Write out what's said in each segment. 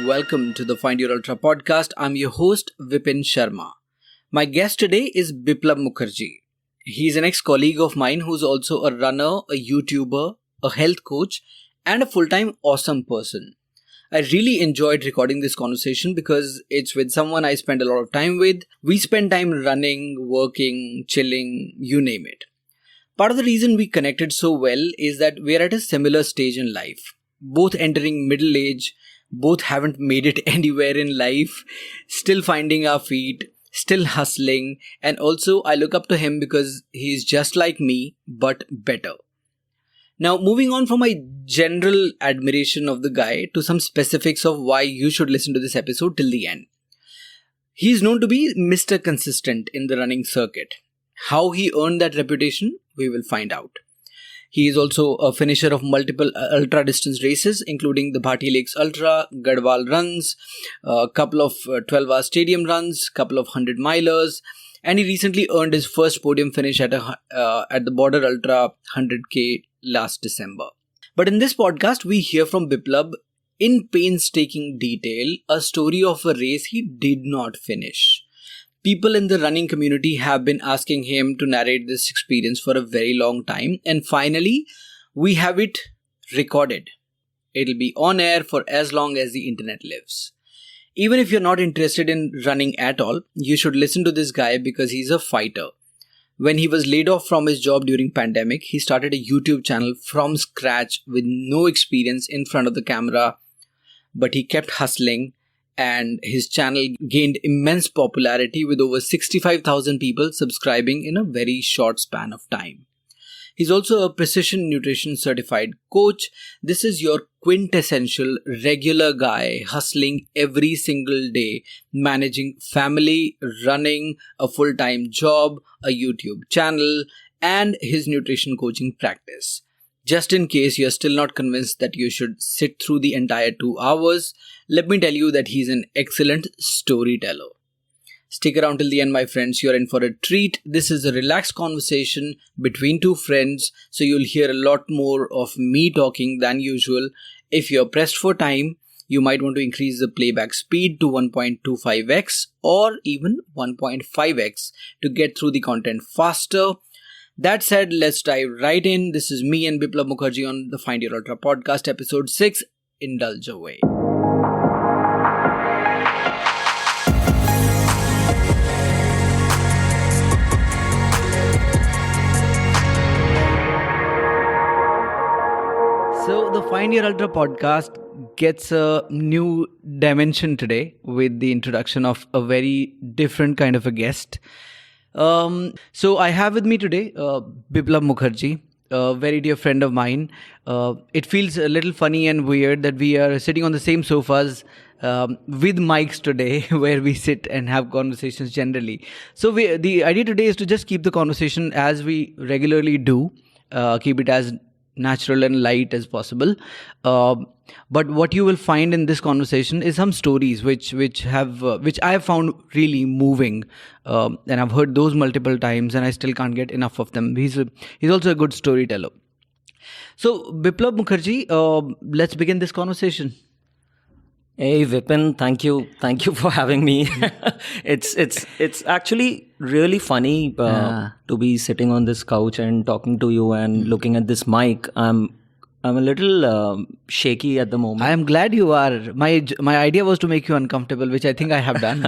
welcome to the Find Your Ultra podcast. I'm your host, Vipin Sharma. My guest today is Biplab Mukherjee. He's an ex-colleague of mine who's also a runner, a YouTuber, a health coach, and a full-time awesome person. I really enjoyed recording this conversation because it's with someone I spend a lot of time with. We spend time running, working, chilling, you name it. Part of the reason we connected so well is that we're at a similar stage in life. Both entering middle age, both haven't made it anywhere in life, still finding our feet, still hustling, and also I look up to him because he's just like me, but better. Now, moving on from my general admiration of the guy to some specifics of why you should listen to this episode till the end. He's known to be Mr. Consistent in the running circuit. How he earned that reputation, we will find out. He is also a finisher of multiple ultra-distance races, including the Bhati Lakes Ultra, Garhwal runs, a couple of 12-hour stadium runs, couple of 100-milers, and he recently earned his first podium finish at the Border Ultra 100K last December. But in this podcast, we hear from Biplab in painstaking detail a story of a race he did not finish. People in the running community have been asking him to narrate this experience for a very long time, and finally, we have it recorded. It'll be on air for as long as the internet lives. Even if you're not interested in running at all, you should listen to this guy because he's a fighter. When he was laid off from his job during pandemic, he started a YouTube channel from scratch with no experience in front of the camera, but he kept hustling. And his channel gained immense popularity with over 65,000 people subscribing in a very short span of time. He's also a precision nutrition certified coach. This is your quintessential regular guy hustling every single day, managing family, running a full-time job, a YouTube channel, and his nutrition coaching practice. Just in case you're still not convinced that you should sit through the entire 2 hours, let me tell you that he's an excellent storyteller. Stick around till the end, my friends. You're in for a treat. This is a relaxed conversation between two friends, so you'll hear a lot more of me talking than usual. If you're pressed for time, you might want to increase the playback speed to 1.25x or even 1.5x to get through the content faster. That said, let's dive right in. This is me and Biplab Mukherjee on the Find Your Ultra podcast, episode 6, Indulge Away. So the Find Your Ultra podcast gets a new dimension today with the introduction of a very different kind of a guest. So I have with me today Biplab Mukherjee, a very dear friend of mine. It feels a little funny and weird that we are sitting on the same sofas with mics today where we sit and have conversations generally. So the idea today is to just keep the conversation as we regularly do, keep it as natural and light as possible. But what you will find in this conversation is some stories which I have found really moving, and I've heard those multiple times, and I still can't get enough of them. He's also a good storyteller. So Biplab Mukherjee, let's begin this conversation. Hey Vipin, thank you for having me. It's actually really funny to be sitting on this couch and talking to you and looking at this mic. I'm a little shaky at the moment. I am glad you are. My idea was to make you uncomfortable, which I think I have done.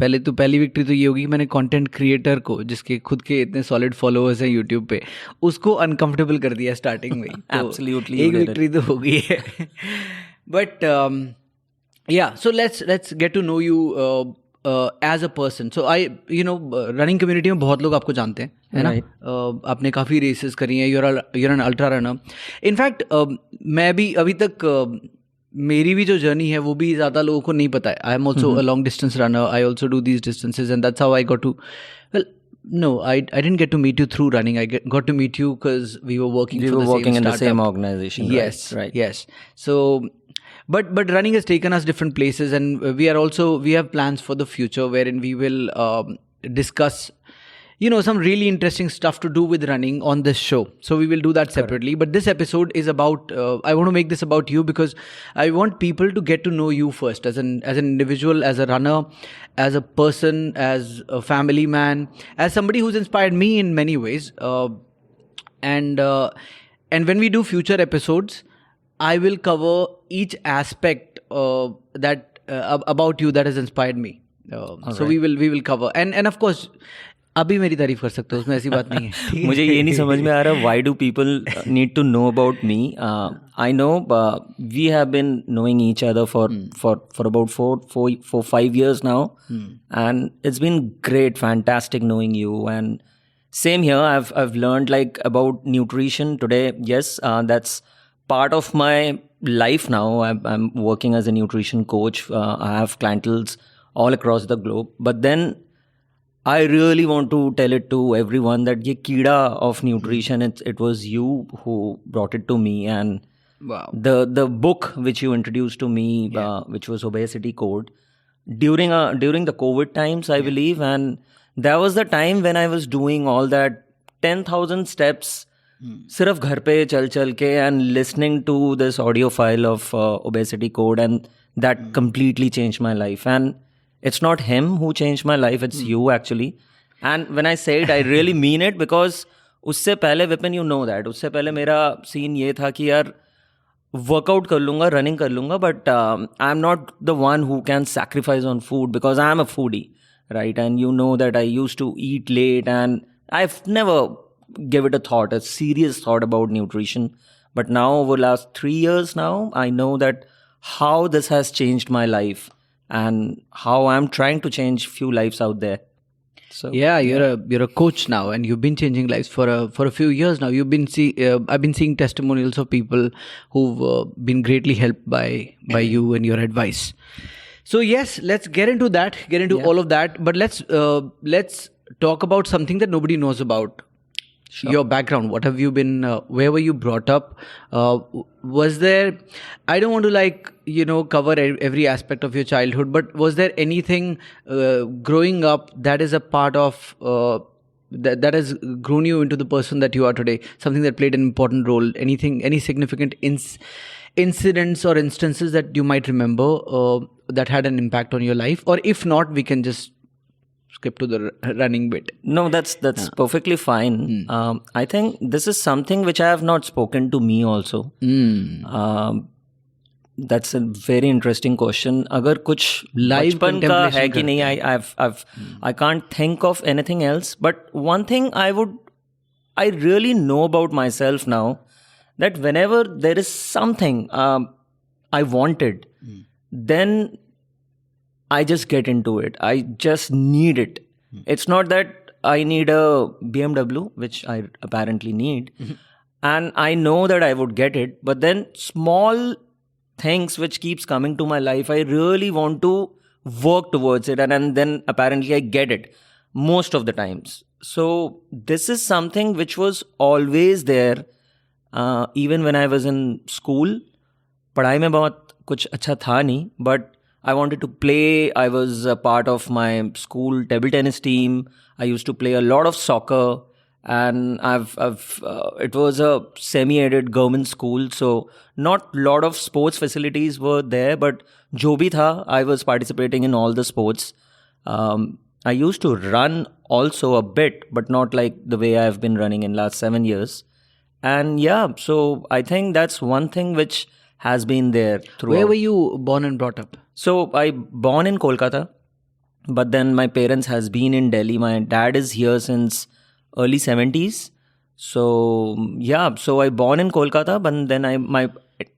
पहली victory तो ये होगी, मैंने content creator को जिसके खुद के इतने सॉलिड फॉलोअर्स हैं यूट्यूब पे, उसको अनकंफर्टेबल कर दिया स्टार्टिंग में. Absolutely, एक विक्ट्री तो हो गई है. But yeah, so let's get to know you as a person. So running community में बहुत लोग आपको जानते हैं, है ना? आपने काफ़ी रेसेस करी हैं. you're an ultra runner. In fact, मैं भी अभी तक मेरी भी जो जर्नी है वो भी ज़्यादा लोगों को नहीं पता है. I am also a long distance runner. I also do these distances, and that's how I got to. Well, no, I didn't get to meet you through running. I got to meet you because we were working in the same organization. Yes, right. Yes. So, but running has taken us different places, and we have plans for the future wherein we will discuss some really interesting stuff to do with running on this show. So we will do that separately. But this episode is about, I want to make this about you because I want people to get to know you first as an individual, as a runner, as a person, as a family man, as somebody who's inspired me in many ways. And when we do future episodes, I will cover each aspect that about you that has inspired me. So we will cover. And of course, अभी मेरी तारीफ कर सकते हो, उसमें ऐसी बात नहीं है. मुझे ये नहीं समझ में आ रहा why do people need to know about me. I know we have been knowing each other for about 5 years now, and it's been great, fantastic knowing you. And same here, I've learned like about nutrition today. Yes, that's part of my life now. I'm working as a nutrition coach. I have clientels all across the globe, but then I really want to tell it to everyone that ye keeda of nutrition, it was you who brought it to me. And wow, the book which you introduced to me, which was Obesity Code, during the COVID times, I believe, and that was the time when I was doing all that 10,000 steps sirf ghar pe chal ke and listening to this audio file of Obesity Code, and that completely changed my life. And it's not him who changed my life, it's you actually. And when I say it, I really mean it, because usse pehle, Vipin, you know that, usse pehle mera scene ye tha ki yaar workout kar lunga, running kar lunga, but I'm not the one who can sacrifice on food, because I'm a foodie, right? And you know that I used to eat late, and I've never give it a thought, a serious thought about nutrition. But now over last 3 years now, I know that how this has changed my life, and how I'm trying to change few lives out there. So yeah, you're a coach now, and you've been changing lives for a few years now. I've been seeing testimonials of people who've been greatly helped by you and your advice. So yes, let's get into all of that. But let's talk about something that nobody knows about. Sure. Your background. What have you been? Where were you brought up? Was there? I don't want to cover every aspect of your childhood, but was there anything growing up that is a part of that has grown you into the person that you are today? Something that played an important role? Any significant incidents or instances that you might remember that had an impact on your life? Or if not, we can just skip to the running bit. No, that's perfectly fine. I think this is something which I have not spoken to me also. That's a very interesting question. अगर कुछ बचपन का है कि नहीं, I can't think of anything else. But one thing I really know about myself now, that whenever there is something I wanted, then I just get into it. I just need it. It's not that I need a BMW, which I apparently need, and I know that I would get it. But then small things which keeps coming to my life, I really want to work towards it, and then apparently I get it most of the times. So this is something which was always there, even when I was in school. पढ़ाई में बहुत कुछ अच्छा था नहीं, but I wanted to play. I was a part of my school table tennis team. I used to play a lot of soccer, and it was a semi-aided government school, so not lot of sports facilities were there, but jo bhi tha, I was participating in all the sports. I used to run also a bit, but not like the way I've been running in last 7 years. And yeah, so I think that's one thing which has been there throughout. Where were you born and brought up? So I born in Kolkata, but then my parents has been in Delhi. My dad is here since early 70s. So yeah, so I born in Kolkata, but then my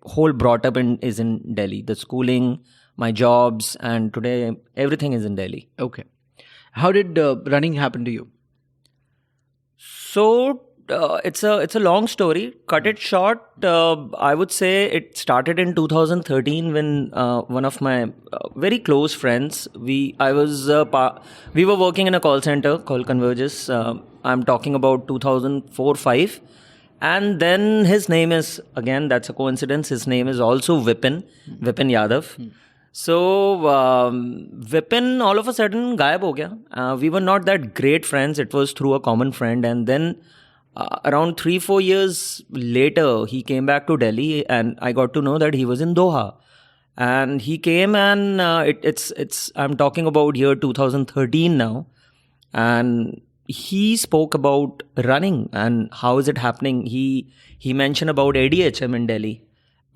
whole brought up is in Delhi. The schooling, my jobs, and today everything is in Delhi. Okay. How did running happen to you? So it's a long story. Cut it short, I would say it started in 2013 when one of my very close friends, we were working in a call center called Convergys. I'm talking about 2004-5, and then his name is, again, that's a coincidence, his name is also Vipin Yadav. So Vipin all of a sudden गायब हो गया. We were not that great friends. It was through a common friend, and then around 3-4 years later, he came back to Delhi, and I got to know that he was in Doha. And he came, and it's I'm talking about year 2013 now, and he spoke about running and how is it happening. He mentioned about ADHM in Delhi.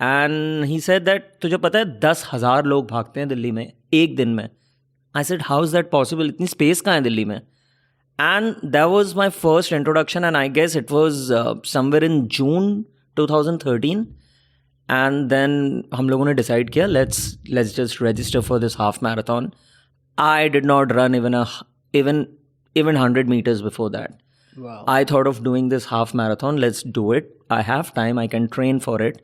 And he said that तुझे पता है 10,000 लोग भागते हैं दिल्ली में एक दिन में. I said, how is that possible? इतनी स्पेस कहाँ है दिल्ली में? And that was my first introduction, and I guess it was somewhere in June 2013. And then हम लोगों ने decide किया let's just register for this half marathon. I did not run even 100 meters before that. Wow. I thought of doing this half marathon. Let's do it. I have time. I can train for it.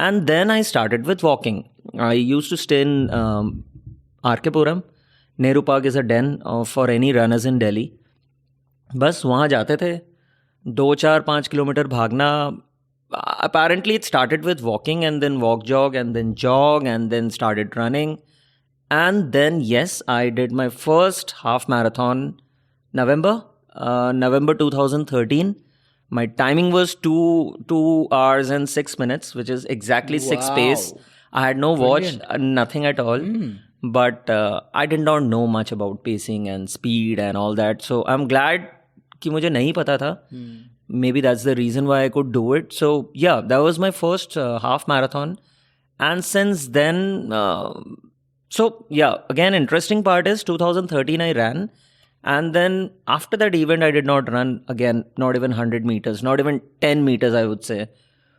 And then I started with walking. I used to stay in R.K. Puram. Nehru Park is a den for any runners in Delhi. बस वहाँ जाते थे 2-4-5 kilometre भागना. Apparently it started with walking, and then walk jog, and then jog, and then started running. And then yes, I did my first half marathon November 2013. My timing was 2 hours and 6 minutes, which is exactly 6 Wow. pace. I had no watch, Brilliant. nothing at all. But I did not know much about pacing and speed and all that. So I'm glad कि मुझे नहीं पता था. Maybe that's the reason why I could do it. So yeah, that was my first half marathon. And since then, so yeah, again, interesting part is 2013 I ran. And then after that event, I did not run again, not even 100 meters, not even 10 meters, I would say,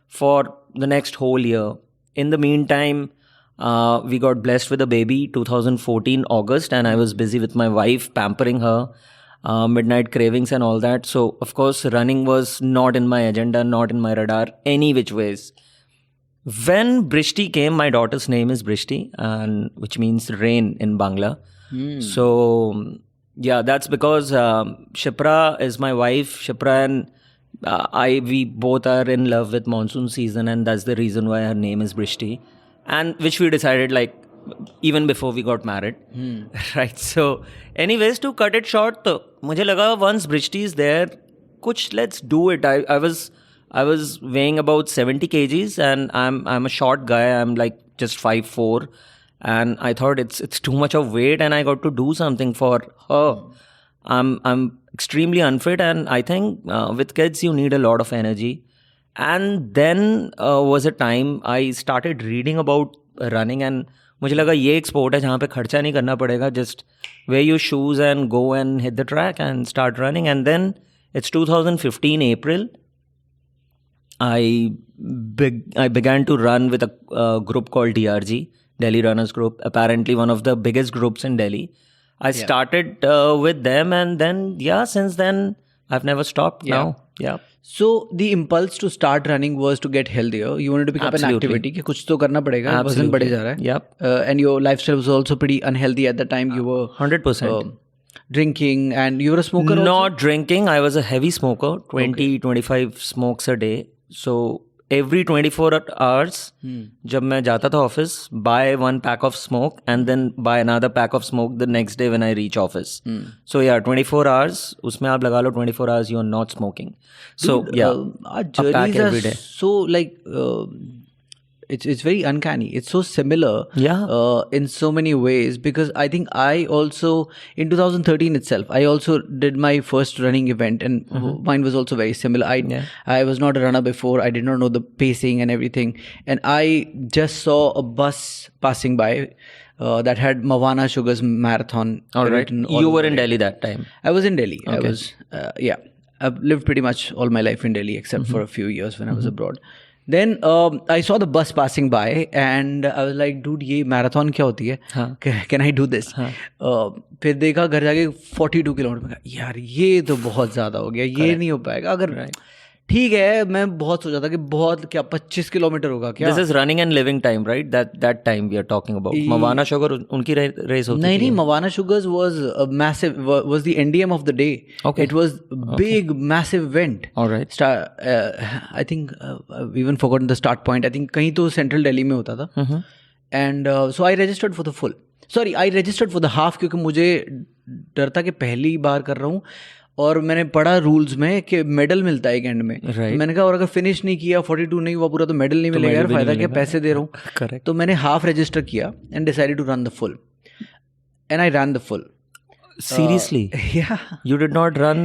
for the next whole year. In the meantime, we got blessed with a baby 2014 August, and I was busy with my wife, pampering her, midnight cravings and all that. So, of course, running was not in my agenda, not in my radar, any which ways. When Brishti came, my daughter's name is Brishti, and which means rain in Bangla. So yeah, that's because Shipra is my wife. Shipra and we both are in love with monsoon season, and that's the reason why her name is Brishti, and which we decided like even before we got married. Right. So anyways, to cut it short, तो मुझे लगा once Brishti is there, let's do it. I was weighing about 70 kgs, and I'm a short guy. I'm like just 5'4". And I thought it's too much of weight, and I got to do something for her. I'm extremely unfit, and I think with kids you need a lot of energy. And then was a time I started reading about running, and मुझे लगा ये एक sport है जहाँ पे खर्चा नहीं करना पड़ेगा. Just wear your shoes and go and hit the track and start running. And then it's 2015 April. I began to run with a group called DRG. Delhi Runners Group, apparently one of the biggest groups in Delhi. I started with them, and then since then I've never stopped now. Yeah. So the impulse to start running was to get healthier. You wanted to pick up an activity कि कुछ तो करना पड़ेगा. वजन बढ़े जा रहा है. Yep. And your lifestyle was also pretty unhealthy at the time. You were 100% drinking, and you were a smoker. Not drinking. I was a heavy smoker. 20-25 smokes a day. So every 24 hours, जब मैं जाता था office, buy 1 pack of smoke, and then buy another pack of smoke the next day when I reach office. So yeah, 24 hours, उसमें आप लगा लो 24 hours you are not smoking. So our journeys are so like it's very uncanny. It's so similar in so many ways, because I think I also in 2013 itself I also did my first running event, and mine was also very similar. I was not a runner before. I did not know the pacing and everything, and I just saw a bus passing by that had Mawana Sugar's marathon. All right. You were in Delhi that time. I was in Delhi. Okay. I was I've lived pretty much all my life in Delhi except for a few years when I was abroad. Then I saw the bus passing by, and I was like, dude, ये marathon क्या होती है? Can I do this? फिर देखा घर जाके 42 kilometre में, यार ये तो बहुत ज़्यादा हो गया, ये नहीं हो पाएगा. अगर ठीक है, मैं बहुत सोचा था कि बहुत क्या 25 किलोमीटर होगा क्या. This is running and living time, right? That time we are talking about. Mawana Sugar उनकी रेस होती थी. नहीं, Mawana Sugars was a massive, was the NDM of the day. Okay. It was big, massive event. All right. I think I've even forgotten the start point. I think कहीं तो Central Delhi में होता था. And so I registered for the full, sorry I registered for the half, क्योंकि मुझे डर था कि पहली बार कर रहा हूँ और मैंने पढ़ा रूल्स में कि मेडल मिलता है एक एंड में, तो मैंने कहा और अगर फिनिश नहीं किया 42 नहीं हुआ पूरा तो मेडल नहीं मिलेगा यार, फायदा क्या, पैसे दे रहा हूँ। तो मैंने हाफ रजिस्टर किया and decided to run the full and I run the full. Seriously? Yeah. You did not run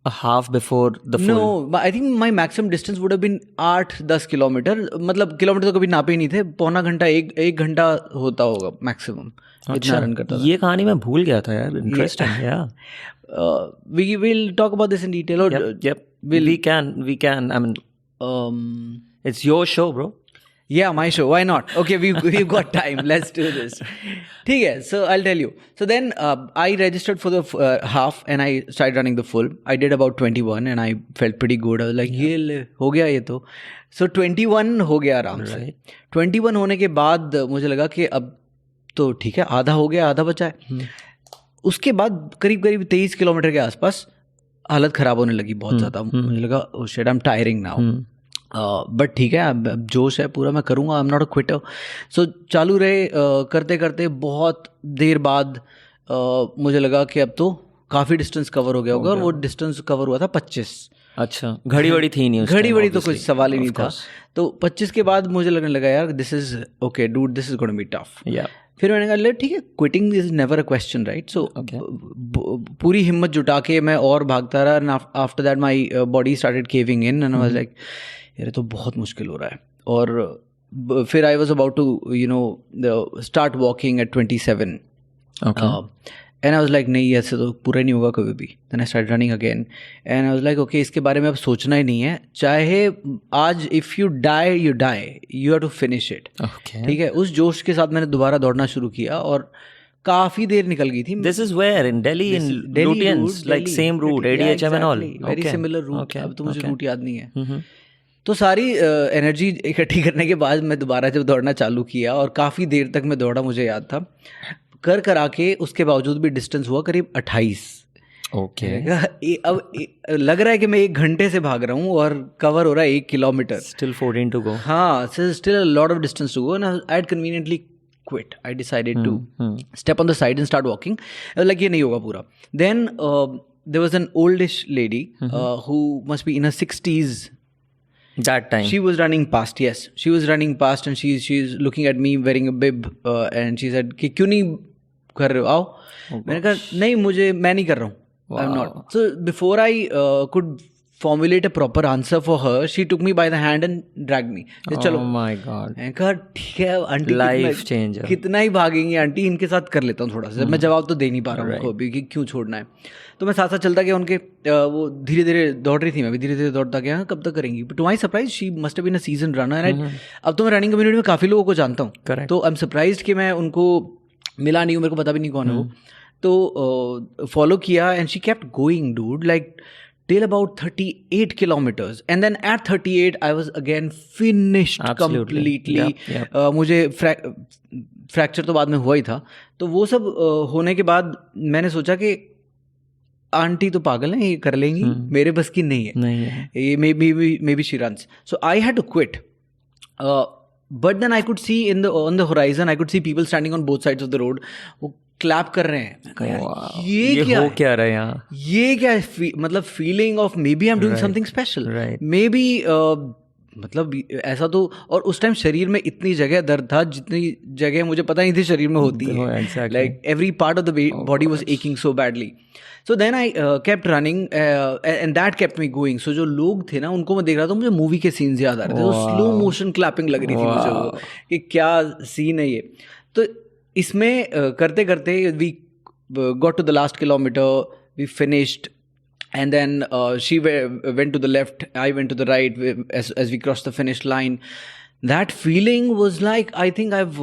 a half before the full? No, I think my maximum distance would have been 8-10 kilometre, मतलब kilometre तो कभी नापे ही नहीं थे, पौना घंटा एक घंटा होता होगा मैक्सिमम. अच्छा, रन करता था. ये कहानी मैं भूल गया था यार. Interesting. Yeah. We will talk about this in detail. Or, yep. We can. I mean, it's your show, bro. Yeah, my show. Why not? Okay, we've got time. Let's do this. ठीक है. So I'll tell you. So then I registered for the half and I started running the full. I did about 21 and I felt pretty good. I was like, ये हो गया ये तो. So 21 हो गया आराम से. 21 होने के बाद मुझे लगा कि अब तो ठीक है, आधा हो गया, आधा बचा है. उसके बाद करीब 23 किलोमीटर के आसपास हालत ख़राब होने लगी बहुत ज़्यादा. मुझे लगा oh shit, I'm tiring now. But ठीक है, अब जोश है पूरा, मैं करूँगा, I am not a quitter. So चालू रहे करते करते बहुत देर बाद मुझे लगा कि अब तो काफ़ी डिस्टेंस कवर हो गया होगा, और वो डिस्टेंस कवर हुआ था 25. अच्छा, घड़ी वड़ी थी नहीं, घड़ी वड़ी तो कुछ सवाल ही नहीं था. तो 25 के बाद मुझे लगने लगा यार this is okay dude, this is going to be tough. फिर मैंने कहा ठीक है, quitting is never a question, right. So पूरी हिम्मत जुटा के मैं और भागता रहा. And after that my body started caving in and I was like यार तो बहुत मुश्किल हो रहा है. और फिर I was about to start walking at 27. And I was like नहीं, ऐसे तो पूरा नहीं होगा कभी भी. Then I start running again and I was like okay, इसके बारे में अब सोचना ही नहीं है, चाहे आज if you die you have to finish it. ठीक है, उस जोश के साथ मैंने दोबारा दौड़ना शुरू किया और काफी देर निकल गई थी. This is where in Delhi, in Lutyens, like same route, ADHM and all. Very similar route. अब तो मुझे रूट याद नहीं है. तो सारी एनर्जी इकट्ठी करने के बाद मैं दोबारा जब दौड़ना चालू किया और काफ़ी देर तक मैं दौड़ा, मुझे याद था, कर आके उसके बावजूद भी डिस्टेंस हुआ करीब 28. ओके. अब लग रहा है कि मैं 1 घंटे से भाग रहा हूँ और कवर हो रहा है 1 किलोमीटर. Still 14 to go. हाँ, still a lot of distance to go and I had conveniently quit. I decided to step on the side and start walking. Like ये नहीं होगा पूरा. Then there was an oldish lady who must be in her 60s. That time she was running past. Yes, she was running past and she's looking at me wearing a bib and she said कि क्यों नहीं कर रहे हो, आओ. मैंने कहा नहीं, मैं नहीं कर रहा हूँ. I'm not. So before I could formulate a proper answer for her, she took me by the hand and dragged me. चलो. Oh my God. मैंने कहा ठीक है आंटी, लाइफ चेंजर, कितना ही भागेंगी आंटी, इनके साथ कर लेता हूँ थोड़ा सा. मैं जवाब तो दे नहीं पा रहा हूँ अभी कि क्यों छोड़ना है. तो मैं साथ साथ चलता गया उनके. वो धीरे धीरे दौड़ रही थी, मैं भी धीरे धीरे दौड़ता गया. कब तक करेंगी. To my surprise she must have been a season runner. अब तो मैं रनिंग कम्युनिटी में काफ़ी लोगों को जानता हूँ, तो आई एम सरप्राइज्ड कि मैं उनको मिला नहीं हूँ, मेरे को पता भी नहीं कौन है वो. तो फॉलो किया and she kept going dude like till about 38 kilometers and then at 38 I was again finished. Absolutely. Completely. Yep. मुझे फ्रैक्चर तो बाद में हुआ ही था. तो वो सब होने के बाद मैंने सोचा कि आंटी तो पागल है, ये कर लेंगी, मेरे बस की नहीं है. ये maybe she runs. So I had to quit. But then I could see on the horizon I could see people standing on both sides of the road. वो क्लैप कर रहे हैं. ये क्या हो क्या रहा है यहाँ, ये क्या मतलब feeling of maybe I am doing something special, maybe मतलब ऐसा तो. और उस टाइम शरीर में इतनी जगह दर्द था जितनी जगह मुझे पता नहीं थी शरीर में होती है. Like every part of the body was aching so badly. So then I kept running and that kept me going. So जो लोग थे ना उनको मैं देख रहा था, मुझे मूवी के सीन्स याद आ रहे थे. वो स्लो मोशन क्लैपिंग लग रही थी मुझे, वो कि क्या सीन है ये. तो इसमें करते करते we got to the last kilometre, we finished and then she went to the left, I went to the right as we crossed the finish line. That feeling was like, I think I've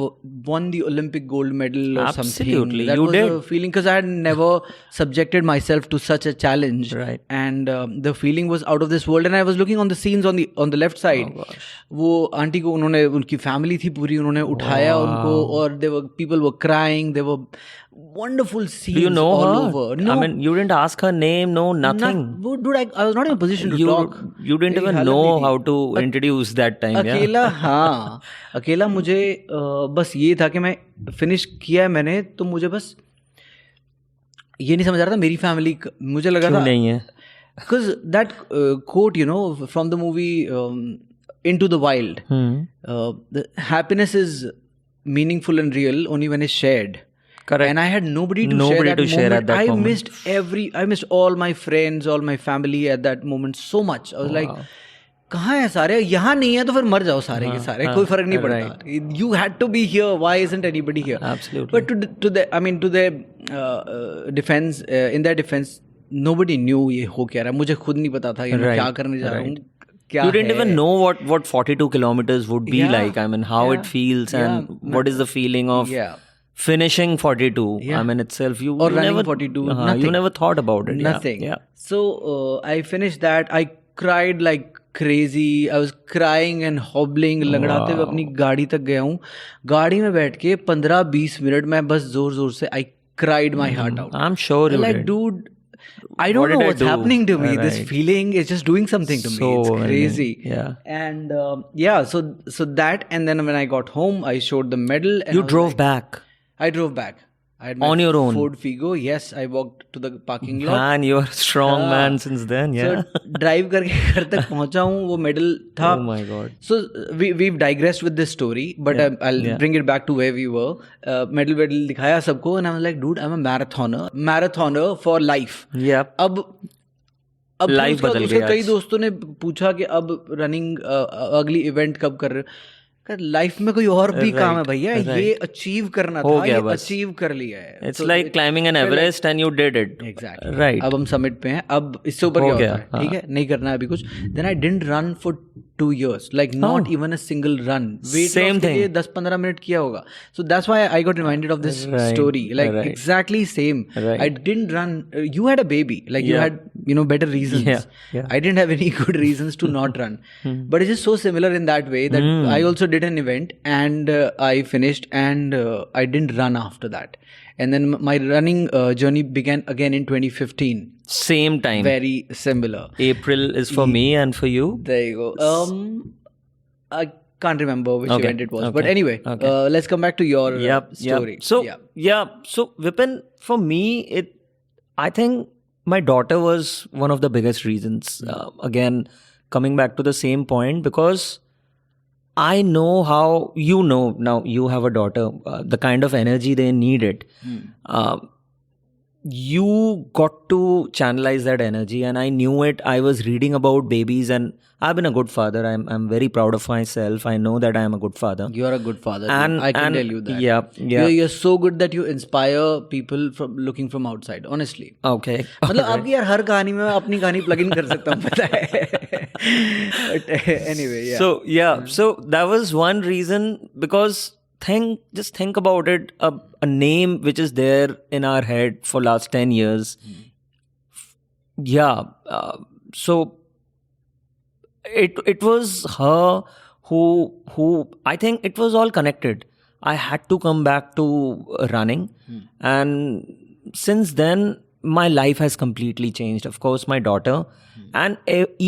won the Olympic gold medal or Absolutely. something. That you was did. a feeling because I had never subjected myself to such a challenge. Right. And the feeling was out of this world. And I was looking on the scenes on the left side. Oh, वो aunty को उन्होंने, उनकी family थी पूरी, उन्होंने उठाया उनको, और people were crying. They were wonderful scenes. Do you know all her? over. No. I mean, you didn't ask her name, no, nothing. Dude, I was not in a position to talk. You didn't even know how to introduce that time. अकेला, हाँ, अकेला मुझे बस ये था कि मैं finish किया है मैंने, तो मुझे बस ये नहीं समझ आ रहा था मेरी फैमिली, मुझे लगा क्यों था नहीं है? because that quote, you know, from the movie Into the Wild, the happiness is meaningful and real only when it's shared. Correct. And I had nobody to Nobody share that to share moment. at that I moment. missed all my friends, all my family at that moment so much. I was like, कहाँ है सारे? यहाँ नहीं है तो फिर मर जाओ सारे के सारे, कोई फर्क नहीं पड़ता. You had to be here. Why isn't anybody here? Absolutely. But to their defense, in their defense, nobody knew ये हो क्या रहा है. मुझे खुद नहीं पता था ये मैं क्या करने जा रहा हूँ. You didn't even know what 42 kilometers would be like. I mean, how it feels and what is the feeling of finishing 42. I mean, itself, you or running never 42. You never thought about it. Nothing. Yeah. So I finished that. I cried like crazy. I was crying and hobbling, लंगड़ाते हुए अपनी गाड़ी तक गया हूँ. गाड़ी में बैठ के 15-20 मिनट में बस जोर जोर से I cried my heart out. I'm sure you like, did. Dude, I don't know what's happening to me. This feeling is just doing something to me. It's crazy. Yeah. And so that, and then when I got home, I showed the medal. And you drove back. I drove back. I had my on your own Ford Figo. Yes, I walked to the parking lot. Man, you're a strong man since then. Yeah. So drive करके घर तक पहुंचा हूँ. वो medal था. Oh my God. So we've digressed with this story, but I'll bring it back to where we were. Medal दिखाया सबको, and I was like, dude, I'm a marathoner for life. Yeah. अब life बदल गया. कई दोस्तों ने पूछा कि अब रनिंग अगली इवेंट कब कर रहे हो. लाइफ में कोई और भी काम है भैया. ये अचीव करना था, ये अचीव कर लिया है. It's like climbing an Everest and you did it. Exactly. Right. अब हम समिट पे हैं. अब इससे ऊपर क्या होता है? ठीक है, नहीं करना है अभी कुछ. Then I didn't run for 2 years, like not even a single run. Weight Same loss के लिए 10-15 मिनट किया होगा. So that's why I got reminded of this story. Like exactly same. I didn't run. You had a baby. Like you had, better reasons. I didn't have any good reasons to not run. But it's just so similar in that way that I also did an event and I finished and I didn't run after that. And then my running journey began again in 2015. Same time. Very similar. April is for me and for you. There you go. I can't remember which event it was. But anyway, let's come back to your story. So Vipin, for me, I think my daughter was one of the biggest reasons. Again, coming back to the same point, because I know how, now you have a daughter, the kind of energy they needed. You got to channelize that energy, and I knew it. I was reading about babies, and I've been a good father. I'm very proud of myself. I know that I am a good father. You're a good father. And I can tell you that. Yeah. You're so good that you inspire people from looking from outside. Honestly. Okay. मतलब आपकी यार हर कहानी में मैं अपनी कहानी plug in कर सकता हूँ, पता है. But anyway, yeah. So that was one reason, because just think about it. A name which is there in our head for last 10 years. So it was her who I think it was all connected. I had to come back to running, and since then my life has completely changed. Of course, my daughter, and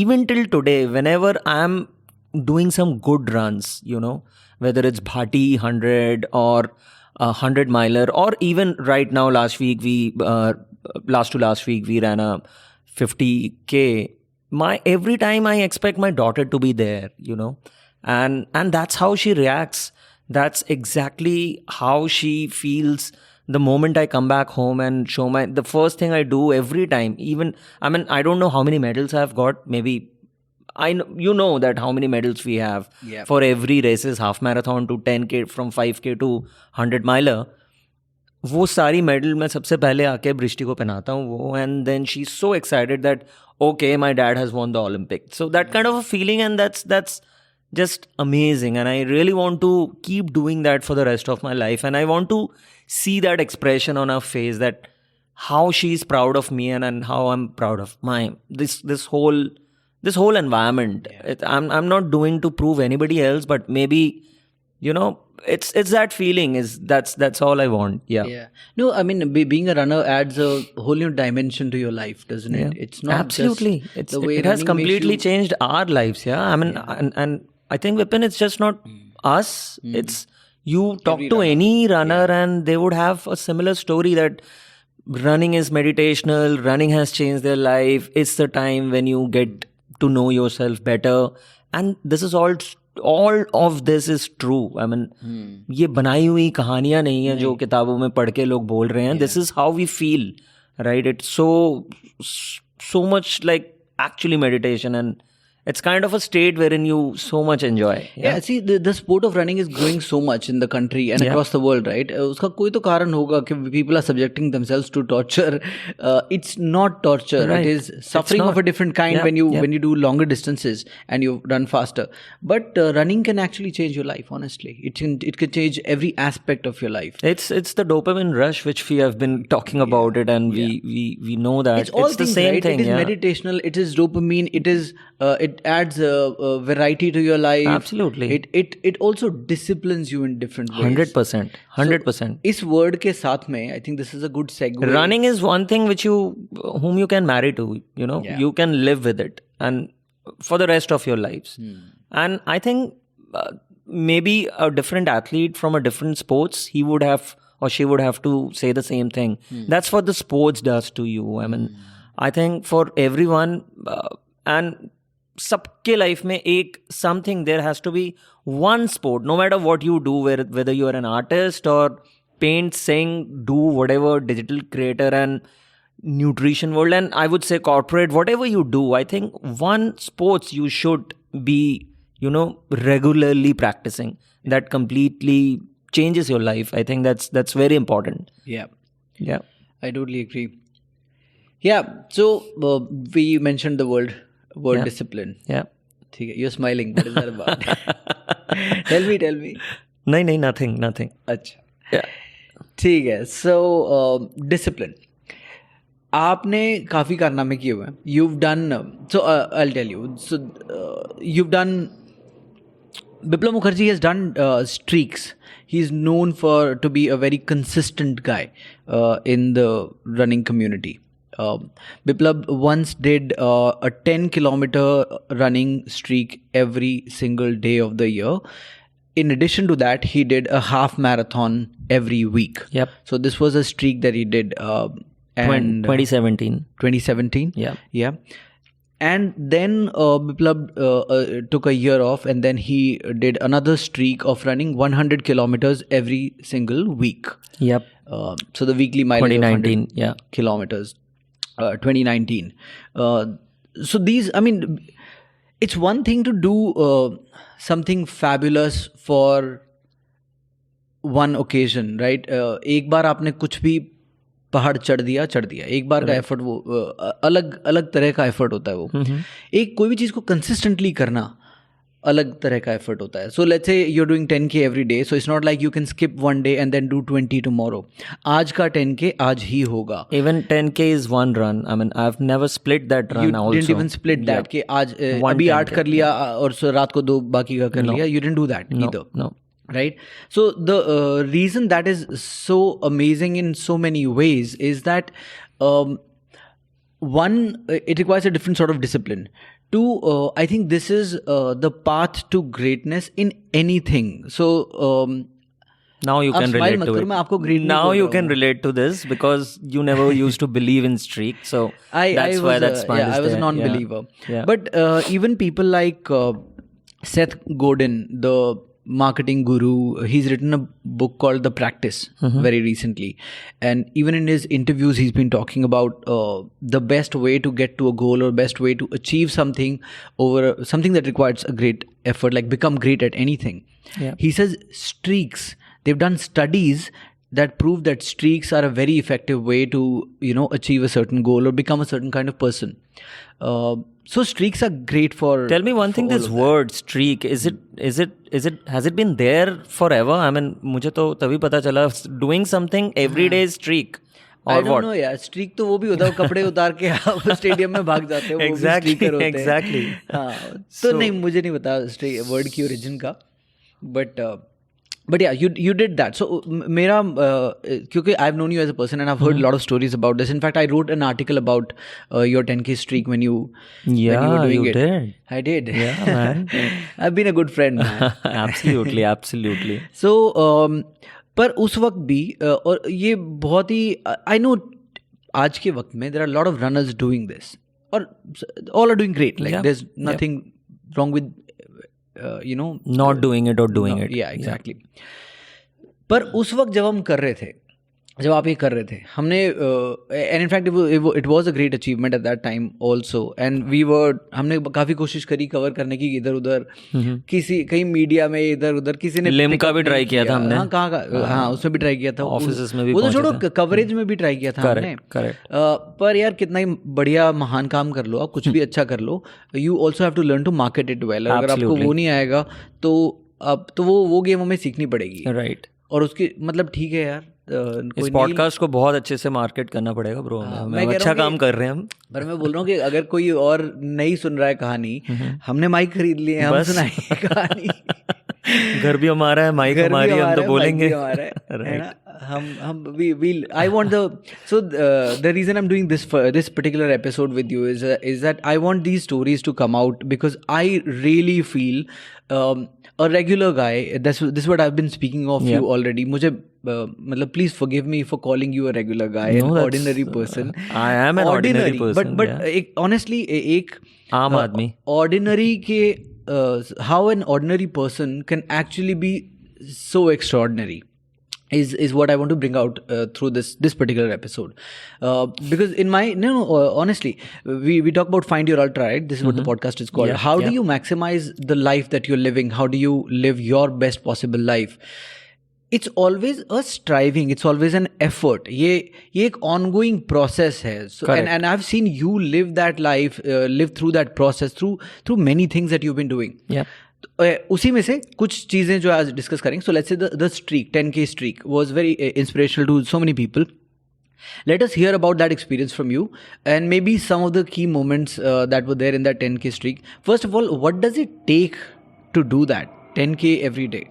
even till today, whenever I'm doing some good runs, whether it's Bhati 100 or 100 miler, or even right now, last to last week we ran a 50K. Every time I expect my daughter to be there, and that's how she reacts. That's exactly how she feels the moment I come back home and show the first thing I do every time. I don't know how many medals I've got. Maybe I know that how many medals we have for every races, half marathon to 10K, from 5K to 100 miler. वो सारी medal मैं सबसे पहले आके बृष्टि को पहनाता हूँ वो, and then she's so excited that okay, my dad has won the Olympic. So that kind of a feeling, and that's just amazing, and I really want to keep doing that for the rest of my life, and I want to see that expression on her face, that how she's proud of me and how I'm proud of this whole environment. I'm not doing to prove anybody else, but maybe it's that feeling that's all I want. No, I mean, being a runner adds a whole new dimension to your life, doesn't it? It's not absolutely just the way it has completely changed our lives. And I think, Vipin, it's just not us. It's you talk to any runner and they would have a similar story that running is meditational, running has changed their life. It's the time when you get to know yourself better. And this is all of this is true. I mean, ये बनाई हुई कहानियां नहीं है जो किताबों में पढ़ के लोग बोल रहे हैं. This is how we feel, right? It's so much like actually meditation, and it's kind of a state wherein you so much enjoy. Yeah, see, the sport of running is growing so much in the country and across the world, right? उसका कोई तो कारण होगा कि people are subjecting themselves to torture. It's not torture. Right. It is suffering of a different kind when you do longer distances and you run faster. But running can actually change your life. Honestly, it can change every aspect of your life. It's the dopamine rush which we have been talking about it, and we know that It's all the things, same right? thing. It is meditational. It is dopamine. It is it adds a variety to your life. Absolutely. It also disciplines you in different ways. 100%. इस word के साथ में, I think this is a good segue. Running is one thing whom you can marry to. You know, you can live with it and for the rest of your lives. And I think maybe a different athlete from a different sports, he would have or she would have to say the same thing. That's what the sports does to you. I mean, I think for everyone and सबके life में एक something there has to be one sport no matter what you do whether you are an artist or paint, sing, do whatever, digital creator and nutrition world, and I would say corporate, whatever you do, I think one sports you should be, you know, regularly practicing that completely changes your life. I think that's very important. Yeah, I totally agree. Yeah, so we mentioned the word discipline. Yeah. You're smiling. What is that about? Tell me. नहीं, nothing. अच्छा. Yeah. ठीक है. So discipline. आपने काफ़ी कारनामे किए हुए हैं. You've done. So I'll tell you. So you've done. Biplab Mukherjee has done streaks. He's known to be a very consistent guy in the running community. Biplab once did a 10-kilometer running streak every single day of the year. In addition to that, he did a half marathon every week. Yep. So this was a streak that he did. And 2017. 2017. Yeah. And then Biplab took a year off, and then he did another streak of running 100 kilometers every single week. Yep. So the weekly mileage 2019. of 100 kilometers. 2019. So these, I mean, it's one thing to do something fabulous for one occasion, right? एक बार आपने कुछ भी पहाड़ चढ़ दिया. एक बार का effort वो अलग तरह का एफर्ट होता है वो. एक कोई भी चीज़ को कंसिस्टेंटली करना अलग तरह का एफर्ट होता है. So let's say you are doing 10K every day, so it's not like you can skip one day and then do 20 tomorrow. आज का 10K आज ही होगा. Even 10K is one run. I mean, I've never split that run. You didn't even split that. कि आज अभी 8 कर लिया और रात को 2 बाकी का कर लिया. You didn't do that either. No. Right? So the reason that is so amazing in so many ways is that one, it requires a different sort of discipline. Two, I think this is the path to greatness in anything. So now you can relate to it. मैं आपको great Now you can relate to this because you never used to believe in streak. So that's why that smile is there. I was a non-believer. Yeah. But even people like Seth Godin, the marketing guru, he's written a book called The Practice very recently, and even in his interviews he's been talking about the best way to get to a goal or best way to achieve something that requires a great effort, like become great at anything. He says streaks, they've done studies that prove that streaks are a very effective way to, you know, achieve a certain goal or become a certain kind of person. So streaks are great for. Tell me one thing. This word streak, has it been there forever? I mean, मुझे तो तभी पता चला doing something every day is streak. I don't know यार. Streak तो वो भी होता है, कपड़े उतार के आप स्टेडियम में भाग जाते हो. Exactly. हाँ, तो नहीं, मुझे नहीं पता वर्ड की ओरिजिन का. But But yeah, you did that. So मेरा क्योंकि I've known you as a person and I've heard a lot of stories about this. In fact, I wrote an article about your 10K streak when you were doing it. Did. I did. Yeah, man. I've been a good friend, man. absolutely. So पर उस वक्त भी और ये बहुत ही I know आज के वक्त में there are a lot of runners doing this or all are doing great. Like there's nothing wrong with not doing it or doing it. Yeah, exactly. पर उस वक्त जब हम कर रहे थे, जब आप ये कर रहे थे, हमने and in fact it was a great achievement at that time also, and हमने काफ़ी कोशिश करी कवर करने की इधर उधर, कहीं मीडिया में इधर उधर किसी ने लिम का भी ट्राई किया था हमने, हाँ उसमें भी ट्राई किया था, ऑफिसेस में भी, वो तो छोड़ो कवरेज में भी ट्राई किया था हमने, पर यार कितना ही बढ़िया महान काम कर लो आप, कुछ भी अच्छा कर लो, you also have to learn to market it well. अगर आपको वो नहीं आएगा तो अब तो वो गेम हमें सीखनी पड़ेगी. राइट. और उसकी मतलब ठीक है यार, इस पॉडकास्ट को बहुत अच्छे से मार्केट करना पड़ेगा ब्रो. मैं अच्छा काम कर रहे हैं हम. पर मैं बोल रहा हूँ कि अगर कोई और नहीं सुन रहा है कहानी, हमने माइक खरीद लिए, हम सुनाएंगे कहानी. घर भी हमारा है, माइक हमारी, हम तो बोलेंगे. I want the reason I'm doing this particular episode with you is that I want these stories to come out because I really feel a regular guy. This is what I've been speaking of you already. मुझे मतलब please forgive me for calling you a regular guy, an ordinary person. I am an ordinary person. But honestly एक आम आदमी ordinary के how an ordinary person can actually be so extraordinary is what I want to bring out through this particular episode, because in my honestly we talk about Find Your Ultra, right? This is what the podcast is called. How do you maximize the life that you're living? How do you live your best possible life? It's always a striving, it's always an effort. ये एक ongoing process है. So, and I've seen you live that life, live through that process, through many things that you've been doing. Yeah. उसी में से कुछ चीज़ें जो आज डिस्कस करेंगे. So let's say the streak, 10K streak was very inspirational to so many people. Let us hear about that experience from you and maybe some of the key moments that were there in that 10K streak. First of all, what does it take to do that 10K every day?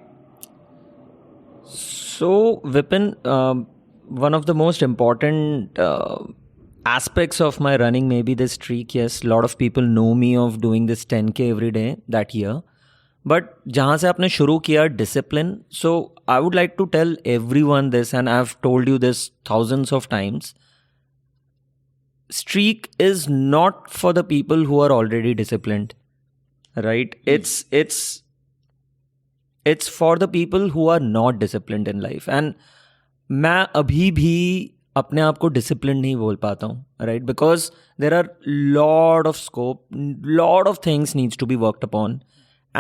So Vipin, one of the most important aspects of my running may be this streak. Yes, a lot of people know me of doing this 10K every day that year. But जहाँ से आपने शुरू किया discipline, so I would like to tell everyone this, and I've told you this thousands of times. Streak is not for the people who are already disciplined, right? It's for the people who are not disciplined in life. And मैं अभी भी अपने आप को disciplined नहीं बोल पाता हूँ, right? Because there are lot of scope, lot of things needs to be worked upon.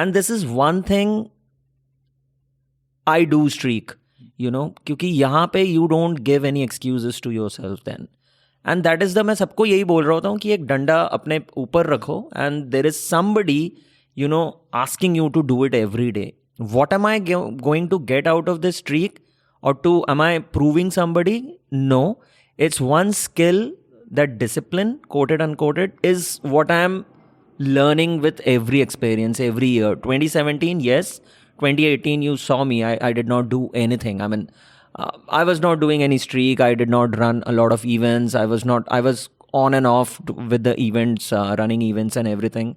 And this is one thing I do streak, क्योंकि यहाँ पे you don't give any excuses to yourself then. And that is मैं सबको यही बोल रहा होता हूँ कि एक डंडा अपने ऊपर रखो and there is somebody, asking you to do it every day. What am I going to get out of this streak? Or am I proving somebody? No. It's one skill, that discipline, quoted unquoted, is what I am learning with every experience, every year. 2017, yes. 2018, you saw me. I did not do anything. I mean, I was not doing any streak. I did not run a lot of events. I was on and off with the events, running events and everything.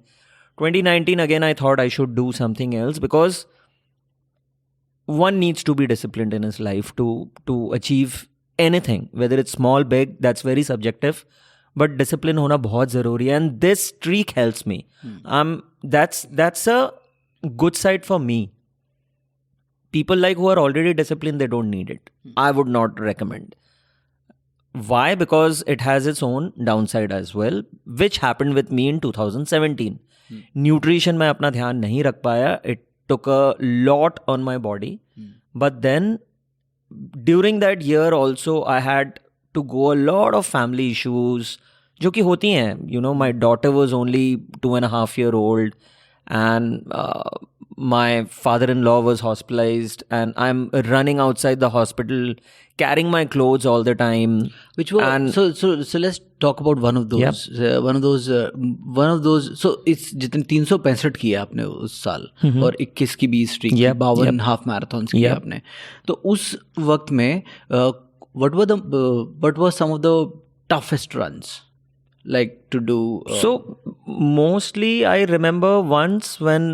2019, again, I thought I should do something else because one needs to be disciplined in his life to achieve anything, whether it's small, big, that's very subjective. But discipline होना बहुत ज़रूरी है, and this streak helps me. That's a good side for me. People like who are already disciplined, they don't need it. I would not recommend. Why? Because it has its own downside as well, which happened with me in 2017. Nutrition में अपना ध्यान नहीं रख पाया. It took a lot on my body. But then during that year also, I had to go a lot of family issues जो कि होती हैं. My daughter was only 2.5 years old and my father-in-law was hospitalized, and I'm running outside the hospital carrying my clothes all the time. Which were And so let's talk about one of those. One of those. So it's जितने 365 किए आपने उस साल और 21 की 20 streak की 52 half marathon किए आपने. तो उस वक्त में what were some of the toughest runs like to do? So mostly I remember once when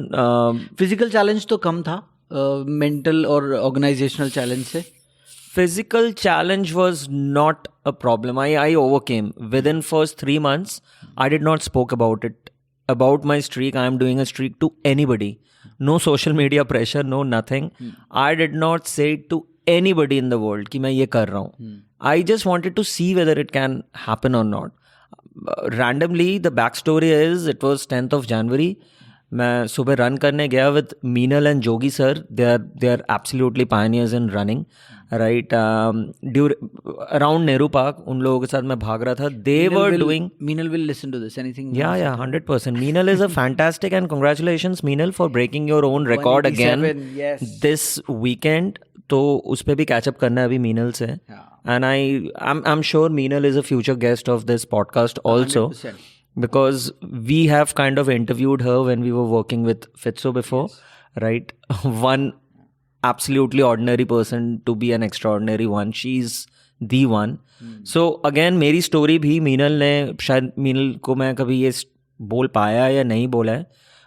physical challenge तो कम था, मेंटल और ऑर्गेनाइजेशनल चैलेंज से. physical challenge was not a problem. I overcame within first 3 months. I did not spoke about it, about my streak. I am doing a streak to anybody. No social media pressure, no nothing. I did not say it to anybody in the world कि मैं ये कर रहा हूँ. I just wanted to see whether it can happen or not. Randomly, the backstory is it was 10th of January. मैं सुबह run करने गया with Meenal and Jogi sir. They are absolutely pioneers in running, right? Around Nehru Park, उन लोगों के साथ मैं भाग रहा था. They were doing. Meenal will listen to this. Anything? Yeah, 100%. Meenal is a fantastic, and congratulations, Meenal, for breaking your own record again this weekend. तो उस पर भी कैचअप करना है अभी मीनल से. And I'm sure Meenal is a future guest of this podcast also. 100%. Because we have kind of interviewed her when we were working with Fitzo before, right? One absolutely ordinary person to be an extraordinary one. She's the one. So again, मेरी story भी मीनल ने, शायद मीनल को मैं कभी ये बोल पाया या नहीं बोला है,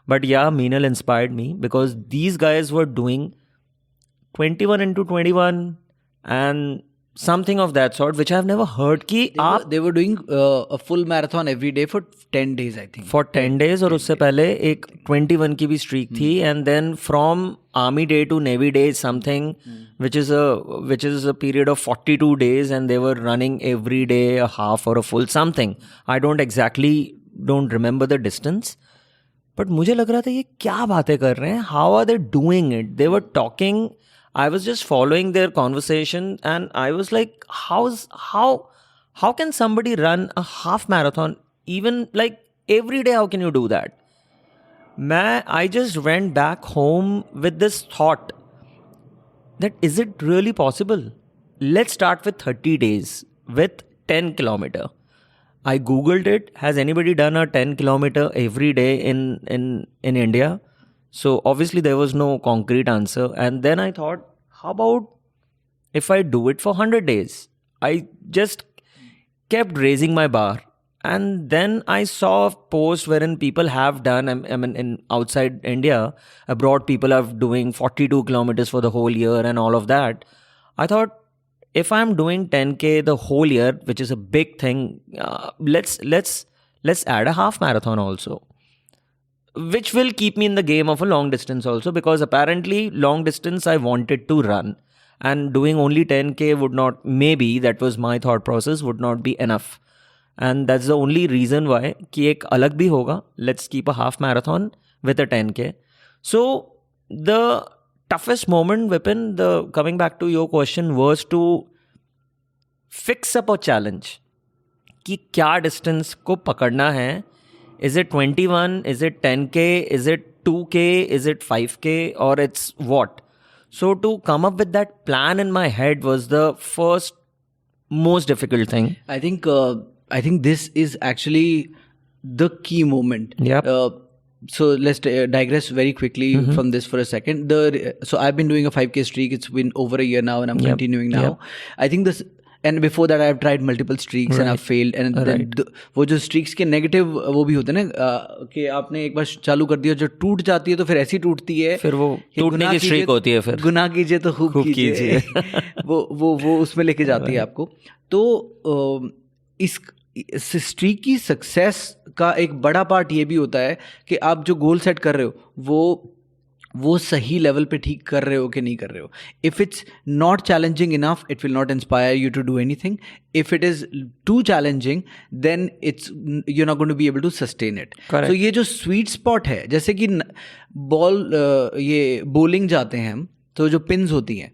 but yeah, Meenal inspired me because these guys were doing 21 into 21 and something of that sort, which I've never heard कि they were doing a full marathon every day for 10 days, I think. For 10 days, और उससे पहले एक 21 की भी streak थी, and then from Army Day to Navy Day something, which is a period of 42 days, and they were running every day a half or a full something. I don't remember the distance, but मुझे लग रहा था ये क्या बातें कर रहे हैं? How are they doing it? They were talking. I was just following their conversation and I was like, how can somebody run a half marathon even like every day? How can you do that? I just went back home with this thought that is it really possible? Let's start with 30 days with 10 kilometer. I Googled it. Has anybody done a 10 kilometer every day in India? So obviously there was no concrete answer. And then I thought, how about if I do it for 100 days? I just kept raising my bar. And then I saw a post wherein people have done, I mean in outside India, abroad people are doing 42 kilometers for the whole year and all of that. I thought, if I'm doing 10K the whole year, which is a big thing, let's add a half marathon also, which will keep me in the game of a long distance also, because apparently long distance I wanted to run and doing only 10K would not, maybe that was my thought process, would not be enough. And that's the only reason why कि एक अलग भी होगा. Let's keep a half marathon with a 10K. So the toughest moment, Vipin, coming back to your question, was to fix up a challenge कि क्या distance को पकड़ना है. Is it 21? Is it 10K? Is it 2K? Is it 5K? Or it's what? So to come up with that plan in my head was the first most difficult thing. I think this is actually the key moment. Yep. So let's digress very quickly from this for a second. So I've been doing a 5K streak. It's been over a year now and I'm continuing now. I think this... And before that, I've tried multiple streaks and I've failed. And then वो जो streaks के negative वो भी होते हैं ना कि आपने एक बार चालू कर दिया, जो टूट जाती है तो फिर ऐसी टूटती है, फिर वो टूटने की streak होती है. फिर गुनाह कीजिए तो खूब कीजिए. वो उसमें लेके जाती है आपको. तो इस स्ट्रीक की सक्सेस का एक बड़ा पार्ट ये भी होता है कि आप जो गोल सेट कर रहे हो वो सही लेवल पे ठीक कर रहे हो कि नहीं कर रहे हो. If it's not challenging enough, it will not inspire you to do anything. If it is too challenging, then it's you not going to be able to sustain it. तो ये जो स्वीट स्पॉट है, जैसे कि ये bowling जाते हैं हम, तो जो पिन्स होती हैं,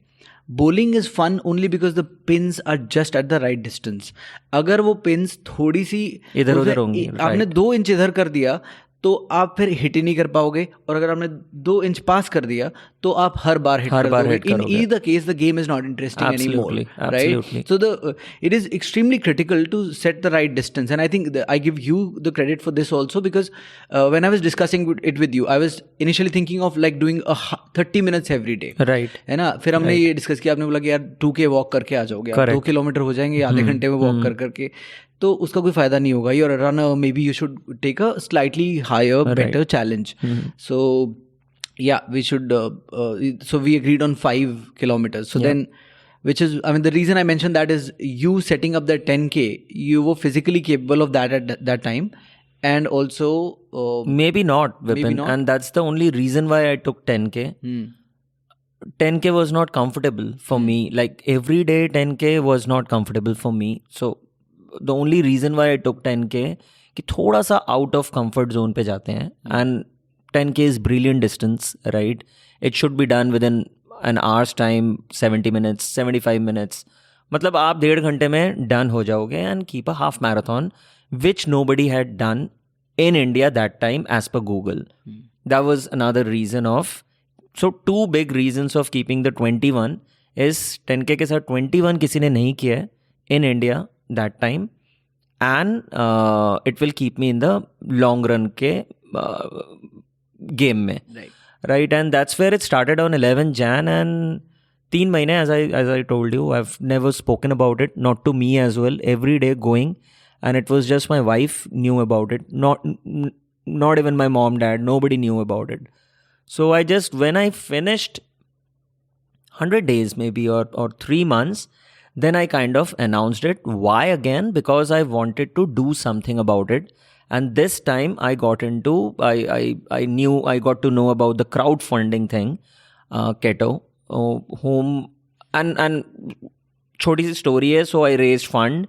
bowling is fun only because the pins are just at the right distance. अगर वो pins थोड़ी सी इधर उधर होंगी, आपने 2 इंच इधर कर दिया तो आप फिर हिट ही नहीं कर पाओगे, और अगर आपने 2 इंच पास कर दिया तो आप हर बार हिट कर दोगे. In either case the game is not interesting anymore, right? So the it is extremely critical to set the right distance, and I think I give you the credit for this also, because when I was discussing it with you, I was initially thinking of like doing 30 minutes every day, right? है ना. फिर हमने ये discuss किया, आपने बोला कि यार 2K वॉक करके आ जाओगे, आप 2 किलोमीटर हो जाएंगे आधे घंटे में वॉक कर करके, तो उसका कोई फायदा नहीं होगा. You're runner, maybe you should take a slightly higher better challenge. So yeah, we should so we agreed on 5 kilometers. So then, which is, I mean, the reason I mentioned that is you setting up that 10K, you were physically capable of that at that time, and also maybe not, Vipin, maybe not. And that's the only reason why I took 10K. 10K was not comfortable for me. Like every day 10K was not comfortable for me. So the only reason why I took 10K कि थोड़ा सा out of comfort zone पे जाते हैं. And 10K is brilliant distance, right? It should be done within an hour's time, 70 minutes, 75 minutes. मतलब आप 1.5 घंटे में done हो जाओगे, and keep a half marathon, which nobody had done in India that time as per Google. That was another reason of, so 2 big reasons of keeping the 21 is 10K के साथ 21 किसी ने नहीं किया है in India that time, and it will keep me in the long run के game में, right? And that's where it started on 11 Jan, and 3 महीने, as I told you, I've never spoken about it, not to me as well, every day going, and it was just my wife knew about it, not even my mom, dad, nobody knew about it. So I just, when I finished 100 days maybe or 3 months, then I kind of announced it. Why again? Because I wanted to do something about it. And this time I got into, I got to know about the crowdfunding thing, Keto, whom, and choti si story hai. So I raised fund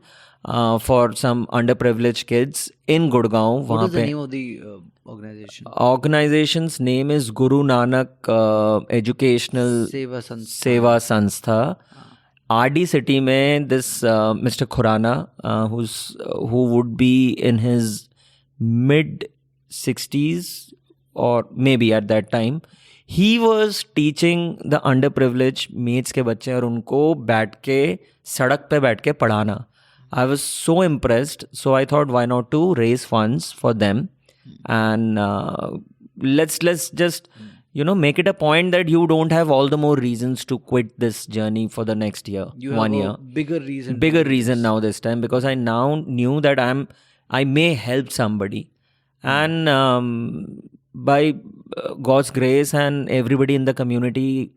for some underprivileged kids in Gurgaon. What is the name of the organization? Organization's name is Guru Nanak Educational Seva Sanstha. RD City में this Mr. Khurana, who would be in his mid 60s or maybe at that time, he was teaching the underprivileged mates के बच्चे और उनको बैठ के सड़क पे बैठ के पढ़ाना. I was so impressed, so I thought why not to raise funds for them, and let's just make it a point that you don't have all the more reasons to quit this journey for the next year. You 1 have year. a bigger reason now this time, because I now knew that I may help somebody, and by God's grace and everybody in the community,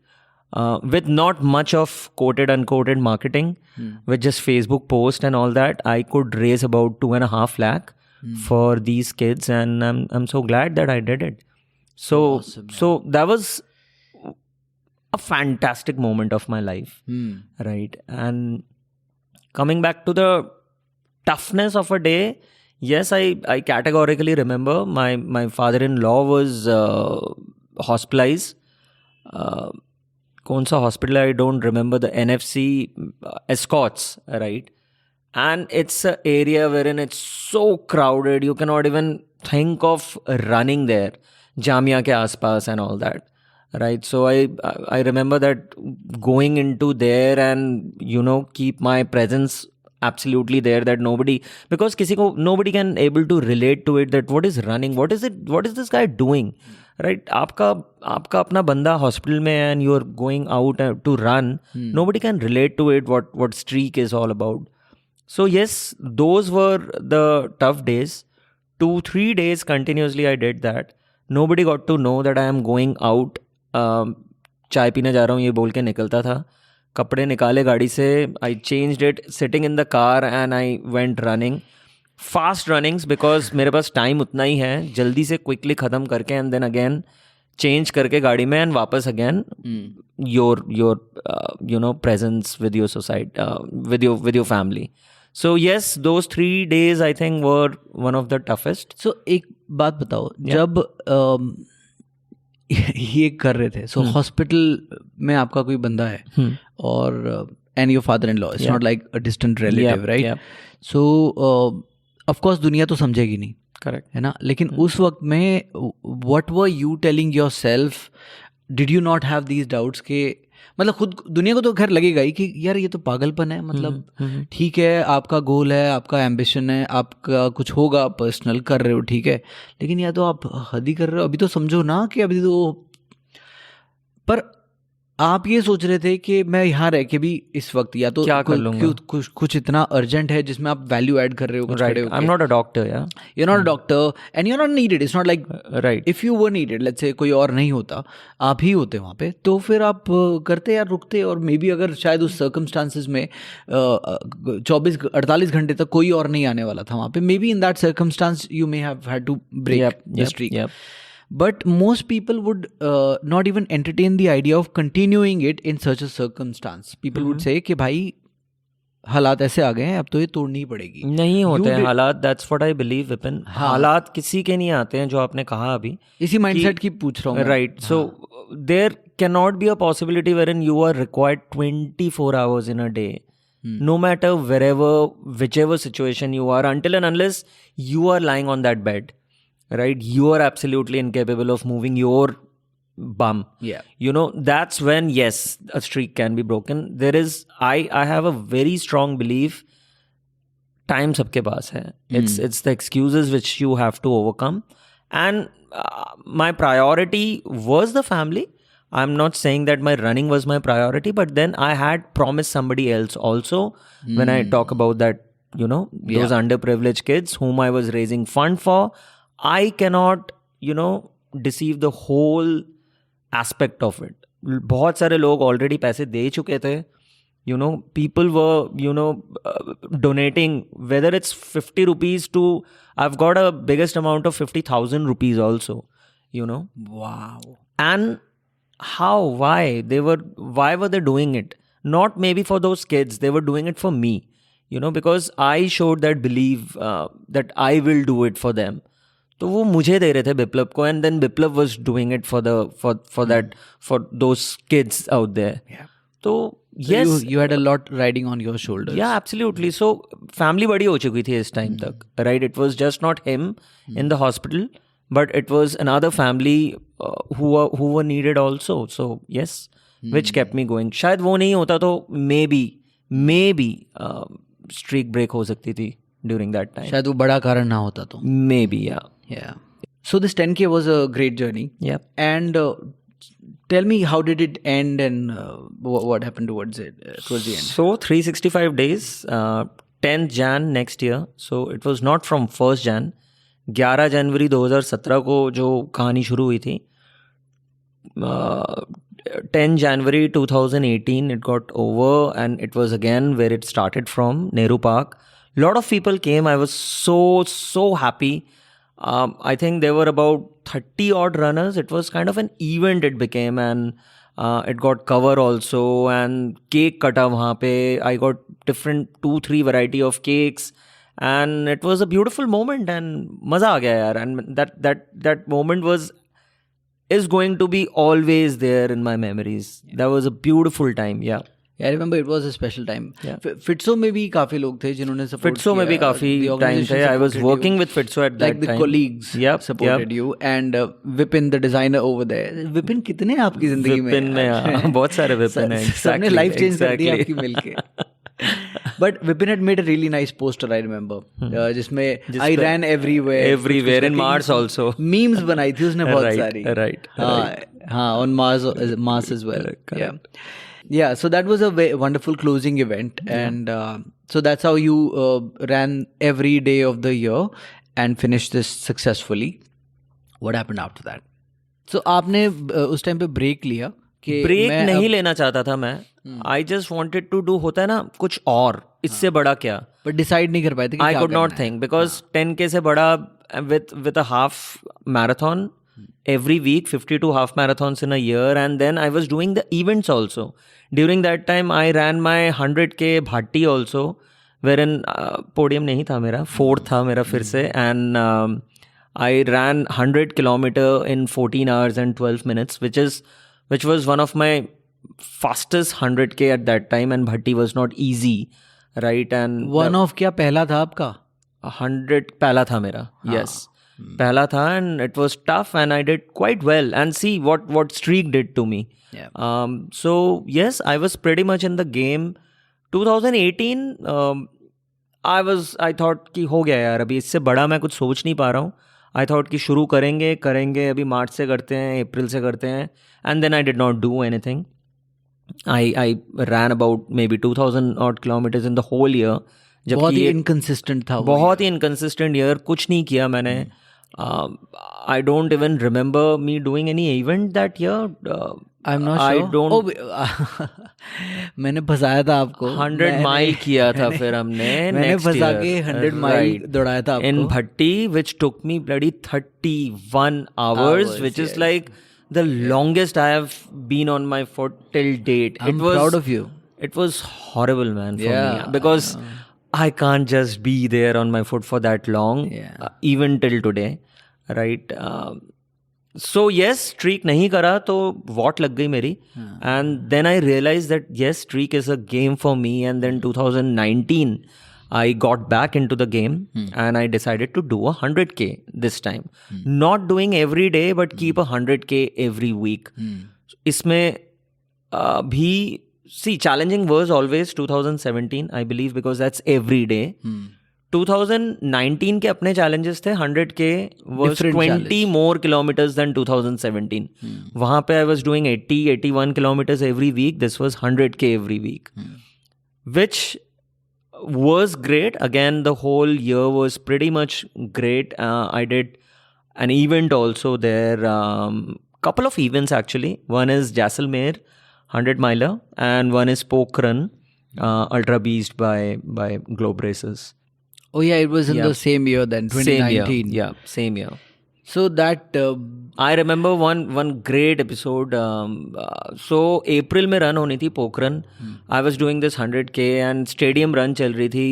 with not much of quoted unquoted marketing, with just Facebook post and all that, I could raise about 2.5 lakh for these kids, and I'm so glad that I did it. So awesome, so that was a fantastic moment of my life, right? And coming back to the toughness of a day, yes, I categorically remember my father-in-law was hospitalized. कौन सा hospital, I don't remember, the NFC Escorts, right? And it's an area wherein it's so crowded, you cannot even think of running there. Jamia के आसपास and all that, right? So I remember that going into there and keep my presence absolutely there, that nobody, because nobody can able to relate to it, that what is running, what is this guy doing, right? आपका अपना बंदा hospital में and you are going out to run, nobody can relate to it, what streak is all about. So yes, those were the tough days. 2-3 days continuously I did that. Nobody got to know that I am going out. चाय पीने जा रहा हूँ ये बोल के निकलता था, कपड़े निकाले गाड़ी से, I changed it sitting in the car and I went running, fast runnings, because मेरे पास टाइम उतना ही है, जल्दी से quickly ख़त्म करके and then again change करके गाड़ी में and वापस again your presence with your society, with your family. So yes, those 3 days I think were one of the toughest. So एक बात बताओ, जब ये कर रहे थे, so हॉस्पिटल में आपका कोई बंदा है और and your father-in-law, it's not like a distant relative, right? So of course दुनिया तो समझेगी नहीं, करेक्ट है ना. लेकिन उस वक्त में what were you telling your self? Did you not have these doubts के मतलब खुद दुनिया को तो खैर लगेगा ही कि यार ये तो पागलपन है, मतलब ठीक है आपका गोल है, आपका एम्बिशन है, आपका कुछ होगा पर्सनल कर रहे हो, ठीक है, लेकिन या तो आप हद ही कर रहे हो. अभी तो समझो ना कि अभी तो, पर आप ये सोच रहे थे कि मैं यहाँ रह के भी इस वक्त या तो क्या कर लूंगा, कुछ इतना अर्जेंट है जिसमें आप वैल्यू ऐड कर रहे हो, कुछ खड़े हो. आई एम नॉट अ डॉक्टर, या you're not a doctor and you're not needed. It's not like right. if you were needed, let's say कोई और नहीं होता, आप ही होते वहाँ पे, तो फिर आप करते या रुकते. और मे बी अगर शायद उस सर्कमस्टांसिस में 24-48 घंटे तक कोई और नहीं आने वाला था वहाँ पे, maybe in that circumstance you may have had to break the streak. But most people would not even entertain the idea of continuing it in such a circumstance. People would say कि भाई हालात ऐसे आ गए हैं, अब तो ये तोड़नी ही पड़ेगी. नहीं होते हैं हालात. That's what I believe Vipin. हालात किसी के नहीं आते हैं, जो आपने कहा अभी. इसी माइंडसेट की पूछ रहा हूँ. Right. So there can not be a possibility wherein you are required 24 hours in a day, no matter wherever, whichever situation you are, until and unless you are lying on that bed. Right, you are absolutely incapable of moving your bum. Yeah, you know, that's when yes, a streak can be broken. There is, I have a very strong belief, time sabke paas hai. It's the excuses which you have to overcome, and my priority was the family. I'm not saying that my running was my priority, but then I had promised somebody else also. When I talk about that, you know, those underprivileged kids whom I was raising fund for, I cannot, you know, deceive the whole aspect of it. बहुत सारे लोग already पैसे दे चुके थे. You know, people were, you know, donating, whether it's 50 rupees to, I've got a biggest amount of 50,000 rupees also, you know. Wow. And how, why were they doing it? Not maybe for those kids, they were doing it for me, you know, because I showed that belief that I will do it for them. तो वो मुझे दे रहे थे बिप्लब को, and then Biplab was doing it for those kids out there. तो yes, you had a lot riding on your shoulders. Yeah, absolutely. So family बड़ी हो चुकी थी इस टाइम तक, right? It was just not him in the hospital, but it was another family who were needed also. So yes, which kept me going. शायद वो नहीं होता तो maybe streak break हो सकती थी during that time. शायद वो बड़ा कारण ना होता तो. Maybe, yeah. Yeah. So this 10K was a great journey. Yeah. And tell me, how did it end, and what happened towards the end? So 365 days, 10th Jan next year. So it was not from 1st Jan. 11 जनवरी 2017 को जो कहानी शुरू हुई थी, 10 January 2018 it got over, and it was again where it started from, Nehru Park. Lot of people came. I was so happy. I think there were about 30 odd runners. It was kind of an event it became, and it got cover also, and cake kata wahan pe. I got different 2-3 variety of cakes, and it was a beautiful moment, and maza aa gaya yaar. And that moment is going to be always there in my memories. That was a beautiful time. Yeah, I remember it was a special time. Yeah. Fitso में भी काफी लोग थे जिन्होंने support Fitso में भी काफी time थे. I was working with Fitso at that like the time. colleagues supported you, and Vipin the designer over there. Vipin कितने आपकी जिंदगी में? Vipin में बहुत सारे Vipin हैं. सबने life change कर दी आपकी मिलके. But Vipin had made a really nice poster, I remember, जिसमें I ran everywhere in Mars also. Memes बनाई थी उसने बहुत सारी. Right. हाँ, on Mars as well. Yeah, so that was a wonderful closing event, and so that's how you ran every day of the year and finished this successfully. What happened after that? So आपने उस time पे break लिया कि break नहीं लेना चाहता था मैं. I just wanted to do, होता है ना कुछ और, इससे बड़ा क्या, but decide नहीं कर पाए थे कि I could not think, because 10K से बड़ा with a half marathon every week, 52 half marathons in a year, and then I was doing the events also. During that time I ran my 100K Bhatti also, wherein podium नहीं था मेरा, 4th था मेरा फिर से, and I ran 100 kilometer in 14 hours and 12 minutes, which was one of my fastest 100K at that time, and Bhatti was not easy, right? And one of क्या पहला था आपका? 100 पहला था मेरा. Yes. पहला था, and it was tough and I did quite well. And see what streak did to me. Yeah. So yes, I was pretty much in the game. 2018 I thought कि हो गया यार, अभी इससे बड़ा मैं कुछ सोच नहीं पा रहा हूँ. I thought कि शुरू करेंगे अभी मार्च से करते हैं, अप्रैल से करते हैं. And then I did not do anything. I ran about maybe 2000 odd kilometers in the whole year. बहुत ही इनकंसिस्टेंट था वो. बहुत ही इनकंसिस्टेंट ईयर, कुछ नहीं किया मैंने. I don't even remember me doing any event that year. I'm not I sure. don't. मैंने फंसाया था आपको. 100 माइल किया था फिर हमने. मैंने फंसा के 100 माइल दौड़ाया था आपको. In Bhatti, which took me bloody 31 hours, which is like the longest I have been on my foot till date. I'm proud of you. It was horrible, man, for me, because I can't just be there on my foot for that long, even till today, right? So yes, streak नहीं करा तो what लग गई मेरी. And then I realized that yes, streak is a game for me. And then 2019, I got back into the game and I decided to do 100K this time. Not doing every day, but keep 100K every week. इसमें भी see, challenging was always 2017, I believe, because that's every day. 2019 के अपने challenges थे. 100K was Different 20 challenge. more kilometers than 2017. वहाँ पे I was doing 81 kilometers every week. This was 100K every week, which was great. Again, the whole year was pretty much great. I did an event also there. Couple of events actually. One is Jaisalmer 100 miler and one is Pokhran Ultra Beast by Globe Races. Oh yeah, it was in the same year then, 2019. Same year. Yeah, same year. So that I remember one great episode. So April में run होनी थी Pokhran. I was doing this 100K and stadium run चल रही थी.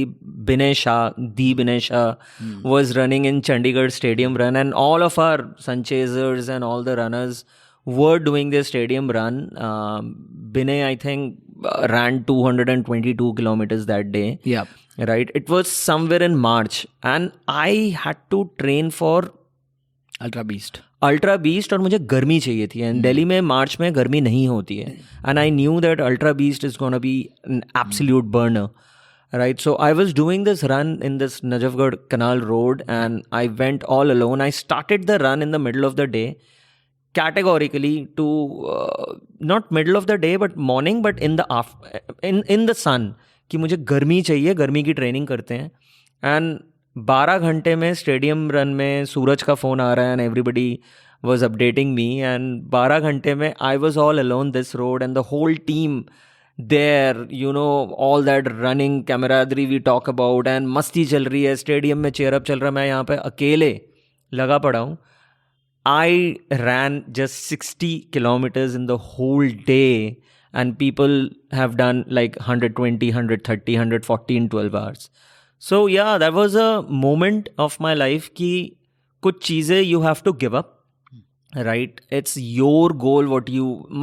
Binay Shah was running in Chandigarh stadium run, and all of our Sunchasers and all the runners were doing their stadium run. Binay, I think, ran 222 kilometers that day. yeah. Right. It was somewhere in March, and I had to train for Ultra Beast. Ultra beast और मुझे गर्मी चाहिए थी. And Delhi में मार्च में गर्मी नहीं होती है. And I knew that ultra beast is gonna B an absolute burner, right? So I was doing this run in this Najafgarh Canal Road, and I went all alone. I started the run in the middle of the day, categorically to not middle of the day but morning, but in the in the sun, कि मुझे गर्मी चाहिए, गर्मी की training करते हैं. And 12 घंटे में स्टेडियम रन में सूरज का फ़ोन आ रहा है, and everybody was updating me, and 12 घंटे में I was all alone this road, and the whole team there, you know, all that running camaraderie we talk about, and मस्ती चल रही है, स्टेडियम में cheer up चल रहा है, मैं यहाँ पे अकेले लगा पड़ा हूँ. I ran just 60 kilometers in the whole day, and people have done like 120, 130, 140 in 12 hours. So yeah, that was a moment of my life कि कुछ चीज़ें you have to give up. Right, it's your goal.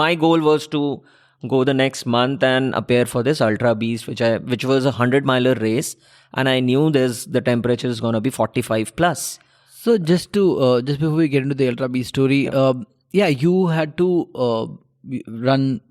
My goal was to go the next month and appear for this Ultra Beast, which was a 100-miler race, and I knew the temperature is going to be 45 plus. So just before we get into the Ultra Beast story, you had to run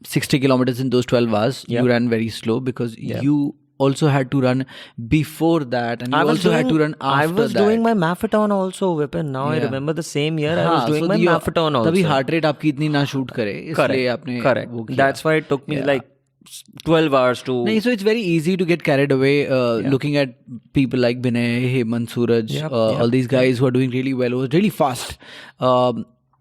60 kilometers in those 12 hours. You ran very slow because you also had to run before that, and you also had to run after that. I was doing my Maffeton also, Vipin. Now I remember the same year I was doing my Maffeton also. तभी heart rate आपकी इतनी ना shoot करे, इसलिए आपने वो किया. That's why it took me like 12 hours to... So it's very easy to get carried away looking at people like Binay, Hemant, Suraj, all these guys who are doing really well, who are really fast.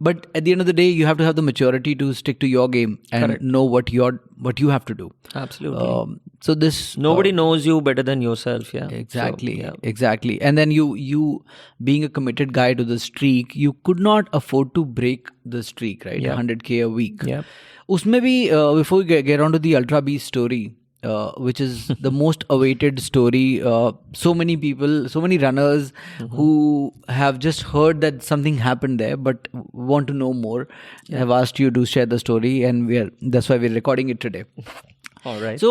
But at the end of the day, you have to have the maturity to stick to your game and know what you have to do. Absolutely. So this nobody knows you better than yourself. Yeah. Exactly. So, exactly. And then you being a committed guy to the streak, you could not afford to break the streak, right? 100K a week. Yeah. Usme bhi, before we get on to the Ultra Beast story, which is the most awaited story. So many people, so many runners who have just heard that something happened there but want to know more. Have asked you to share the story, and that's why we're recording it today. Alright. So,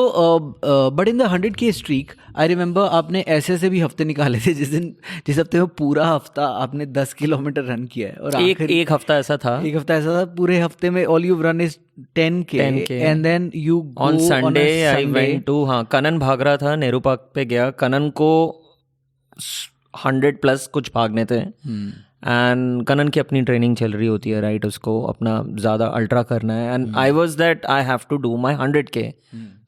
but in the 100K streak, I remember आपने ऐसे भी हफ्ते निकाले थे जिस हफ्ते में पूरा हफ्ता आपने 10 किलोमीटर रन किया है और एक हफ्ता ऐसा था. एक हफ्ता ऐसा था पूरे हफ्ते में all you've run is 10K and then you go on Sunday on a I went to Kanan भाग रहा था, नेहरू पार्क पे गया. कनन को 100+ कुछ भागने थे एंड कनन की अपनी ट्रेनिंग चल रही होती है, राइट? उसको अपना ज़्यादा अल्ट्रा करना है and I was that I have to do my 100K.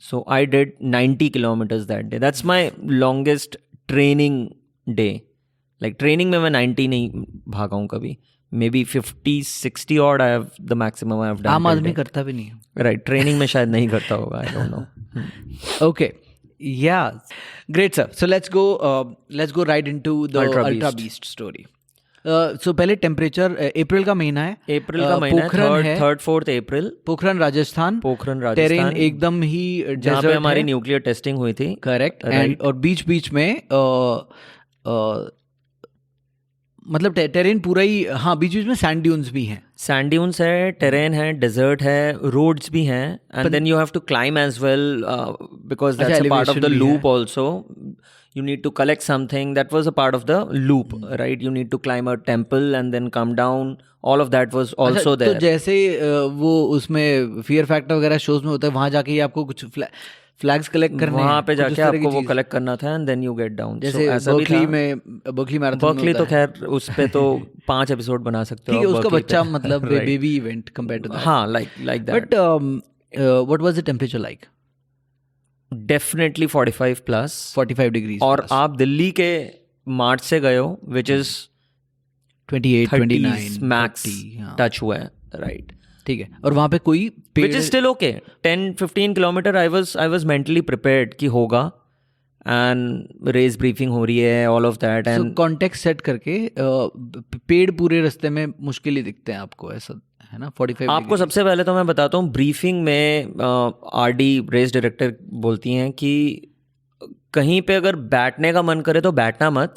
So I did 90 kilometres that day. That's my longest training day. Like training में मैं 90 नहीं भागा हूँ कभी. Maybe 50-60 odd I have the maximum I have done. आम आदमी करता भी नहीं है, राइट? ट्रेनिंग में शायद नहीं करता होगा, आई don't no. Okay. Yeah. Great, sir. So let's go right into the Ultra Beast story. So पहले टेम्परेचर अप्रैल का महीना है. अप्रैल का महीना है, 3rd-4th अप्रैल. पोखरन राजस्थान. टेरेन एकदम ही जहाँ पे हमारी न्यूक्लियर टेस्टिंग हुई थी. करेक्ट. एंड और बीच में मतलब टेरेन पूरा ही, हाँ, बीच में सैंड ड्यून्स भी हैं. सैंड ड्यून्स है, टेरेन है, डेजर्ट है, रोड्स भी हैं and then you have to climb as well because that's a part of the loop also. You need to collect something. That was a part of the loop, right? You need to climb a temple and then come down. All of that was also there. तो जैसे वो उसमें fear factor वगैरह shows में होता है, वहाँ जाके ही आपको कुछ फ्लैग्स कलेक्ट करने हैं. वहाँ पे जाके आपको वो कलेक्ट करना था and then you get down. जैसे बर्कली मैराथन. बर्कली तो खैर उस पे तो 5 एपिसोड बना सकते हो. ठीक है, उसका बच्चा मतलब baby event compared to that. हाँ, like that. But what was the temperature like? Definitely 45+. 45 degrees. और आप दिल्ली के मार्च से गए हो विच इज 28-29 मैक्स टच हुआ है, राइट? ठीक है. और वहाँ पे कोई which is still okay. 10-15 kilometre I was mentally prepared कि होगा एंड रेस ब्रीफिंग हो रही है, all of that. And context set करके पेड़ पूरे रास्ते में मुश्किल ही दिखते हैं आपको, ऐसा है ना? 45 आपको सबसे पहले तो मैं बताता हूँ, ब्रीफिंग में आरडी रेस डायरेक्टर बोलती हैं कि कहीं पे अगर बैठने का मन करे तो बैठना मत,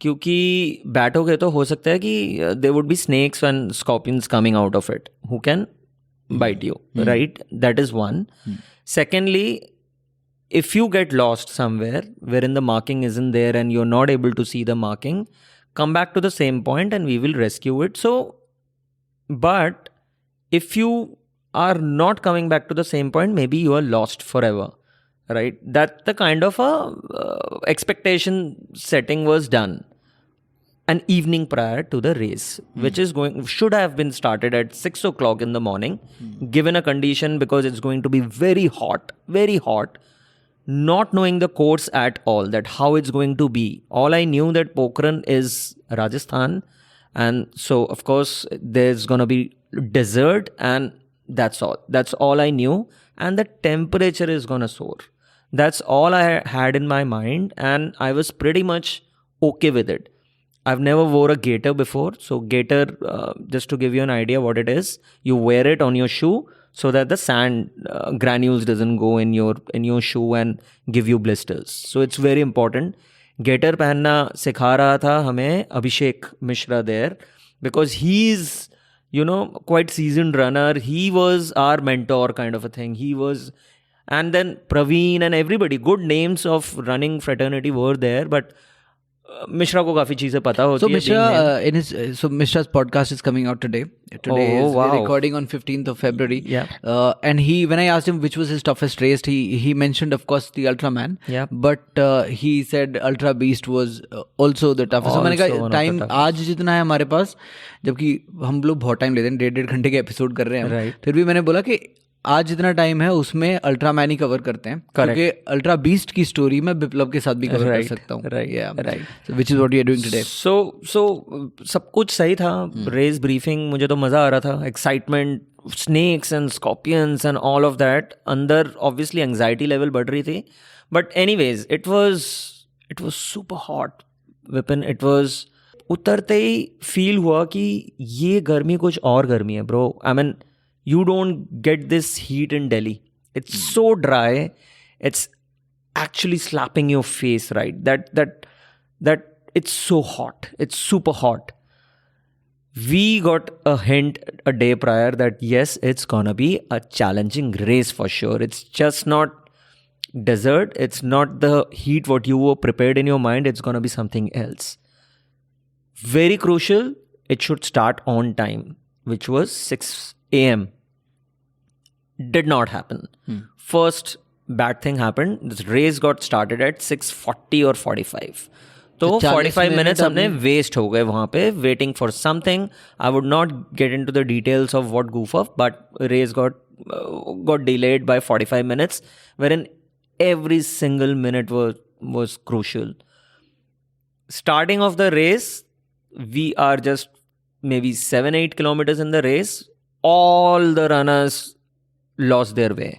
क्योंकि बैठोगे तो हो सकता है कि there would be snakes and scorpions coming out of it who can bite you, right? That is one. Secondly, if you get lost somewhere wherein the marking isn't there and you're not able to see the marking, come back to the same point and we will rescue it. So, but if you are not coming back to the same point, maybe you are lost forever, right? That the kind of a expectation setting was done an evening prior to the race, which is should have been started at 6 o'clock in the morning, given a condition because it's going to be very hot, not knowing the course at all, that how it's going to be. All I knew that Pokhran is Rajasthan, and so of course there's going to be desert, and that's all I knew. And the temperature is going to soar. That's all I had in my mind, and I was pretty much okay with it. I've never wore a gaiter before. So gaiter, just to give you an idea what it is, you wear it on your shoe so that the sand granules doesn't go in your shoe and give you blisters. So it's very important. Gaiter पहनना सिखा रहा था हमें Abhishek Mishra there, because he's, you know, quite seasoned runner. He was our mentor kind of a thing. He was, and then Praveen and everybody, good names of running fraternity were there, but Mishra को काफी चीजें पता होती है. So Mishra's podcast is coming out today. We're recording on 15th of February. And when I asked him which was his toughest race, he mentioned, of course, the Ultraman. But he said Ultra Beast was also the toughest. So मैंने कहा time आज जितना है हमारे पास, जबकि हम लोग बहुत टाइम लेते हैं, 1.5 घंटे के एपिसोड कर रहे हैं, फिर भी मैंने बोला कि आज जितना टाइम है उसमें अल्ट्रामैन ही कवर करते हैं, क्योंकि अल्ट्रा बीस्ट की स्टोरी मैं बिप्लब के साथ भी कवर कर सकता हूँ. Right. Which is what you are doing today. So सब कुछ सही था. रेस ब्रीफिंग मुझे तो मजा आ रहा था, excitement, snakes and scorpions and all of that. अंदर ऑब्वियसली एंजाइटी लेवल बढ़ रही थी, but anyways it was super hot. Vipin, it was, उतरते ही फील हुआ कि ये गर्मी कुछ और गर्मी है bro. I mean, you don't get this heat in Delhi. It's so dry. It's actually slapping your face, right? That it's so hot. It's super hot. we got a hint a day prior that yes, it's gonna be a challenging race for sure. It's just not desert, it's not the heat what you were prepared in your mind, it's gonna be something else. Very crucial, it should start on time, which was 6 a.m. Did not happen. First bad thing happened, this race got started at 6:40 or 45. तो 45 minutes हमने waste हो गए वहाँ पे waiting for something. I would not get into the details of what goof off, but race got delayed by 45 minutes, wherein every single minute was crucial. Starting of the race, we are just maybe 7-8 kilometers in the race. All the runners lost their way,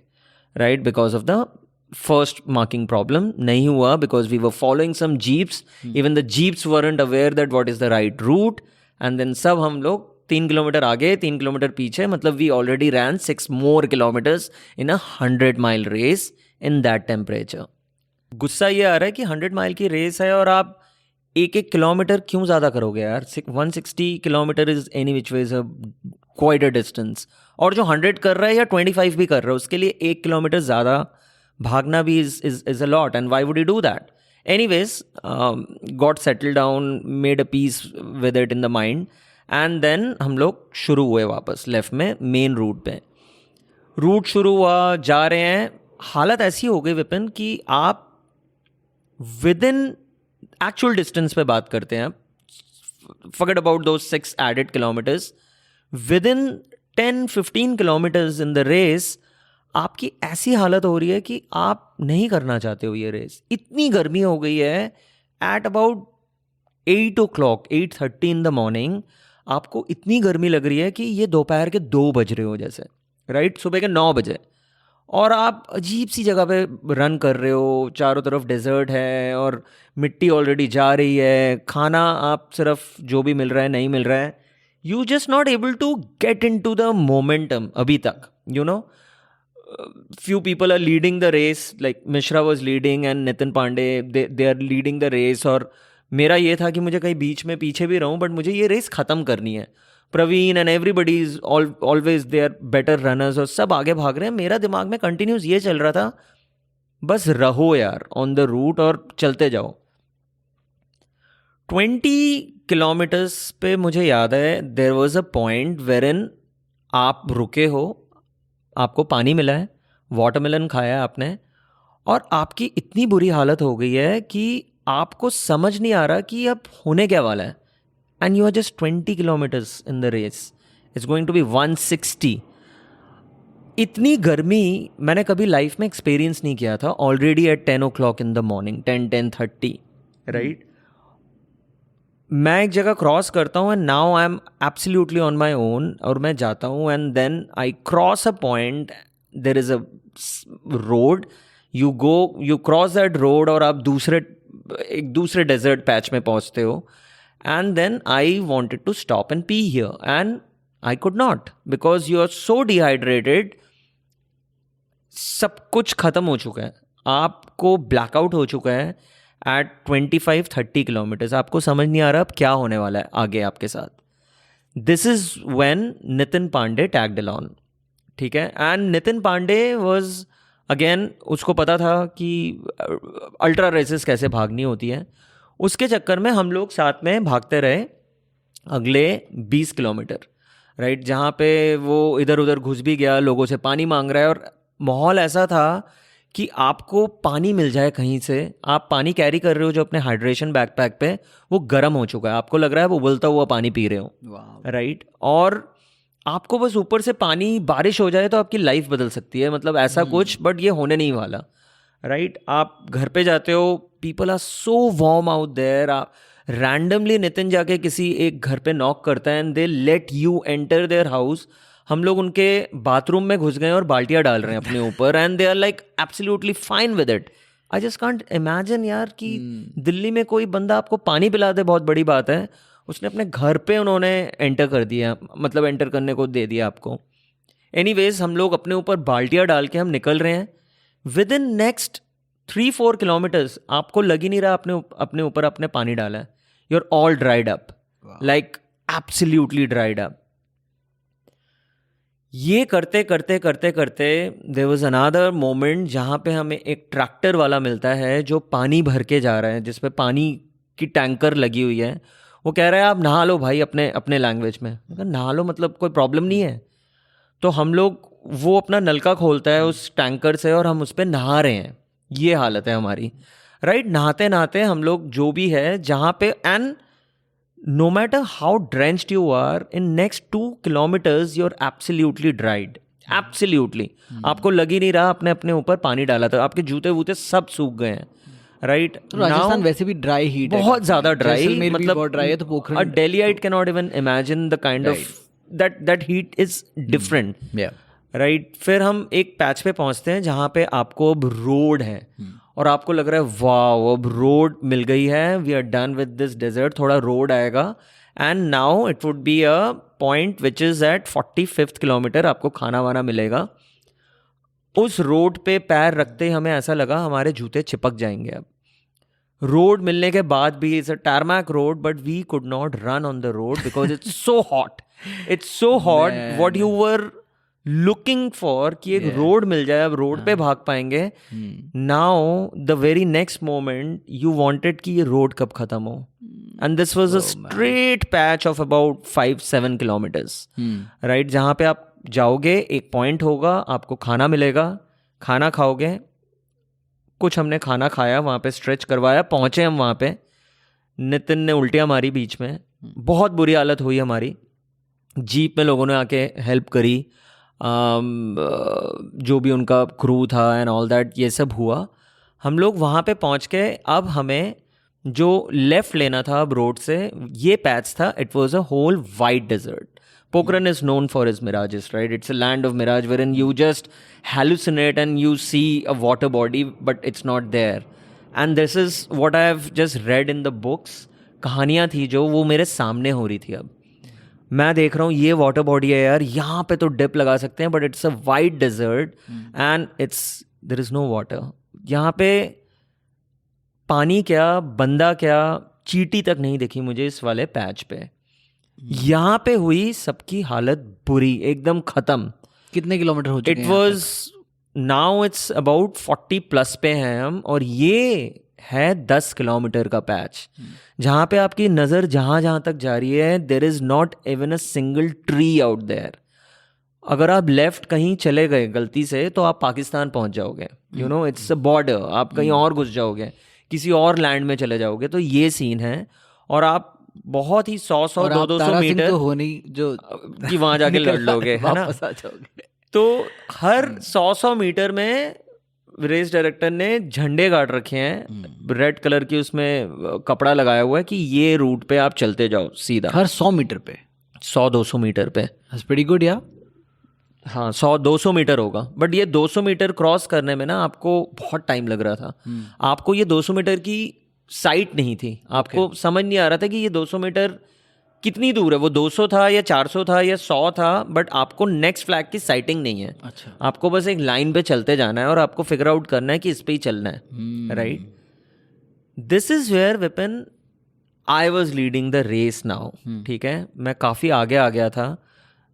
right? Because of the first marking problem. nahi hua because we were following some jeeps. Even the jeeps weren't aware that what is the right route. And then sab hum log 3 kilometer आगे 3 kilometer पीछे, मतलब we already ran 6 more kilometers in a 100-mile race in that temperature. गुस्सा ये आ रहा है कि 100 mile की race है और आप एक किलोमीटर क्यों ज़्यादा करोगे यार. 160 kilometre is any which ways a quite a distance. और जो 100 कर रहा है या 25 भी कर रहा है उसके लिए 1 किलोमीटर ज़्यादा भागना भी is a lot, and why would you do that? Anyways, got settled down, made a peace with it in the mind, and then हम लोग शुरू हुए वापस लेफ्ट में मेन रूट पे. रूट शुरू हुआ, जा रहे हैं. हालत ऐसी हो गई विपिन कि आप विद इन एक्चुअल डिस्टेंस पे बात करते हैं, forget about those 6 added kilometers, within 10-15 kilometers in the race आपकी ऐसी हालत हो रही है कि आप नहीं करना चाहते हो ये रेस. इतनी गर्मी हो गई है. At about 8 o'clock, 8:30 in the morning आपको इतनी गर्मी लग रही है कि ये दोपहर के 2 बज रहे हो जैसे, राइट, सुबह के 9 बजे. और आप अजीब सी जगह पे रन कर रहे हो, चारों तरफ डेजर्ट है और मिट्टी ऑलरेडी जा रही है. खाना आप सिर्फ जो भी मिल रहा है नहीं मिल रहा है. You just not able to get into the momentum अभी तक. You know, few people are leading the race, like Mishra was leading and Nitin Pandey, they are leading the race. और मेरा ये था कि मुझे कहीं बीच में पीछे भी रहूं, बट मुझे ये रेस ख़त्म करनी है. Praveen and everybody is always they are better runners और सब आगे भाग रहे हैं. मेरा दिमाग में कंटिन्यूस ये चल रहा था, बस रहो यार ऑन द रूट और चलते जाओ. 20 किलोमीटर्स पे मुझे याद है देयर वॉज अ पॉइंट वेरिन आप रुके हो, आपको पानी मिला है, वाटरमेलन खाया है आपने, और आपकी इतनी बुरी हालत हो गई है कि आपको समझ नहीं आ रहा कि अब होने क्या वाला है. And you are just 20 kilometres in the race. It's going to be 160. इतनी गर्मी मैंने कभी लाइफ में एक्सपीरियंस नहीं किया था. Already at 10 o'clock in the morning, 10:30, right. मैं एक जगह क्रॉस करता हूँ and now I am absolutely on my own, और मैं जाता हूँ and then I cross a point, there is a road, you cross that road और आप एक दूसरे डेजर्ट पैच में पहुँचते हो. And then I wanted to stop and pee here and I could not because you are so dehydrated. सब कुछ ख़त्म हो चुका है, आपको ब्लैकआउट हो चुका है एट 25-30 किलोमीटर्स. आपको समझ नहीं आ रहा अब क्या होने वाला है आगे आपके साथ. This is when Nitin Pandey tagged along. ठीक है. And Nitin Pandey was again, उसको पता था कि अल्ट्रा रेसेस कैसे भागनी होती है. उसके चक्कर में हम लोग साथ में भागते रहे अगले 20 किलोमीटर, राइट, जहाँ पे वो इधर उधर घुस भी गया, लोगों से पानी मांग रहा है. और माहौल ऐसा था कि आपको पानी मिल जाए कहीं से. आप पानी कैरी कर रहे हो जो अपने हाइड्रेशन बैकपैक पे, वो गर्म हो चुका है, आपको लग रहा है वो उबलता हुआ पानी पी रहे हो, राइट. और आपको बस ऊपर से पानी, बारिश हो जाए तो आपकी लाइफ बदल सकती है, मतलब ऐसा कुछ, बट ये होने नहीं वाला, राइट. आप घर पे जाते हो, people are so warm out there. आप रैंडमली नितिन जाके किसी एक घर पे नॉक करता है and they let you enter their house. हम लोग उनके बाथरूम में घुस गए और बाल्टियाँ डाल रहे हैं अपने ऊपर and they are like absolutely fine with it. I just can't imagine यार कि दिल्ली में कोई बंदा आपको पानी पिला दे, बहुत बड़ी बात है. उसने अपने घर पे उन्होंने एंटर कर दिया, मतलब एंटर करने को दे दिया आपको. एनीवेज, हम लोग अपने ऊपर बाल्टियाँ डाल के हम निकल रहे हैं. विद इन नेक्स्ट 3-4 किलोमीटर्स आपको लग ही नहीं रहा अपने ऊपर आपने पानी डाला है. You are all dried up, like absolutely dried up. ये करते करते करते करते देयर वाज अनदर मोमेंट जहाँ पे हमें एक ट्रैक्टर वाला मिलता है जो पानी भर के जा रहा है, जिसपे पानी की टैंकर लगी हुई है. वो कह रहा है आप नहा लो भाई अपने अपने लैंग्वेज में. मैं कहा नहा लो मतलब कोई प्रॉब्लम नहीं है. तो हम लोग, वो अपना नलका खोलता है उस टैंकर से और हम उस पर नहा रहे हैं. ये हालत है हमारी, राइट. नहाते नहाते हम लोग जो भी है जहाँ पे, and no matter how drenched you are, in next 2 kilometers you're absolutely dried. Absolutely. आपको लग ही नहीं रहा आपने अपने ऊपर पानी डाला था. आपके जूते वूते सब सूख गए हैं, राइट. तो राजस्थान वैसे भी ड्राई हीट है, बहुत ज्यादा ड्राई. मतलब बहुत ड्राई है. तो Pokhran, a Delhiite cannot even imagine the kind of that heat is different. Right. फिर हम एक पैच पे पहुंचते हैं जहाँ पे आपको अब रोड है और आपको लग रहा है वाह अब रोड मिल गई है, we are done with this desert. थोड़ा रोड आएगा and now it would be a point which is at 45th kilometre. आपको खाना वाना मिलेगा. उस रोड पे पैर रखते ही हमें ऐसा लगा हमारे जूते चिपक जाएंगे. अब रोड मिलने के बाद भी, it's a tarmac road but we could not run on the road because it's so hot. It's so hot. What you were looking for कि एक रोड मिल जाए, अब रोड पे भाग पाएंगे. Now the very next moment you wanted कि ये road कब खत्म हो. And this was a straight patch of about 5-7 kilometres, right. जहाँ पे आप जाओगे एक पॉइंट होगा, आपको खाना मिलेगा, खाना खाओगे. कुछ हमने खाना खाया, वहाँ पे स्ट्रेच करवाया, पहुँचे हम वहाँ पे. नितिन ने उल्टियाँ मारी बीच में, बहुत बुरी हालत हुई हमारी. जीप में लोगों ने आके हेल्प करी, जो भी उनका क्रू था एंड ऑल दैट, ये सब हुआ. हम लोग वहाँ पे पहुँच के अब हमें जो लेफ़्ट लेना था अब रोड से, ये पैच था. It was a whole white desert. Pokhran is known for its mirages, right? It's a land of mirage wherein you just hallucinate and you see a water body, but it's not there. And this is what I have just read in the books. कहानियाँ थी जो वो मेरे सामने हो रही थी. अब मैं देख रहा हूँ ये वाटर बॉडी है यार, यहाँ पे तो डिप लगा सकते हैं, but it's a white desert and there is no water. यहाँ पे पानी क्या, बंदा क्या, चींटी तक नहीं दिखी मुझे इस वाले पैच पे. यहाँ पे हुई सबकी हालत बुरी, एकदम खत्म. कितने किलोमीटर हो चुके हैं? It was now it's about 40+ पे हैं हम, और ये है 10 किलोमीटर का पैच जहाँ पे आपकी नज़र जहाँ जहाँ तक जा रही है, there is not even a single tree out there. अगर आप लेफ्ट कहीं चले गए गलती से तो आप पाकिस्तान पहुँच जाओगे. You know, it's a border. आप कहीं और घुस जाओगे, किसी और लैंड में चले जाओगे. तो ये सीन है. और आप बहुत ही 100-100 200 मीटर तो हो नहीं जो कि वहाँ जाके लड़ लोगे, है ना. तो हर 100-100 मीटर में रेस डायरेक्टर ने झंडे गाड़ रखे हैं, रेड कलर की, उसमें कपड़ा लगाया हुआ है कि ये रूट पे आप चलते जाओ सीधा. हर 100 मीटर पे, 100-200 मीटर पे. That's pretty good, yeah. हाँ, 100-200 मीटर होगा. बट ये 200 मीटर क्रॉस करने में ना आपको बहुत टाइम लग रहा था. आपको ये 200 मीटर की साइट नहीं थी. आपको समझ नहीं आ रहा था कि ये 200 मीटर कितनी दूर है. वो 200 था या 400 था या 100 था, बट आपको नेक्स्ट फ्लैग की साइटिंग नहीं है. अच्छा. आपको बस एक लाइन पे चलते जाना है और आपको फिगर आउट करना है कि इस पे ही चलना है, right. This is where Vipin I was leading the race now. ठीक है, मैं काफ़ी आगे आ गया था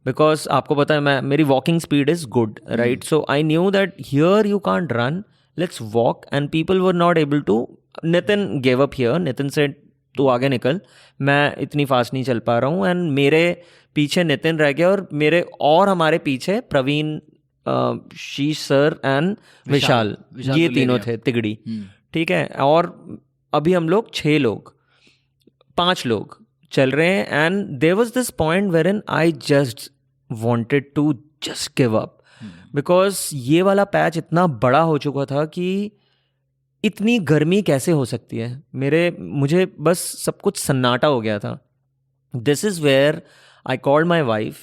बिकॉज आपको पता है मेरी walking speed is good, right. So I knew that here you can't run, let's walk. And people were not able to. Nitin gave up here. Nitin से तू आगे निकल, मैं इतनी फास्ट नहीं चल पा रहा हूँ. एंड मेरे पीछे नितिन रह गया और हमारे पीछे प्रवीण, शीश सर एंड विशाल. ये तीनों थे तिगड़ी. ठीक है. और अभी हम लोग 5 लोग चल रहे हैं. And there was this point wherein I just wanted to just give up because ये वाला पैच इतना बड़ा हो चुका था कि इतनी गर्मी कैसे हो सकती है. मुझे बस सब कुछ सन्नाटा हो गया था. This is where I called my wife,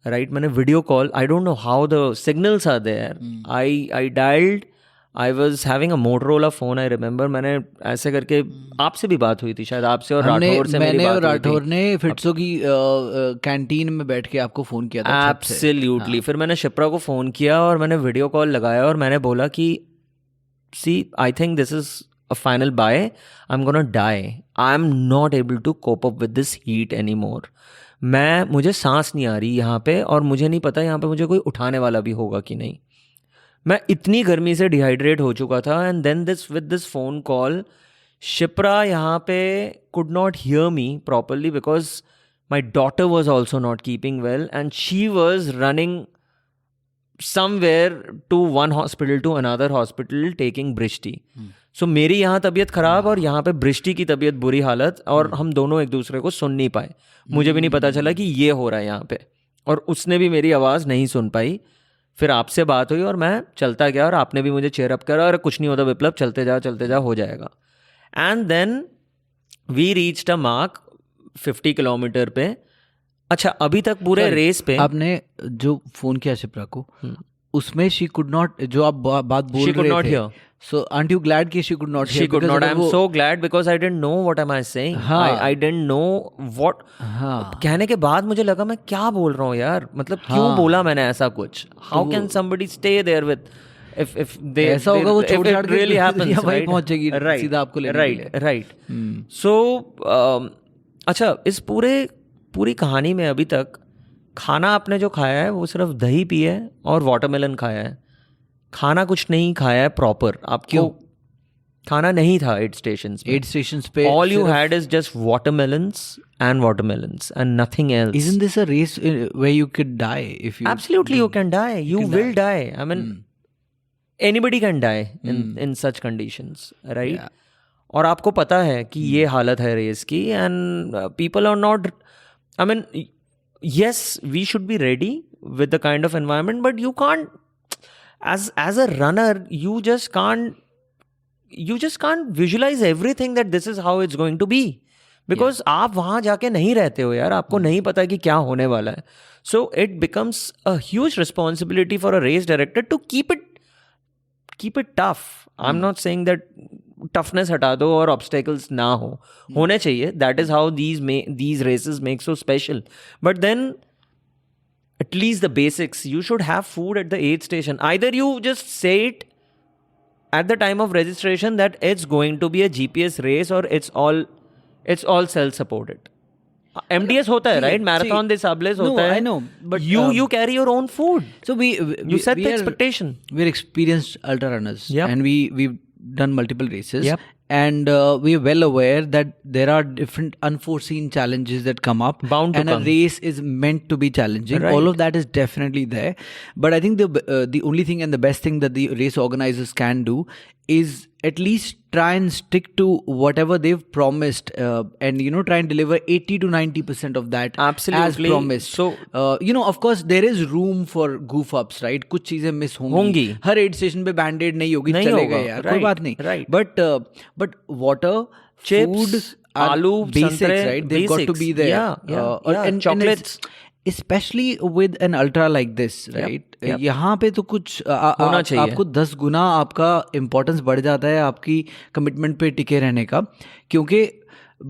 right. मैंने video call, I don't know how the signals are there. I dialled, I was having a Motorola phone, I remember. मैंने ऐसे करके, आपसे भी बात हुई थी शायद, आपसे और राठौर से मेरी बात हुई थी. राठौर ने फिट्सो की कैंटीन में बैठ के आपको फ़ोन किया था. एब्सोल्युटली. फिर मैंने शिप्रा को फ़ोन किया और मैंने वीडियो कॉल लगाया और मैंने बोला कि see, I think this is a final bye, I'm gonna die. I'm not able to cope up with this heat anymore. मुझे सांस नहीं आ रही यहाँ पे, और मुझे नहीं पता यहाँ पे मुझे कोई उठाने वाला भी होगा कि नहीं. मैं इतनी गर्मी से डिहाइड्रेट हो चुका था. And then with this phone call, Shipra यहाँ पे could not hear me properly because my daughter was also not keeping well, and she was running somewhere to one hospital to another hospital taking Brishti. So मेरी यहाँ तबीयत खराब और यहाँ पे बृष्टि की तबीयत बुरी हालत, और हम दोनों एक दूसरे को सुन नहीं पाए. मुझे भी नहीं पता चला कि ये हो रहा है यहाँ पे, और उसने भी मेरी आवाज़ नहीं सुन पाई. फिर आपसे बात हुई और मैं चलता गया, और आपने भी मुझे चेयर अप करा, और कुछ नहीं होता विप्लव, चलते जा हो जाएगा. And then we reached a mark 50 kilometre पे. अच्छा, अभी तक पूरे रेस पे आपने जो फोन किया शिप्रा को, उसमें शी कुड नॉट, जो आप बात बोल रहे थे, so aren't you glad कि she could not hear? She could not. I'm so glad because I didn't know what am I saying. I didn't know what. कहने के बाद मुझे लगा मैं क्या बोल रहा हूँ यार, मतलब क्यों बोला मैंने ऐसा कुछ. How can somebody stay there with if they ऐसा होगा वो छोड़ छाड़ के really happens, वही पहुंचेगी सीधा आपको लेने के लिए. Right. So अच्छा, इस पूरी कहानी में अभी तक खाना आपने जो खाया है वो सिर्फ दही पिया है और वाटरमेलन खाया है. खाना कुछ नहीं खाया है प्रॉपर. आपको खाना नहीं था 8 स्टेशंस पे. All you had is just watermelons and nothing else. Isn't this a race where you could die if you? Absolutely, you can die. You will die. I mean, anybody can die in such conditions, right? Yeah. और आपको पता है कि ये हालत है race की, and people are not. I mean, yes, we should be ready with the kind of environment, but you can't. As a runner, you just can't visualize everything that this is how it's going to be, because आप वहाँ जाके नहीं रहते हो यार, आपको नहीं पता कि क्या होने वाला है. So it becomes a huge responsibility for a race director to keep it tough. I'm not saying that toughness हटा दो और obstacles ना होने चाहिए. That is how these races make so special. But then at least the basics, you should have food at the aid station. Either you just say it at the time of registration that it's going to be a GPS race, or it's all self-supported. MDS होता है, right? Marathon de Sables होता है. I know, but you carry your own food. So you set the expectation. We're experienced ultra runners, and we've done multiple races. Yep. And we're well aware that there are different unforeseen challenges that come up. Bound to come. And a race is meant to be challenging. Right. All of that is definitely there. But I think the only thing and the best thing that the race organizers can do is at least try and stick to whatever they've promised, and try and deliver 80 to 90% of that. Absolutely. As promised. So of course there is room for goof ups, right? कुछ चीजें miss होंगी. हर add station पे बैंडेड नहीं होगी, चलेगा यार, कोई बात नहीं. Right. But water, chips, food, aloo, basics, santre, right? They've got to be there. Yeah. And chocolates. Especially with an ultra like this, right? Yep. यहाँ पे तो कुछ होना चाहिए. आपको 10 गुना आपका इम्पोर्टेंस बढ़ जाता है आपकी कमिटमेंट पे टिके रहने का, क्योंकि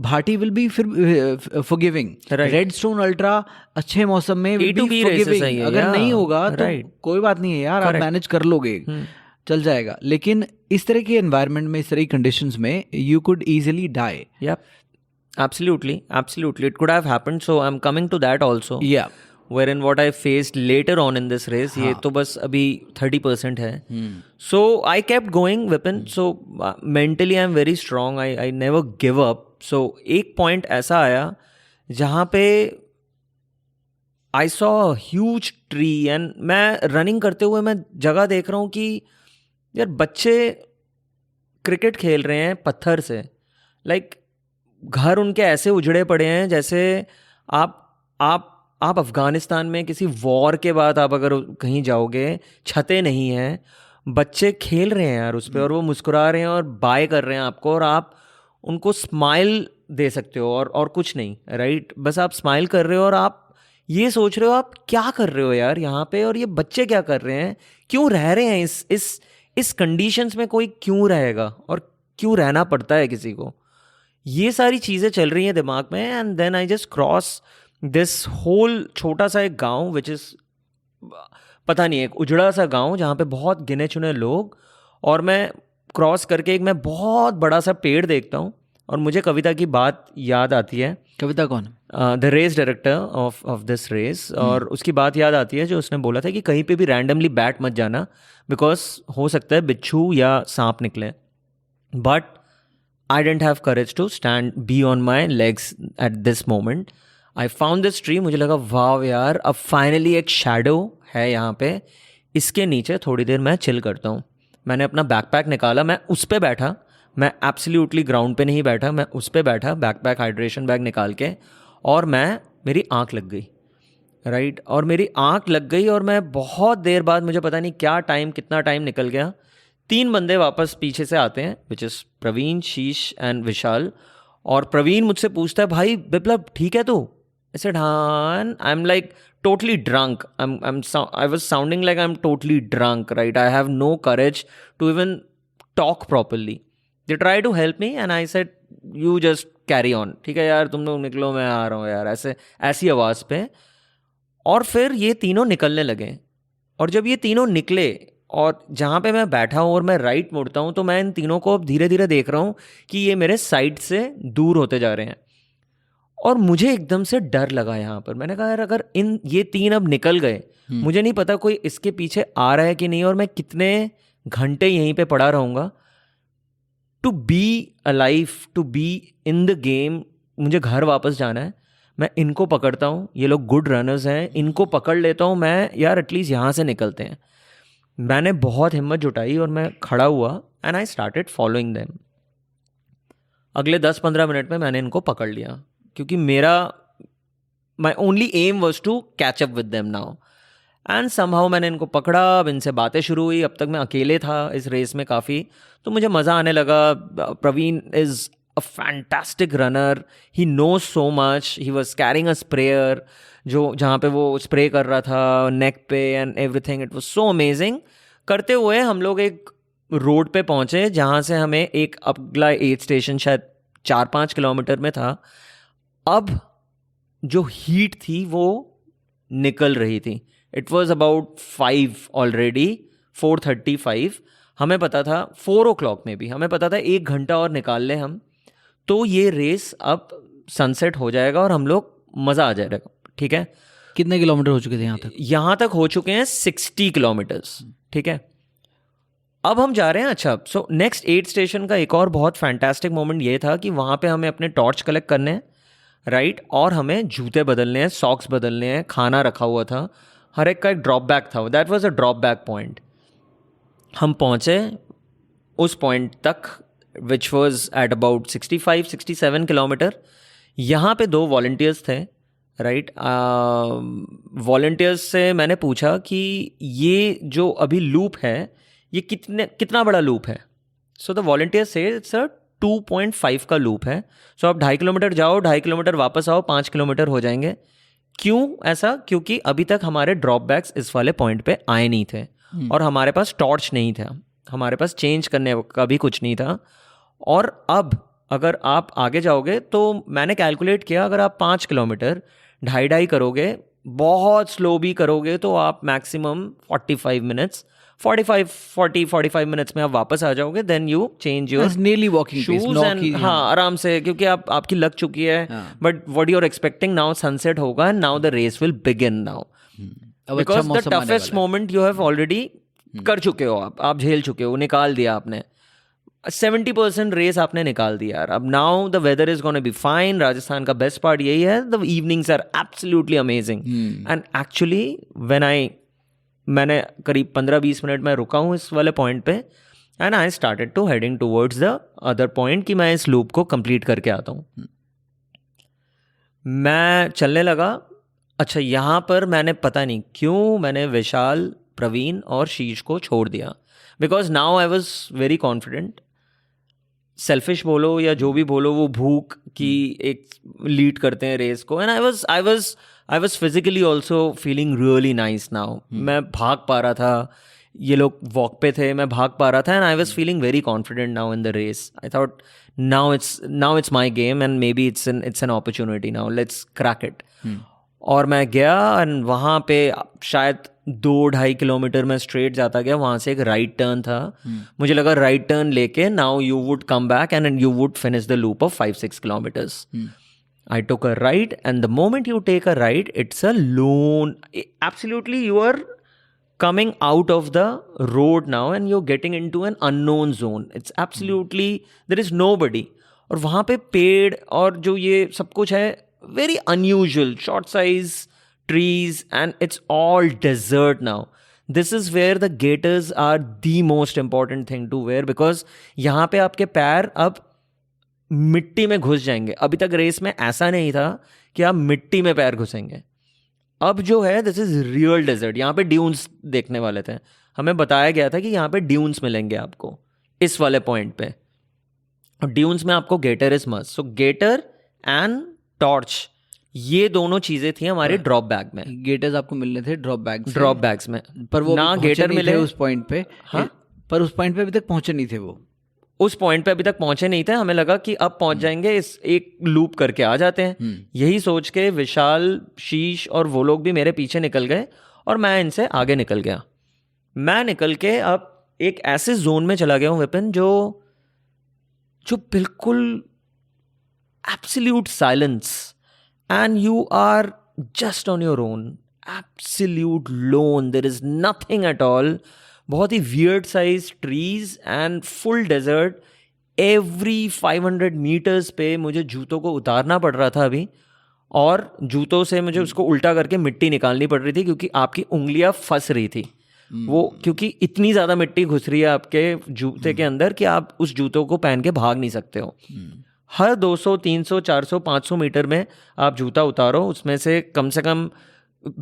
भाटी विल बी फिर फॉरगिविंग. रेड स्टोन अल्ट्रा अच्छे मौसम में विल बी फॉरगिविंग. अगर नहीं होगा तो कोई बात नहीं है यार, आप मैनेज कर लोगे, चल जाएगा. लेकिन इस तरह के एनवायरनमेंट में, इस तरह की कंडीशंस में, you could easily die. Yep. Absolutely. It could have happened. So I'm coming to that also. Yeah. Wherein what I faced later on in this race, ये तो बस अभी 30% है. So I kept going, Vipin. So mentally I'm very strong. I never give up. So एक point ऐसा आया जहाँ पे I saw a huge tree, and मैं running करते हुए मैं जगह देख रहा हूँ कि यार बच्चे क्रिकेट खेल रहे हैं पत्थर से. Like घर उनके ऐसे उजड़े पड़े हैं जैसे आप अफगानिस्तान में किसी वॉर के बाद आप अगर कहीं जाओगे, छतें नहीं हैं, बच्चे खेल रहे हैं यार उस पर, और वो मुस्कुरा रहे हैं और बाय कर रहे हैं आपको, और आप उनको स्माइल दे सकते हो और कुछ नहीं, राइट? बस आप स्माइल कर रहे हो और आप ये सोच रहे हो आप क्या कर रहे हो यार यहाँ पे, और ये बच्चे क्या कर रहे हैं, क्यों रह रहे हैं इस कंडीशंस में, कोई क्यों रहेगा और क्यों रहना पड़ता है किसी को. ये सारी चीज़ें चल रही हैं दिमाग में. And then I just cross this whole छोटा सा एक गांव विच इज़ पता नहीं, एक उजड़ा सा गांव जहाँ पे बहुत गिने चुने लोग, और मैं क्रॉस करके एक मैं बहुत बड़ा सा पेड़ देखता हूँ और मुझे कविता की बात याद आती है. कविता कौन? The race director of this race. और उसकी बात याद आती है जो उसने बोला था कि कहीं पे भी रैंडमली बैठ मत जाना बिकॉज हो सकता है बिच्छू या सांप निकले. But I didn't have courage to stand be on my legs at this moment. I found this tree. मुझे लगा वाव यार, अब फाइनली एक शैडो है यहाँ पे, इसके नीचे थोड़ी देर मैं चिल करता हूँ. मैंने अपना बैकपैक निकाला, मैं उस पर बैठा. मैं एब्सोल्युटली ग्राउंड पे नहीं बैठा, मैं उस पर बैठा बैकपैक हाइड्रेशन बैग निकाल के. और मेरी आँख लग गई, राइट. और मेरी आँख लग गई और मैं बहुत देर बाद, मुझे पता नहीं क्या टाइम, कितना टाइम निकल गया, 3 बंदे वापस पीछे से आते हैं, विच इज़ प्रवीण, शीश एंड विशाल. और प्रवीण मुझसे पूछता है, भाई बिप्लब ठीक है तू? I said, haan. I'm like totally drunk. I was sounding like I'm totally drunk, right? I have no courage to even talk properly. They tried to help me and I said, you just carry on. ठीक है यार, तुम लोग निकलो, मैं आ रहा हूँ यार, ऐसी आवाज़ पे. और फिर ये तीनों निकलने लगे. और जब ये तीनों निकले और जहाँ पे मैं बैठा हूँ और मैं राइट मुड़ता हूँ तो मैं इन तीनों को अब धीरे धीरे देख रहा हूँ कि ये मेरे साइड से दूर होते जा रहे हैं. और मुझे एकदम से डर लगा यहाँ पर. मैंने कहा यार, अगर ये 3 अब निकल गए, मुझे नहीं पता कोई इसके पीछे आ रहा है कि नहीं, और मैं कितने घंटे यहीं पे पड़ा रहूँगा. To be alive, to be in the game, मुझे घर वापस जाना है. मैं इनको पकड़ता हूँ, ये लोग गुड रनर्स हैं, इनको पकड़ लेता हूँ मैं, यार एटलीस्ट यहाँ से निकलते हैं. मैंने बहुत हिम्मत जुटाई और मैं खड़ा हुआ and I started following them. अगले 10-15 मिनट में मैंने इनको पकड़ लिया क्योंकि my only aim was to catch up with them now. And somehow मैंने इनको पकड़ा. अब इनसे बातें शुरू हुई. अब तक मैं अकेले था इस रेस में काफ़ी, तो मुझे मज़ा आने लगा. Praveen is a fantastic runner, he knows so much. He was carrying a sprayer, जहाँ पे वो स्प्रे कर रहा था नेक पे and everything. It was so amazing. करते हुए हम लोग एक रोड पे पहुँचे जहाँ से हमें एक अगला एड स्टेशन शायद 4-5 किलोमीटर में था. अब जो हीट थी वो निकल रही थी. It was about 5 already, 4:35. हमें पता था 4 o'clock में भी हमें पता था 1 घंटा और निकाल लें हम तो ये रेस अब सनसेट हो जाएगा और हम लोग मज़ा आ जाएगा. ठीक है. कितने किलोमीटर हो चुके थे यहाँ तक? यहाँ तक हो चुके हैं 60 किलोमीटर्स. ठीक है. अब हम जा रहे हैं. अच्छा, सो नेक्स्ट एड स्टेशन का एक और बहुत फैंटास्टिक मोमेंट ये था कि वहाँ पे हमें अपने टॉर्च कलेक्ट करने हैं, राइट. और हमें जूते बदलने हैं, सॉक्स बदलने हैं, खाना रखा हुआ था, हर एक का एक ड्रॉप बैक था. That was a drop back point. हम पहुँचे उस पॉइंट तक which was at about 65-67 kilometre. यहाँ पे 2 वॉलंटियर्स थे, राइट. वॉलंटियर्स से मैंने पूछा कि ये जो अभी लूप है ये कितना बड़ा लूप है. सो द वॉलंटियर से इट्स अ 2.5 का लूप है. सो आप 2.5 किलोमीटर जाओ, 2.5 किलोमीटर वापस आओ, 5 किलोमीटर हो जाएंगे. क्यों ऐसा? क्योंकि अभी तक हमारे ड्रॉप बैक्स इस वाले पॉइंट पे आए नहीं थे और हमारे पास टॉर्च नहीं था, हमारे पास चेंज करने का भी कुछ नहीं था. और अब अगर आप आगे जाओगे तो मैंने कैलकुलेट किया, अगर आप 5 किलोमीटर 2.5 करोगे, बहुत स्लो भी करोगे तो आप मैक्सिमम 45 मिनट्स 45 मिनट्स में आप वापस आ जाओगे. Then you change your nearly walking shoes and हाँ आराम से, क्योंकि आपकी लग चुकी है. But what you are expecting now, sunset होगा, now the race will begin now, because the toughest moment you have already कर चुके हो, आप झेल चुके हो, निकाल दिया आपने. 70% रेस आपने निकाल दिया यार. अब now the weather is gonna be fine. Rajasthan का बेस्ट पार्ट यही है, the evenings are absolutely amazing. And actually मैंने करीब 15-20 मिनट में रुका हूँ इस वाले पॉइंट पे and I started two heading towards the other point कि मैं इस लूप को कंप्लीट करके आता हूँ. मैं चलने लगा. अच्छा, यहाँ पर मैंने पता नहीं क्यों मैंने विशाल, प्रवीण और शीश को छोड़ दिया, because now I was very confident. Selfish बोलो या जो भी बोलो, वो भूख की एक लीड करते हैं रेस को. And I was physically also feeling really nice now. मैं भाग पा रहा था, ये लोग वॉक पे थे, मैं भाग पा रहा था. And I was feeling very confident now in the race. I thought now it's my game and maybe it's an opportunity now, let's crack it. और मैं गया एंड वहाँ पे शायद 2-2.5 किलोमीटर में स्ट्रेट जाता गया, वहाँ से एक राइट टर्न था. मुझे लगा राइट टर्न लेके now you would come back and you would finish the loop of 5-6 kilometres. I took a right, and the moment you take a right, it's a lone. Absolutely, you are coming out of the road now, and you're getting into an unknown zone. It's absolutely there is nobody. और वहाँ पे पेड़ और जो ये सब कुछ है very unusual, short size trees, and it's all desert now. This is where the gaiters are the most important thing to wear because यहाँ पे आपके पैर अब मिट्टी में घुस जाएंगे. अभी तक रेस में ऐसा नहीं था कि आप मिट्टी में पैर घुसेंगे. अब जो है दिस इज रियल डेजर्ट. यहाँ पे ड्यून्स देखने वाले थे, हमें बताया गया था कि यहाँ पे ड्यून्स मिलेंगे आपको इस वाले पॉइंट पे. और ड्यून्स में आपको gaiter is must. So gaiter and torch, ये दोनों चीजें थी हमारे ड्रॉप बैग में. गेटर्स आपको मिलने थे ड्रॉप बैग्स में, पर वो ना गेटर मिले उस पॉइंट पे. हाँ, पर उस पॉइंट पे अभी तक पहुंचे नहीं थे. वो उस पॉइंट पे अभी तक पहुंचे नहीं थे. हमें लगा कि अब पहुंच जाएंगे, इस एक लूप करके आ जाते हैं. यही सोच के विशाल, शीश और वो लोग भी मेरे पीछे निकल गए और मैं इनसे आगे निकल गया. मैं निकल के अब एक ऐसे जोन में चला गया हूँ विपिन, जो बिल्कुल absolute silence and you are just on your own, absolute lone, there is nothing at all. बहुत ही weird size trees and full desert. Every 500 metres पे मुझे जूतों को उतारना पड़ रहा था अभी, और जूतों से मुझे उसको उल्टा करके मिट्टी निकालनी पड़ रही थी क्योंकि आपकी उंगलियां फंस रही थी. वो क्योंकि इतनी ज़्यादा मिट्टी घुस रही है आपके जूते के अंदर कि आप उस जूतों को पहन के भाग नहीं सकते हो. हर 200, 300, 400, 500 मीटर में आप जूता उतारो, उसमें से कम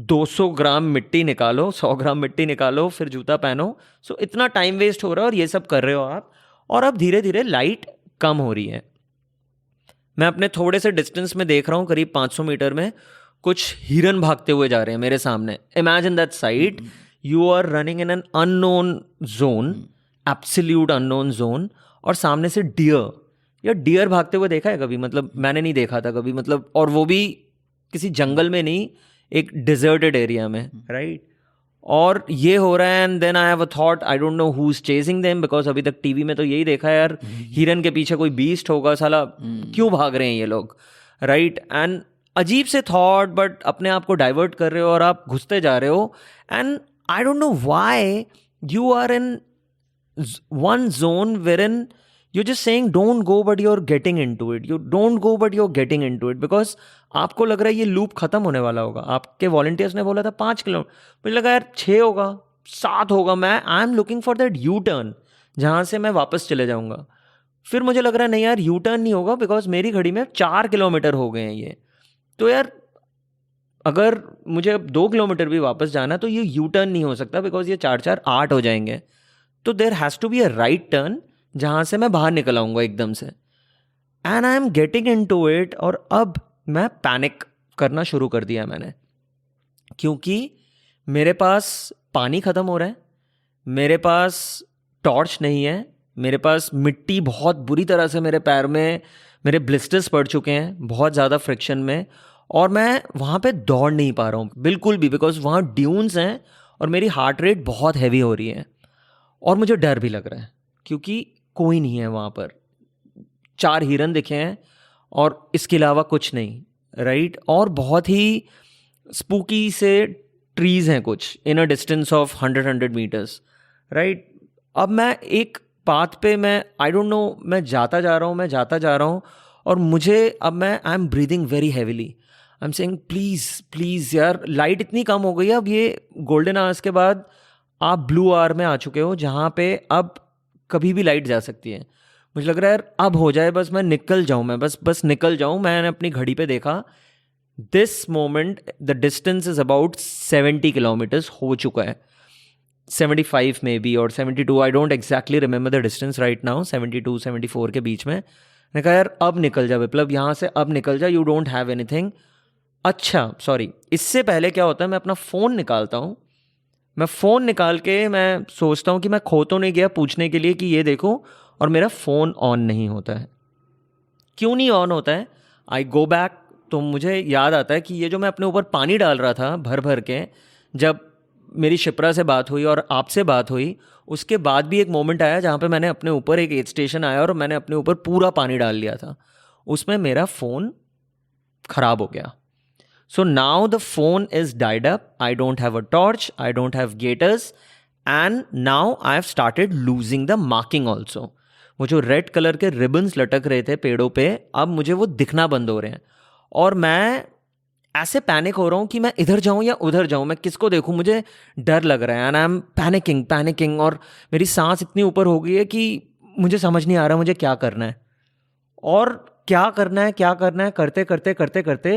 200 ग्राम मिट्टी निकालो, 100 ग्राम मिट्टी निकालो, फिर जूता पहनो. सो इतना टाइम वेस्ट हो रहा है और ये सब कर रहे हो आप. और अब धीरे धीरे लाइट कम हो रही है. मैं अपने थोड़े से डिस्टेंस में देख रहा हूँ, करीब 500 मीटर में कुछ हिरन भागते हुए जा रहे हैं मेरे सामने. Imagine that sight. You are running in an unknown zone, absolute unknown zone, और सामने से डियर. या डियर भागते हुए देखा है कभी? मतलब मैंने नहीं देखा था कभी, मतलब, और वो भी किसी जंगल में नहीं, एक डिजर्टेड एरिया में, राइट. और ये हो रहा है and then I have a thought, I don't know who is chasing them, because अभी तक टीवी में तो यही देखा है यार, हिरन के पीछे कोई बीस्ट होगा, साला क्यों भाग रहे हैं ये लोग, राइट. एंड अजीब से थॉट, बट अपने आप को डाइवर्ट कर रहे हो और आप घुसते जा रहे हो. And I don't know why you are in one zone wherein you're just saying don't go but you're getting into it. You don't go but you're getting into it because आपको लग रहा है ये लूप खत्म होने वाला होगा. आपके वॉलंटियर्स ने बोला था 5 किलोमीटर, मुझे लगा यार 6 होगा, 7 होगा. मैं I am looking for that U turn जहाँ से मैं वापस चले जाऊँगा. फिर मुझे लग रहा है नहीं यार, यू टर्न नहीं होगा बिकॉज मेरी घड़ी में 4 किलोमीटर हो गए हैं ये. तो यार अगर मुझे अब 2 किलोमीटर भी वापस जाना तो ये यू टर्न नहीं हो सकता बिकॉज ये 4-4 8 हो जाएंगे. तो there has to be a right turn जहाँ से मैं बाहर निकल आऊँगा एकदम से. And I am getting into it. और अब मैं पैनिक करना शुरू कर दिया मैंने, क्योंकि मेरे पास पानी ख़त्म हो रहा है, मेरे पास टॉर्च नहीं है, मेरे पास मिट्टी बहुत बुरी तरह से मेरे पैर में, मेरे ब्लिस्टर्स पड़ चुके हैं बहुत ज़्यादा फ्रिक्शन में, और मैं वहाँ पे दौड़ नहीं पा रहा हूँ बिल्कुल भी बिकॉज वहाँ ड्यून्स हैं और मेरी हार्ट रेट बहुत हैवी हो रही है. और मुझे डर भी लग रहा है क्योंकि कोई नहीं है वहाँ पर. 4 हिरन दिखे हैं और इसके अलावा कुछ नहीं, राइट. और बहुत ही स्पूकी से ट्रीज़ हैं कुछ in a distance of 100 metres, right. अब मैं एक पाथ पे, मैं आई डोंट नो, मैं जाता जा रहा हूँ और मुझे अब I am breathing very heavily. I am saying please यार, लाइट इतनी कम हो गई है. अब ये गोल्डन आवर्स के बाद आप ब्लू आवर में आ चुके हो जहाँ पे अब कभी भी लाइट जा सकती है. मुझे लग रहा है यार अब हो जाए, बस मैं निकल जाऊँ, मैं बस निकल जाऊँ. मैंने अपनी घड़ी पे देखा, this moment the distance is about 70 kilometres हो चुका है. 75 मे बी और 72, I don't exactly remember the distance right now. 72-74 के बीच में. मैंने कहा यार अब निकल जा विप्लव, यहाँ से अब निकल जा, यू डोंट हैव एनीथिंग. अच्छा सॉरी, इससे पहले क्या होता है, मैं अपना फ़ोन निकालता हूँ. मैं फ़ोन निकाल के मैं सोचता हूँ कि मैं खो तो नहीं गया पूछने के लिए कि ये देखो, और मेरा फ़ोन ऑन नहीं होता है. क्यों नहीं ऑन होता है? आई गो बैक, तो मुझे याद आता है कि ये जो मैं अपने ऊपर पानी डाल रहा था भर भर के, जब मेरी शिप्रा से बात हुई और आपसे बात हुई, उसके बाद भी एक मोमेंट आया जहाँ पे मैंने अपने ऊपर एक एड स्टेशन आया और मैंने अपने ऊपर पूरा पानी डाल लिया था. उसमें मेरा फ़ोन ख़राब हो गया. So now the phone is died up. I don't have a torch. I don't have gaiters. And now I have started losing the marking also. वो जो रेड कलर के रिबन्स लटक रहे थे पेड़ों पे, अब मुझे वो दिखना बंद हो रहे हैं. और मैं ऐसे पैनिक हो रहा हूँ कि मैं इधर जाऊँ या उधर जाऊँ, मैं किसको देखूँ, मुझे डर लग रहा है. And I M panicking. और मेरी सांस इतनी ऊपर हो गई है कि मुझे समझ नहीं आ रहा मुझे क्या करना है. और क्या करना है करते करते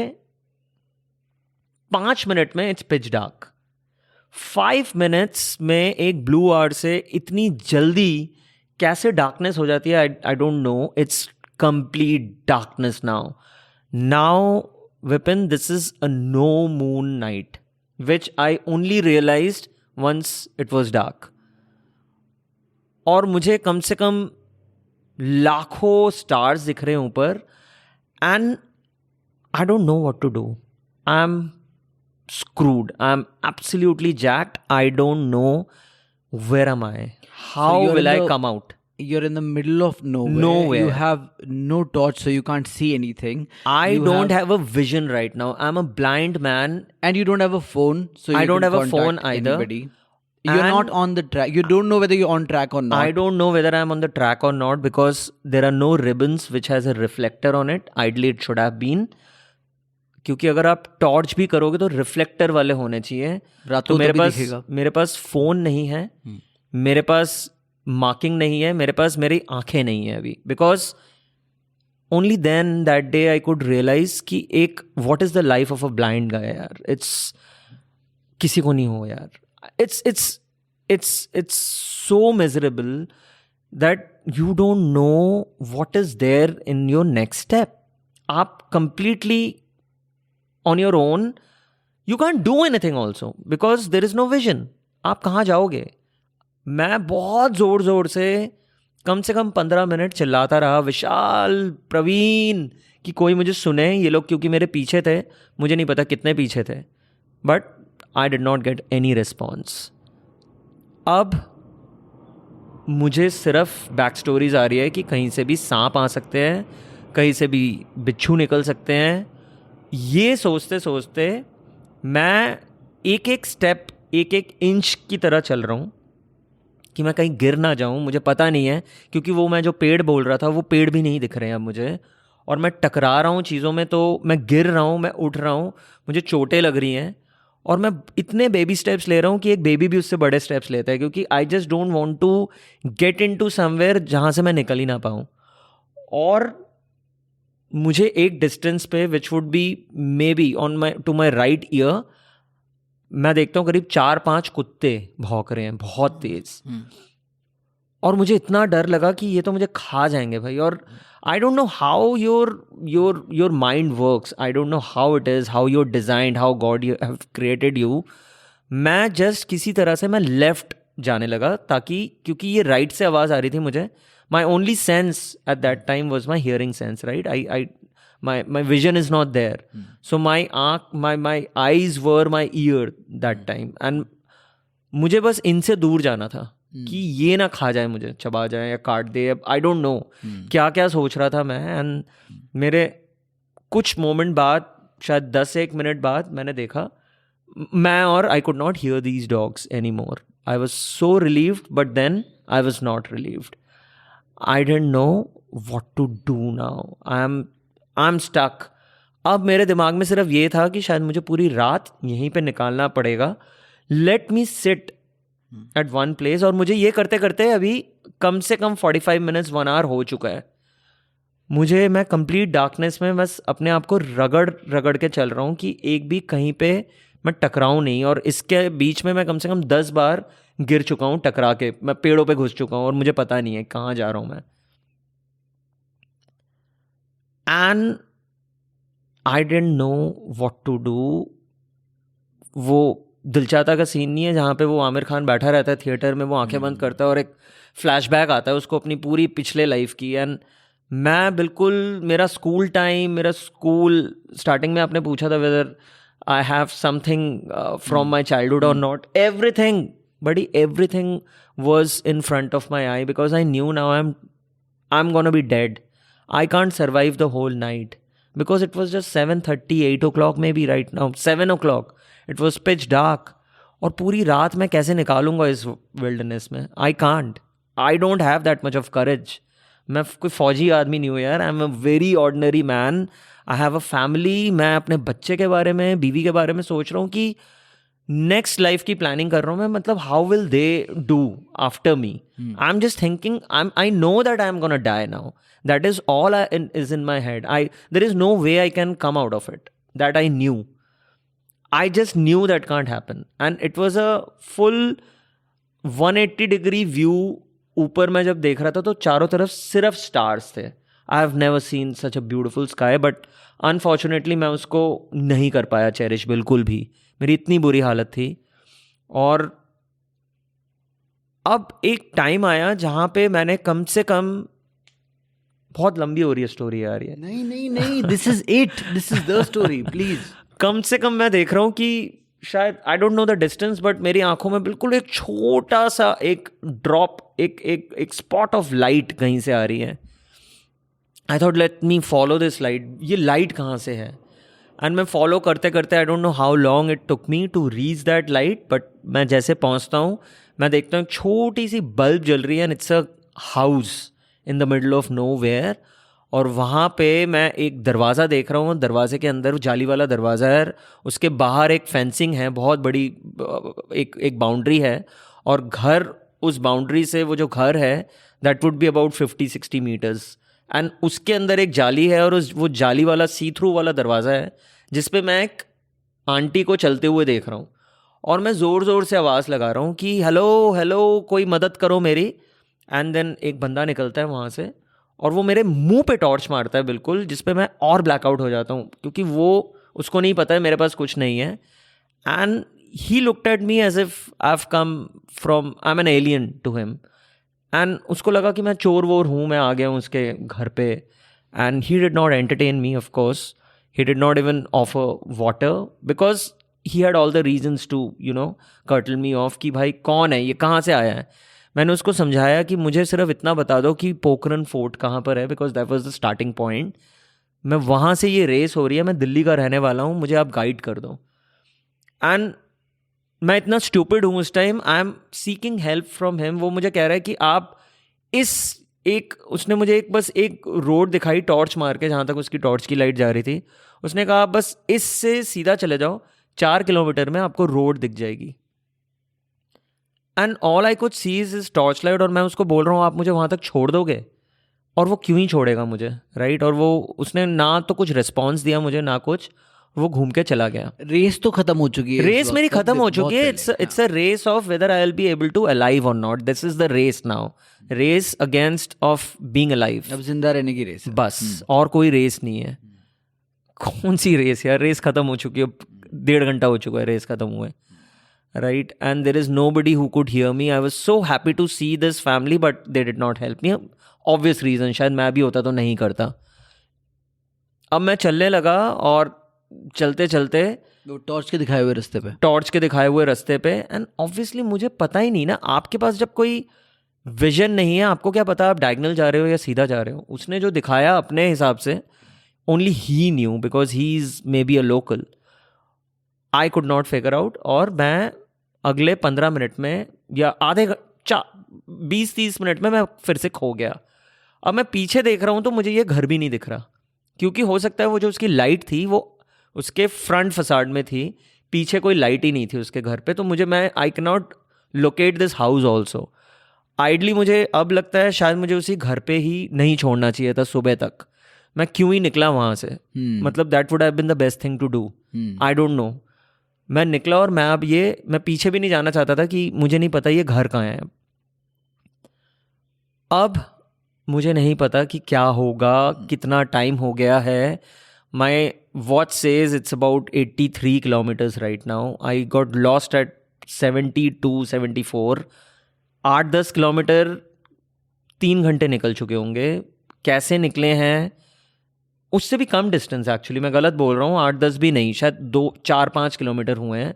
5 मिनट में इट्स पिच डार्क. 5 मिनट्स में एक ब्लू आवर से इतनी जल्दी कैसे डार्कनेस हो जाती है, I don't know. It's complete darkness now Vipin, this is a no moon night which I only realised once it was dark. और मुझे कम से कम लाखों स्टार्स दिख रहे हैं ऊपर. And I don't know what to do. I am screwed. I'm absolutely jacked. I don't know where am I. How will I come out? You're in the middle of nowhere. You have no torch, so you can't see anything. I don't have a vision right now. I'm a blind man. And you don't have a phone, so I you don't can have a phone contact either. anybody. You're not on the track. You don't know whether you're on track or not. I don't know whether I'm on the track or not because there are no ribbons which has a reflector on it. Ideally, it should have been. क्योंकि अगर आप torch भी करोगे तो reflector वाले होने चाहिए. तो मेरे पास फ़ोन नहीं है, मेरे पास मार्किंग नहीं है, मेरे पास मेरी आंखें नहीं है अभी. Because only then that day I could realise कि एक what is the life of a blind guy यार. इट्स किसी को नहीं हो यार. It's so miserable that you don't know what is there in your next step. आप completely on your own, you can't do anything also because there is no vision. आप कहाँ जाओगे? मैं बहुत ज़ोर से कम 15 मिनट चिल्लाता रहा, विशाल, प्रवीण, कि कोई मुझे सुने. ये लोग क्योंकि मेरे पीछे थे, मुझे नहीं पता कितने पीछे थे, but I did not get any response. अब मुझे सिर्फ बैक स्टोरीज आ रही है कि कहीं से भी सांप आ सकते हैं, कहीं से भी बिच्छू निकल सकते हैं. ये सोचते सोचते मैं एक स्टेप, एक इंच की तरह चल रहा हूँ कि मैं कहीं गिर ना जाऊँ. मुझे पता नहीं है क्योंकि वो मैं जो पेड़ बोल रहा था वो पेड़ भी नहीं दिख रहे हैं अब मुझे. और मैं टकरा रहा हूँ चीज़ों में, तो मैं गिर रहा हूँ, मैं उठ रहा हूँ, मुझे चोटें लग रही हैं. और मैं इतने बेबी स्टेप्स ले रहा हूँ कि एक बेबी भी उससे बड़े स्टेप्स लेता है, क्योंकि I just don't want to get into somewhere जहाँ से मैं निकल ही ना पाऊँ. और मुझे एक डिस्टेंस पे which would be may be to my right ear, मैं देखता हूँ करीब 4-5 कुत्ते भौंक रहे हैं बहुत तेज. और मुझे इतना डर लगा कि ये तो मुझे खा जाएंगे भाई. और I don't know how your mind works. I don't know how it is, how you're designed, how God you have created you. मैं जस्ट किसी तरह से मैं लेफ्ट जाने लगा, ताकि क्योंकि ये राइट से आवाज़ आ रही थी मुझे. My only sense at that time was my hearing sense, right? My vision is not there. So my eyes were my ear that time. And मुझे बस इनसे दूर जाना था कि ये ना खा जाए, मुझे चबा जाए या काट दे. I don't know क्या क्या सोच रहा था मैं. And मेरे कुछ मोमेंट बाद, शायद 10-1 मिनट बाद, मैंने देखा मैं, और I could not hear these dogs anymore. I was so relieved, but then I was not relieved. I didn't know what to do now. I'm stuck. अब मेरे दिमाग में सिर्फ ये था कि शायद मुझे पूरी रात यहीं पे निकालना पड़ेगा. Let me sit at one place. और मुझे ये करते करते अभी कम से कम 45 मिनट्स 1 hour हो चुका है. मैं कंप्लीट डार्कनेस में बस अपने आप को रगड़ के चल रहा हूँ कि एक भी कहीं पे मैं टकराऊँ नहीं. और इसके बीच में मैं कम से कम 10 बार गिर चुका हूँ टकरा के. मैं पेड़ों पे घुस चुका हूँ और मुझे पता नहीं है कहाँ जा रहा हूँ मैं. And I didn't know what to do. वो दिलचाता का सीन नहीं है जहाँ पे वो आमिर खान बैठा रहता है थिएटर में, वो आंखें बंद करता है और एक फ्लैशबैक आता है उसको अपनी पूरी पिछले लाइफ की. एंड मैं बिल्कुल, मेरा स्कूल टाइम, मेरा स्कूल स्टार्टिंग में आपने पूछा था whether I have something from my childhood और नॉट, एवरीथिंग बड़ी everything was in front of my eye because I knew now I'm gonna be dead. I can't survive the whole night because it was just 7:30, 8 o'clock maybe right now, 7 o'clock. It was pitch dark. और पूरी रात मैं कैसे निकालूंगा इस wilderness में? I can't. I don't have that much of courage. मैं कोई फौजी आदमी नहीं हूँ यार. I'm a very ordinary man. I have a family. मैं अपने बच्चे के बारे में, बीवी के बारे में सोच रहा हूँ कि नेक्स्ट लाइफ की प्लानिंग कर रहा हूँ मैं. मतलब how will they do after me? I am just thinking, I know that I am gonna die now. That is all is in my head. There is no way I can come out of it. That I knew. I just knew that can't happen. And it was a full 180 degree view. ऊपर मैं जब देख रहा था तो चारों तरफ सिर्फ स्टार्स थे. I have never seen such a beautiful sky. But unfortunately मैं उसको नहीं कर पाया चेरिश बिल्कुल भी. मेरी इतनी बुरी हालत थी. और अब एक टाइम आया जहां पे मैंने कम से कम, बहुत लंबी हो रही है स्टोरी यार ये. नहीं, this is it, this is the story, please. कम से कम मैं देख रहा हूं कि शायद, I don't know the distance, but मेरी आंखों में बिल्कुल एक छोटा सा एक ड्रॉप, एक स्पॉट ऑफ लाइट कहीं से आ रही है. I thought let me follow this light. ये लाइट कहाँ से है? एंड मैं फॉलो करते करते, I don't know how long it took me to reach that light, but मैं जैसे पहुंचता हूँ मैं देखता हूँ छोटी सी बल्ब जल रही है. And it's a house in the middle of nowhere. और वहाँ पे मैं एक दरवाज़ा देख रहा हूँ. दरवाजे के अंदर जाली वाला दरवाज़ा है. उसके बाहर एक फेंसिंग है, बहुत बड़ी एक बाउंड्री है. और घर, उस बाउंड्री से वो जो घर है that would be about 50-60 metres. And उसके अंदर एक जाली है और वो जाली वाला सी थ्रू वाला दरवाज़ा है जिस पे मैं एक आंटी को चलते हुए देख रहा हूँ. और मैं ज़ोर ज़ोर से आवाज़ लगा रहा हूँ कि हेलो हेलो, कोई मदद करो मेरी. एंड देन एक बंदा निकलता है वहाँ से और वो मेरे मुंह पे टॉर्च मारता है बिल्कुल, जिस पे मैं और ब्लैकआउट हो जाता हूँ क्योंकि वो, उसको नहीं पता है मेरे पास कुछ नहीं है. And he looked at me as if I have come from, I am an alien to him. And उसको लगा कि मैं चोर वोर हूँ, मैं आ गया हूँ उसके घर पे. And he did not entertain me, of course. He did not even offer water because he had all the reasons to curtail me off कि भाई कौन है ये, कहाँ से आया है. मैंने उसको समझाया कि मुझे सिर्फ इतना बता दो कि पोखरन फोर्ट कहाँ पर है, because that was the starting point. मैं वहाँ से, ये रेस हो रही है, मैं दिल्ली का रहने वाला हूँ, मुझे आप गाइड कर दो. एंड मैं इतना स्टूपिड हूँ उस time. I am seeking help from him. वो मुझे कह रहा है कि आप उसने मुझे बस एक रोड दिखाई टॉर्च मार के, जहाँ तक उसकी टॉर्च की लाइट जा रही थी. उसने कहा आप बस इससे सीधा चले जाओ, 4 किलोमीटर में आपको रोड दिख जाएगी. And all I could C is torch light. और मैं उसको बोल रहा हूँ आप मुझे वहाँ तक छोड़ दोगे? और वो क्यों ही छोड़ेगा मुझे, राइट? और वो, उसने ना तो कुछ रिस्पॉन्स दिया मुझे, ना कुछ. वो घूम के चला गया. रेस तो खत्म हो चुकी है. रेस मेरी खत्म हो चुकी है. It's a race of whether I will be able to alive और not. This is the race now. Race against of being alive. अब जिंदा रहने की रेस है बस. और कोई रेस नहीं है. कौन सी रेस यार? रेस खत्म हो चुकी है. 1.5 घंटा हो चुका है रेस खत्म हुए, right? And there is nobody who could hear me. I was so happy to see this family but they did not help me. Obvious reason, शायद मैं भी होता तो नहीं करता. अब मैं चलने लगा और चलते चलते टॉर्च के दिखाए हुए रास्ते पे. एंड ऑब्वियसली मुझे पता ही नहीं ना, आपके पास जब कोई विजन नहीं है, आपको क्या पता आप डायगोनल जा रहे हो या सीधा जा रहे हो. उसने जो दिखाया अपने हिसाब से, only he new because he is may be a local. I could not figure out. और मैं अगले 15 मिनट में या 20-30 मिनट में मैं फिर से खो गया. अब मैं पीछे देख रहा हूँ तो मुझे ये घर भी नहीं दिख रहा, क्योंकि हो सकता है वो जो उसकी लाइट थी वो उसके फ्रंट फसाड में थी, पीछे कोई लाइट ही नहीं थी उसके घर पे. तो I can not locate this house also. Ideally मुझे अब लगता है शायद मुझे उसी घर पे ही नहीं छोड़ना चाहिए था सुबह तक. मैं क्यों ही निकला वहाँ से? मतलब that would have been the best thing to do. I don't know. मैं निकला और मैं पीछे भी नहीं जाना चाहता था कि मुझे नहीं पता ये घर कहाँ है. अब मुझे नहीं पता कि क्या होगा, कितना टाइम हो गया है. My watch says it's about 83 kilometres right now. I got lost at 72-74. 8-10 kilometre 3 घंटे निकल चुके होंगे. कैसे निकले हैं, उससे भी कम डिस्टेंस एक्चुअली, मैं गलत बोल रहा हूँ, 8-10 भी नहीं, शायद 2-4-5 किलोमीटर हुए हैं।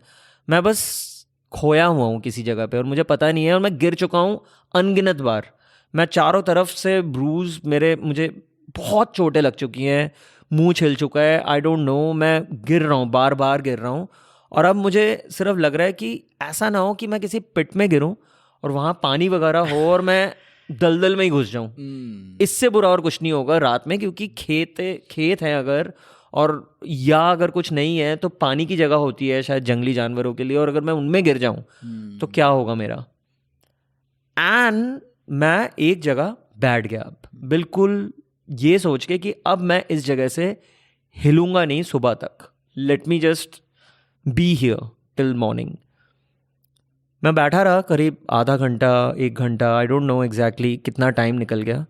मैं बस खोया हुआ हूँ किसी जगह पे और मुझे पता नहीं है, और मैं गिर चुका हूँ अनगिनत बार। मैं चारों तरफ से ब्रूज, मुझे बहुत चोटें लग चुकी हैं, मुंह छिल चुका है, आई डोंट नो, मैं गिर रहा हूँ, बार बार गिर रहा हूँ। और अब मुझे सिर्फ लग रहा है कि ऐसा ना हो कि मैं किसी पिट में गिरूं और वहाँ पानी वगैरह हो और मैं दलदल में ही घुस जाऊं। इससे बुरा और कुछ नहीं होगा रात में, क्योंकि खेत है अगर, और या अगर कुछ नहीं है तो पानी की जगह होती है शायद जंगली जानवरों के लिए, और अगर मैं उनमें गिर जाऊं तो क्या होगा मेरा। एंड मैं एक जगह बैठ गया अब, बिल्कुल ये सोच के कि अब मैं इस जगह से हिलूंगा नहीं सुबह तक, let me just be here till morning. मैं बैठा रहा करीब आधा घंटा 1 घंटा, आई डोंट नो एग्जैक्टली कितना टाइम निकल गया,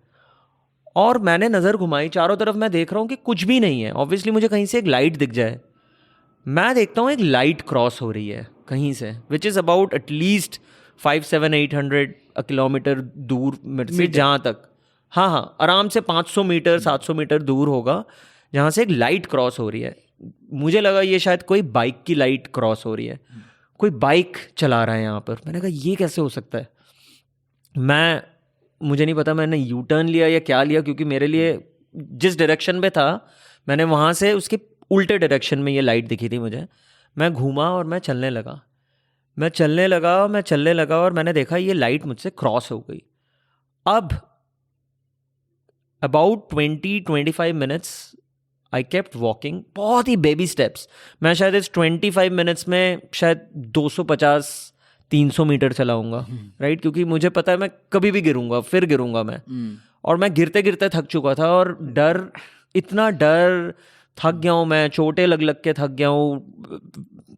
और मैंने नज़र घुमाई चारों तरफ, मैं देख रहा हूँ कि कुछ भी नहीं है। ऑब्वियसली मुझे कहीं से एक लाइट दिख जाए, मैं देखता हूँ एक लाइट क्रॉस हो रही है कहीं से, which is about at least 500-700-800 kilometre दूर मेरे से, जहाँ तक, हाँ आराम से 500 मीटर 700 मीटर दूर होगा, जहाँ से एक लाइट क्रॉस हो रही है। मुझे लगा ये शायद कोई बाइक की लाइट क्रॉस हो रही है, कोई बाइक चला रहा है यहाँ पर। मैंने कहा ये कैसे हो सकता है। मुझे नहीं पता मैंने यू टर्न लिया या क्या लिया, क्योंकि मेरे लिए जिस डायरेक्शन पे था मैंने वहाँ से उसके उल्टे डायरेक्शन में ये लाइट दिखी थी मुझे। मैं घूमा और मैं चलने लगा और मैंने देखा ये लाइट मुझसे क्रॉस हो गई। अब about 20-25 minutes I kept walking, बहुत ही बेबी स्टेप्स। मैं शायद इस 25 मिनट्स में शायद 250-300 मीटर चलाऊंगा, राइट, क्योंकि मुझे पता है मैं कभी भी गिरूंगा, फिर गिरूंगा मैं। और मैं गिरते गिरते थक चुका था, और इतना डर, थक गया हूँ मैं, चोटें लग के थक गया हूँ,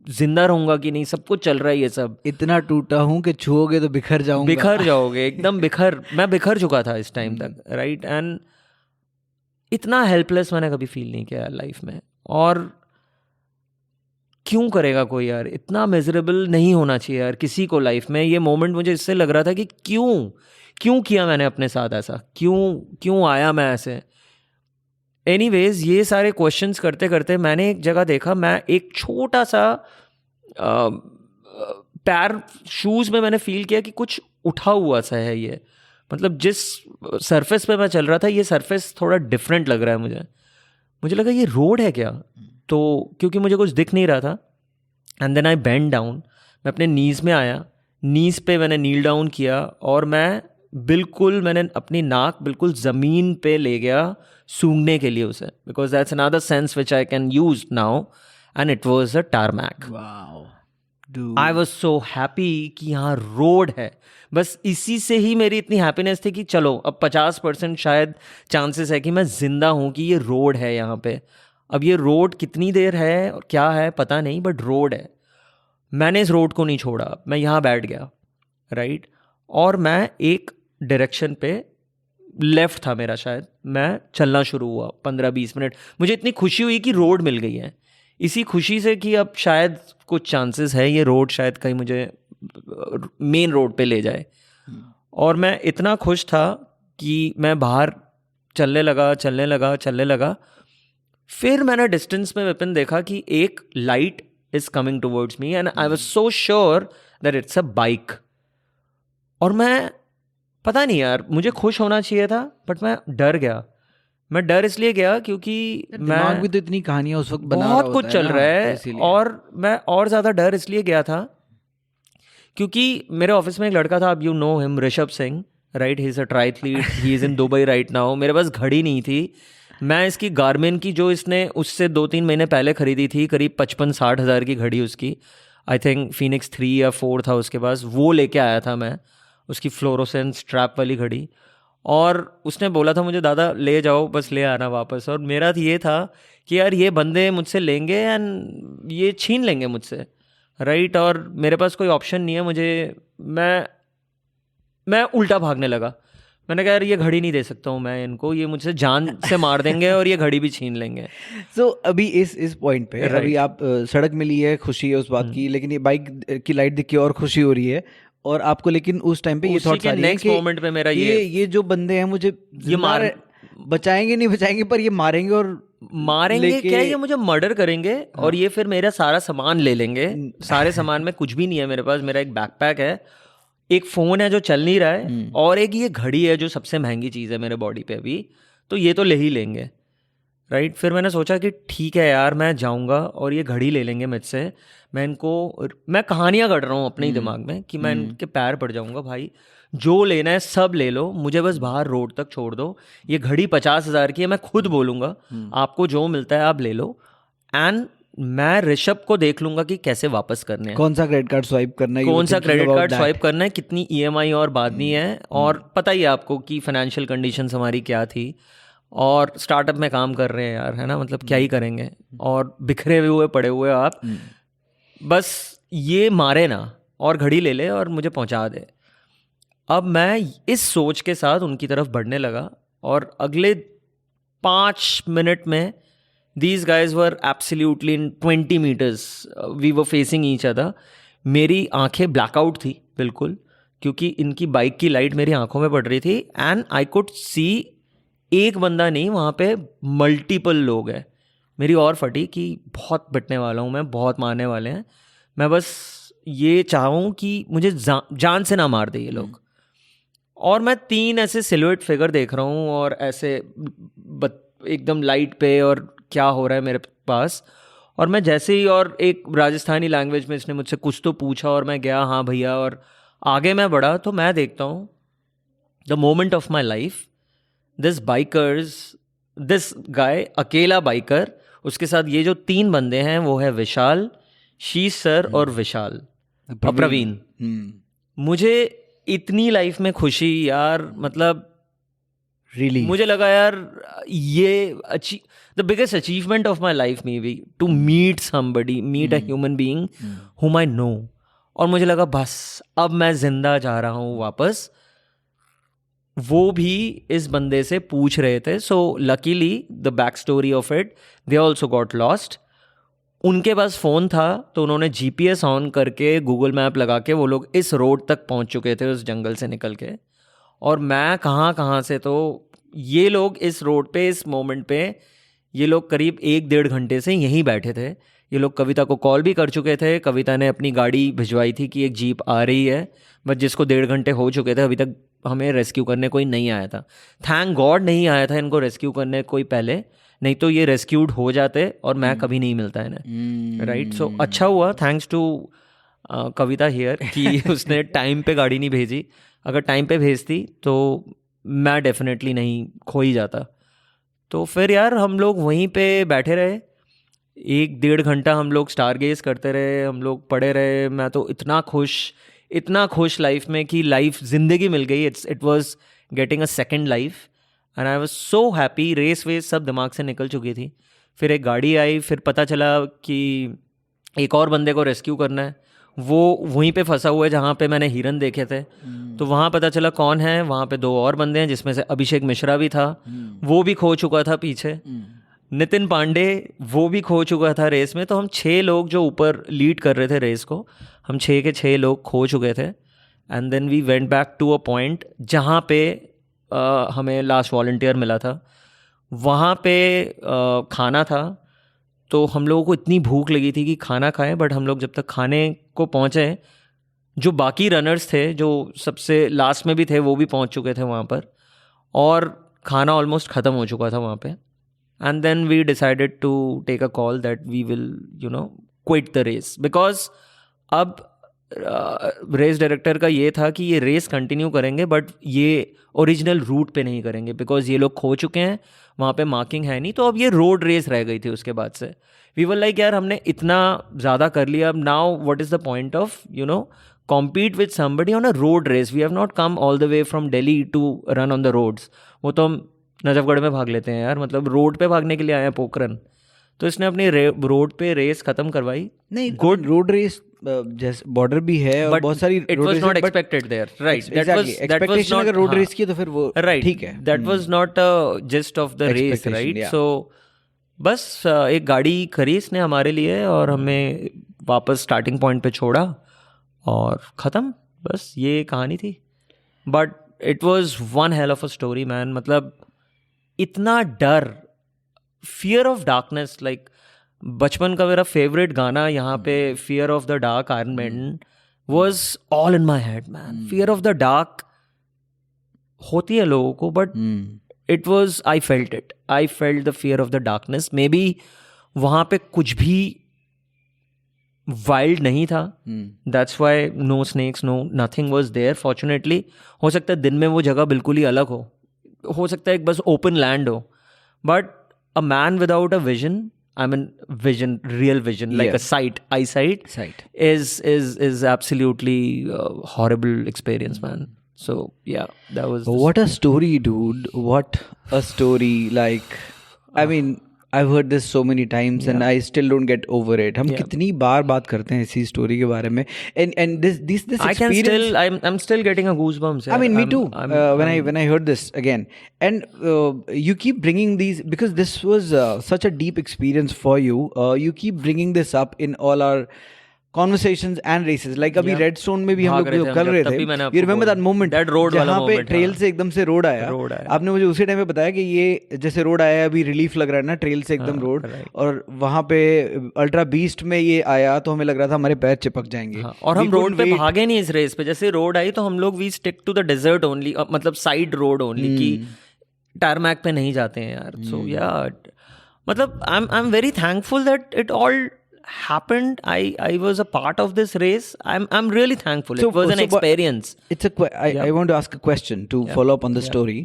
जिंदा रहूंगा कि नहीं, सब कुछ चल रहा है ये सब। इतना टूटा हूँ कि छुओगे तो बिखर जाओगे एकदम। मैं बिखर चुका था इस टाइम तक, राइट। एंड इतना हेल्पलेस मैंने कभी फील नहीं किया लाइफ में। और क्यों करेगा कोई यार, इतना मिजरेबल नहीं होना चाहिए यार किसी को लाइफ में। ये मोमेंट मुझे इससे लग रहा था कि क्यों किया मैंने अपने साथ ऐसा, क्यों आया मैं ऐसे। एनीवेज, ये सारे क्वेश्चंस करते करते मैंने एक जगह देखा, मैं एक छोटा सा पैर शूज़ में मैंने फील किया कि कुछ उठा हुआ सा है ये, मतलब जिस सरफेस पे मैं चल रहा था ये सरफेस थोड़ा डिफरेंट लग रहा है मुझे लगा ये रोड है क्या, तो क्योंकि मुझे कुछ दिख नहीं रहा था। And then I bend down, मैं अपने नीज़ में आया, नीज़ पे मैंने नील डाउन किया, और मैंने अपनी नाक बिल्कुल ज़मीन पे ले गया सूंघने के लिए उसे, because that's another sense which I can use now, and it was a tarmac. I was so happy कि यहाँ रोड है। बस इसी से ही मेरी इतनी हैप्पीनेस थी कि चलो अब 50% शायद चांसेस है कि मैं जिंदा हूँ, कि ये रोड है यहाँ पे। अब ये रोड कितनी देर है और क्या है पता नहीं, बट रोड है। मैंने इस रोड को नहीं छोड़ा, मैं यहाँ बैठ गया, राइट। और मैं एक डायरेक्शन पे, लेफ्ट था मेरा शायद, मैं चलना शुरू हुआ 15-20 मिनट। मुझे इतनी खुशी हुई कि रोड मिल गई है, इसी खुशी से कि अब शायद कुछ चांसेस है ये रोड शायद कहीं मुझे मेन रोड पे ले जाए। और मैं इतना खुश था कि मैं बाहर चलने लगा। फिर मैंने डिस्टेंस में विपिन देखा कि एक light is coming towards me, and I was so sure that it's a bike. और मैं पता नहीं यार, मुझे खुश होना चाहिए था बट मैं डर गया। मैं डर इसलिए गया क्योंकि दिमाग भी तो इतनी कहानियां उस वक्त बना बहुत कुछ चल रहा है, और मैं और ज़्यादा डर इसलिए गया था क्योंकि मेरे ऑफिस में एक लड़का था, अब you know him, Rishabh Singh, right, he is a triathlete, he is in Dubai right now. मेरे पास घड़ी नहीं थी, मैं इसकी गारमिन की जो इसने उससे 2-3 महीने पहले खरीदी थी, करीब 55-60 हज़ार की घड़ी उसकी, आई थिंक फीनिक्स 3 या 4 था उसके पास, वो लेके आया था मैं, उसकी फ्लोरोसेंस स्ट्रैप वाली घड़ी। और उसने बोला था मुझे, दादा ले जाओ, बस ले आना वापस। और मेरा ये था कि यार ये बंदे मुझसे लेंगे एंड ये छीन लेंगे मुझसे, राइट। और मेरे पास कोई ऑप्शन नहीं है, मैं उल्टा भागने लगा। मैंने कहा यार ये घड़ी नहीं दे सकता हूँ मैं इनको, ये मुझसे जान से मार देंगे और ये घड़ी भी छीन लेंगे। So, अभी इस पॉइंट पे अभी आप सड़क मिली है, खुशी है उस बात की, लेकिन ये बाइक की लाइट दिख के और खुशी हो रही है। और आपको लेकिन उस टाइम पे ये थॉट्स आ रही है कि नेक्स्ट मोमेंट पे मेरा ये जो बंदे हैं मुझे बचाएंगे नहीं बचाएंगे, पर ये मारेंगे और मारेंगे क्या, ये मुझे मर्डर करेंगे और ये फिर मेरा सारा सामान ले लेंगे। सारे सामान में कुछ भी नहीं है मेरे पास, मेरा एक बैकपैक है, एक फ़ोन है जो चल नहीं रहा है, और एक ये घड़ी है जो सबसे महंगी चीज़ है मेरे बॉडी पे अभी, तो ये तो ले ही लेंगे, राइट। फिर मैंने सोचा कि ठीक है यार, मैं जाऊंगा और ये घड़ी ले लेंगे मुझसे। मैं कहानियाँ गढ़ रहा हूँ अपने ही दिमाग में कि मैं इनके पैर पड़ जाऊंगा, भाई जो लेना है सब ले लो, मुझे बस बाहर रोड तक छोड़ दो। ये घड़ी 50,000 की है, मैं खुद बोलूँगा आपको जो मिलता है आप ले लो, एंड मैं ऋषभ को देख लूंगा कि कैसे वापस करने हैं, कौन सा क्रेडिट कार्ड स्वाइप करना है, कौन सा क्रेडिट कार्ड स्वाइप करना है, कितनी EMI और बांधनी है, और पता ही है आपको कि फाइनेंशियल कंडीशंस हमारी क्या थी, और स्टार्टअप में काम कर रहे हैं यार, है ना, मतलब क्या ही करेंगे, और बिखरे हुए पड़े हुए आप, बस ये मारे ना और घड़ी ले ले और मुझे पहुंचा दे। अब मैं इस सोच के साथ उनकी तरफ बढ़ने लगा, और अगले 5 मिनट में these guys were absolutely in 20 meters, we were facing each other। मेरी आंखें ब्लैकआउट थी बिल्कुल, क्योंकि इनकी बाइक की लाइट मेरी आंखों में पड़ रही थी, एंड आई कुड सी एक बंदा नहीं, वहाँ पे मल्टीपल लोग हैं। मेरी और फटी कि बहुत पिटने वाला हूँ मैं, बहुत मारने वाले हैं, मैं बस ये चाहूँ कि मुझे जान से ना मार दे ये लोग। और मैं 3 ऐसे सिलुएट फिगर देख रहा हूँ, और ऐसे एकदम लाइट पे, और क्या हो रहा है मेरे पास, और मैं जैसे ही, और एक राजस्थानी लैंग्वेज में इसने मुझसे कुछ तो पूछा, और मैं गया हाँ भैया, और आगे मैं बढ़ा तो मैं देखता हूँ the moment of my life, this guy, अकेला बाइकर, उसके साथ ये जो 3 बंदे हैं वो है विशाल, शीश सर और विशाल प्रवीण। मुझे इतनी लाइफ में खुशी यार, मतलब really मुझे लगा यार ये the biggest achievement of my life may B to meet somebody, meet a human being whom I know। और मुझे लगा बस अब मैं जिंदा जा रहा हूँ वापस। वो भी इस बंदे से पूछ रहे थे, so luckily the back story of it, they also got lost. उनके पास फ़ोन था तो उन्होंने GPS ऑन करके, गूगल मैप लगा के वो लोग इस रोड तक पहुंच चुके थे उस जंगल से निकल के, और मैं कहाँ से, तो ये लोग इस रोड पे, इस मोमेंट पे ये लोग करीब 1-1.5 घंटे से यहीं बैठे थे। ये लोग कविता को कॉल भी कर चुके थे, कविता ने अपनी गाड़ी भिजवाई थी कि एक जीप आ रही है, बट जिसको 1.5 घंटे हो चुके थे, अभी तक हमें रेस्क्यू करने कोई नहीं आया था। थैंक गॉड नहीं आया था इनको रेस्क्यू करने कोई पहले, नहीं तो ये रेस्क्यूड हो जाते और मैं कभी नहीं मिलता इन्हें, राइट। सो अच्छा हुआ, थैंक्स टू कविता हियर कि उसने टाइम पे गाड़ी नहीं भेजी। अगर टाइम पे भेजती तो मैं डेफिनेटली नहीं खो ही जाता। तो फिर यार हम लोग वहीं पे बैठे रहे, 1-1.5 घंटा हम लोग स्टारगेज करते रहे, हम लोग पड़े रहे। मैं तो इतना खुश लाइफ में कि लाइफ जिंदगी मिल गई, it was getting a second life, and I was so happy. Race वेस सब दिमाग से निकल चुकी थी। फिर एक गाड़ी आई, फिर पता चला कि एक और बंदे को रेस्क्यू करना है, वो वहीं पे फंसा हुआ है जहाँ पे मैंने हिरन देखे थे। तो वहाँ पता चला कौन है, वहाँ पे 2 और बंदे हैं जिसमें से अभिषेक मिश्रा भी था, वो भी खो चुका था पीछे। नितिन पांडे वो भी खो चुका था रेस में। तो हम 6 लोग जो ऊपर लीड कर रहे थे रेस को, हम 6 के 6 लोग खो चुके थे। And then we went back to a point जहाँ पे हमें लास्ट वॉलंटियर मिला था। वहाँ पे खाना था, तो हम लोगों को इतनी भूख लगी थी कि खाना खाएं, बट हम लोग जब तक खाने को पहुँचे, जो बाकी रनर्स थे जो सबसे लास्ट में भी थे वो भी पहुँच चुके थे वहाँ पर, और खाना ऑलमोस्ट ख़त्म हो चुका था वहाँ पे। And then we decided to take a call that we will quit the race, because अब रेस डायरेक्टर का ये था कि ये रेस कंटिन्यू करेंगे, बट ये ओरिजिनल रूट पे नहीं करेंगे, बिकॉज ये लोग खो चुके हैं, वहाँ पे मार्किंग है नहीं। तो अब ये रोड रेस रह गई थी उसके बाद से। वी वर लाइक यार हमने इतना ज़्यादा कर लिया, अब now what is the point of compete with somebody on a road race? We have not come all the way from Delhi to run on the roads। वो तो हम नजफगढ़ में भाग लेते हैं यार, मतलब रोड पे भागने के लिए आए हैं पोखरन। तो इसने अपनी रोड पे रेस खत्म करवाई। नहीं, गुड रोड रेस, जैसे बॉर्डर भी है और बहुत सारी it was not expected there, right. That was not, अगर रोड रेस की तो फिर वो ठीक है, that was not gist of the race, right. So बस एक गाड़ी करी इसने हमारे लिए और हमें वापस स्टार्टिंग पॉइंट पे छोड़ा और ख़त्म। बस ये कहानी थी, but it was one hell of a story man. मतलब इतना डर, फियर ऑफ डार्कनेस, लाइक बचपन का मेरा फेवरेट गाना यहाँ पे fear of the dark, Iron Man, was all in my head man. Fear of the dark होती है लोगों को, but it was, I felt it, I felt the fear of the darkness. Maybe वहाँ पे कुछ भी wild नहीं था. That's why no snakes, no nothing was there fortunately. हो सकता है दिन में वो जगह बिल्कुल ही अलग हो सकता है एक बस ओपन लैंड हो, but a man without a vision, I mean vision, real vision, like a eyesight is absolutely horrible experience, man. So yeah, that was. What a story, dude! What a story! Like, I mean, I've heard this so many times, and I still don't get over it. हम कितनी बार बात करते हैं इसी story के बारे में, and this experience. I can still, I'm still getting a goosebumps. I mean, me too. When I heard this again, and you keep bringing these because this was such a deep experience for you. You keep bringing this up in all our conversations and races. Like अभी Redstone में भी हम लोग जो कर रहे थे. You remember that moment? That road वाला moment. जहाँ पे trail से एकदम से road आया. आपने मुझे उसी टाइम पे बताया कि ये जैसे road आया अभी relief लग रहा है ना trail से एकदम road. और वहाँ पे Ultra Beast में ये आया तो हमें लग रहा था हमारे पैर चिपक जाएंगे. और हम road पे भागे नहीं इस रेस पे. जैसे road आई तो हम लोग we stick to the desert only, मतलब side road only, कि tarmac पे नहीं जाते हैं यार. So yeah, मतलब I'm very thankful that it all happened. I was a part of this race. I'm really thankful. It was an experience. It's I want to ask a question to follow up on the story.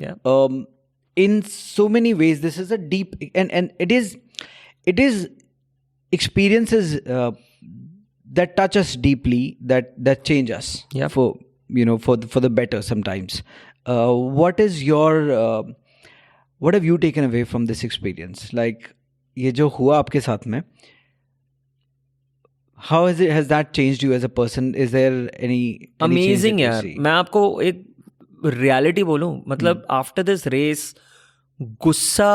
In so many ways this is a deep and it is experiences that touch us deeply, that change us for for the better sometimes. What have you taken away from this experience? Like ये जो हुआ आपके साथ में, how has that changed you as a person? Is there any amazing यार. मैं आपको एक reality बोलूं, मतलब after this race, गुस्सा,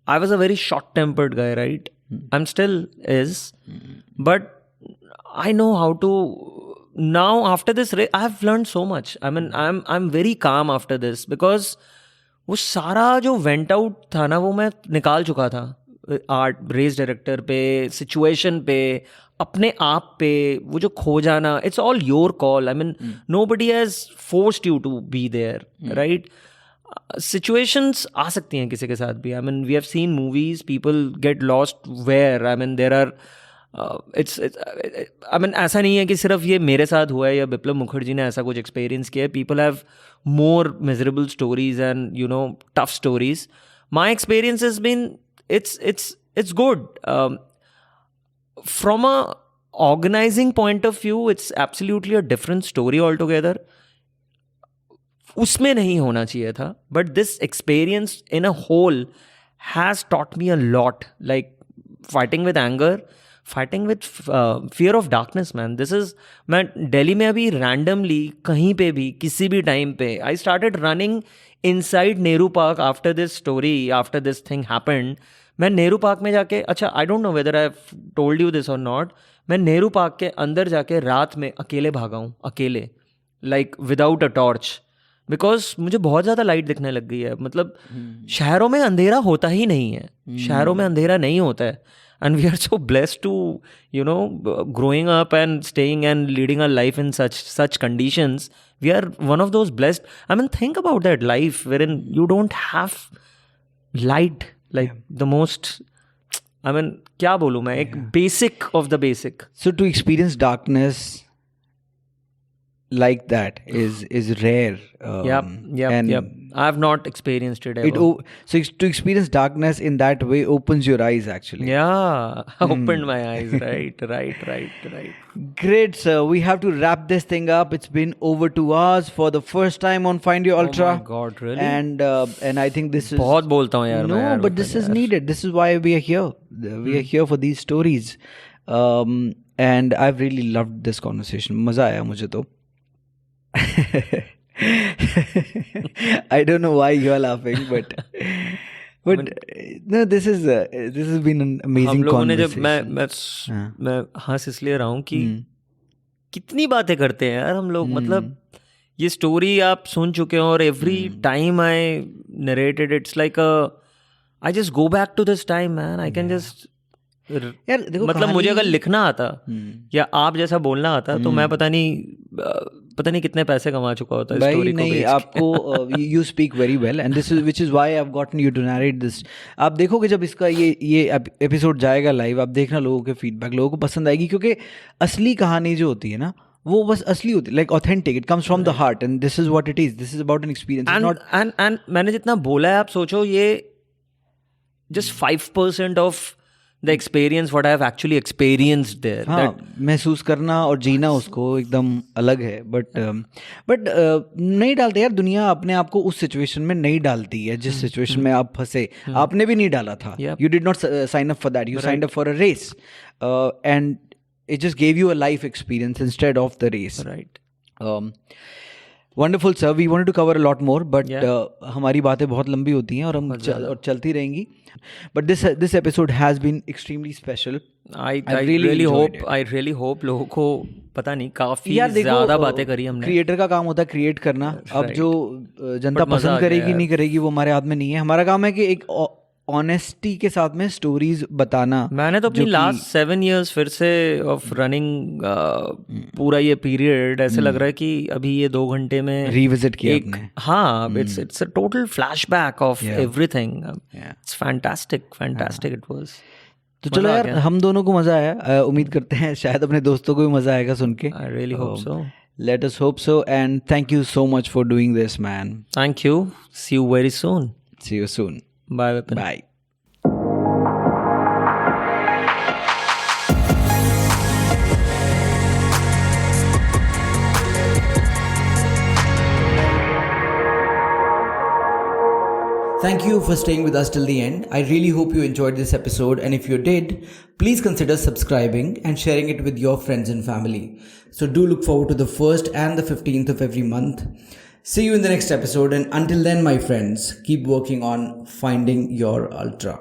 I was a very short-tempered guy, right? I'm still is, but I know how to. Now after this race, I have learned so much. I mean, I'm very calm after this because वो सारा जो went out था ना, वो मैं निकाल चुका था. आर्ट, रेस डायरेक्टर पे, सिचुएशन पे, अपने आप पे, वो जो खो जाना, it's all your call. I mean nobody has forced you to be there, right? Situations आ सकती हैं किसी के साथ भी. I mean we have seen movies, people get lost where, I mean there are it's I mean ऐसा नहीं है कि सिर्फ ये मेरे साथ हुआ है या बिप्लब मुखर्जी ने ऐसा कुछ एक्सपीरियंस किया है. People have more miserable stories and tough stories. My experience has been it's good. From a organizing point of view, it's absolutely a different story altogether. उसमें नहीं होना चाहिए था, but this experience in a whole has taught me a lot. Like fighting with anger, fighting with fear of darkness, man. This is, मैं दिल्ली में अभी randomly कहीं पे भी किसी भी टाइम पे I started running inside Nehru Park after this story, after this thing happened. मैं नेहरू पार्क में जाके, अच्छा आई don't know whether I have told you this और नॉट, मैं नेहरू पार्क के अंदर जाके रात में अकेले भागा हूँ, अकेले, like without a torch, because मुझे बहुत ज़्यादा लाइट दिखने लग गई है. मतलब शहरों में अंधेरा होता ही नहीं है, शहरों में अंधेरा नहीं होता है. And we are so blessed to growing up and staying and leading a life in such conditions. We are one of those blessed. I mean, think about that life wherein you don't have light. Like the most, I mean, क्या बोलूँ मैं, एक basic of the basic. So to experience darkness like that is rare. Yep. I have not experienced it ever. So to experience darkness in that way opens your eyes, actually. Yeah, opened my eyes. Right. Great, sir. We have to wrap this thing up. It's been over 2 hours for the first time on Find Your Ultra. Oh my God, really? And I think this is... बहुत बोलता हूँ यार. No, but this is needed. This is why we are here. We are here for these stories. And I've really loved this conversation. मजा आया मुझे तो. I don't know why you are laughing, but no, this has been an amazing conversation. मैं हंस इसलिए रहा हूँ कि कितनी बातें करते हैं यार हम लोग. मतलब ये स्टोरी आप सुन चुके हो और every time I narrated, it's like I just go back to this time, man. I can just यार देखो मतलब मुझे अगर लिखना आता या आप जैसा बोलना आता तो मैं पता नहीं कितने पैसे कमा चुका होता भाई स्टोरी को नहीं बेच आपको you speak very well and this is which is why I have gotten you to narrate this. आप देखोगे जब इसका ये एपिसोड जाएगा लाइव, आप देखना लोगों के फीडबैक, लोगों को पसंद आएगी, क्योंकि असली कहानी जो होती है ना वो बस असली होती है, like authentic, it comes from the heart and this is what it is, this is about an experience not. And मैंने जितना बोला है, आप सोचो ये just 5% of the experience what I have actually experienced there. हाँ, महसूस करना और जीना उसको एकदम अलग है. बट नहीं डालते यार, दुनिया अपने आप को उस सिचुएशन में नहीं डालती है जिस सिचुएशन में आप फंसे. आपने भी नहीं डाला था. You did not sign up for that, you signed up for a race and it just gave you a life experience instead of the race. Right. Wonderful sir, we wanted to cover a lot more, but हमारी बातें बहुत लंबी होती हैं और हम चलती रहेंगी. But this episode has been extremely special. I really hope लोगों को पता नहीं काफी ज़्यादा बातें करी हमने. क्रिएटर का काम होता है क्रिएट करना. अब जो जनता पसंद करेगी नहीं करेगी वो हमारे हाथ में नहीं है. हमारा काम है कि एक ऑनेस्टी के साथ में स्टोरीज बताना. मैंने तो अपनी लास्ट 7 years फिर से ऑफ रनिंग पूरा ये पीरियड ऐसे लग रहा है कि अभी ये 2 घंटे में रिविजिट किया आपने. हाँ, it's a total flashback of everything. It's fantastic it was. तो चलो यार, हम दोनों को मजा आया. उम्मीद करते हैं शायद अपने दोस्तों को भी मजा आएगा सुन के. I really hope so. Let us hope so, and thank you so much for doing this, man. Thank you. See you very soon. See you soon. Bye, Vipin. Bye. Thank you for staying with us till the end. I really hope you enjoyed this episode, and if you did, please consider subscribing and sharing it with your friends and family. So do look forward to the 1st and the 15th of every month. See you in the next episode, and until then, my friends, keep working on finding your ultra.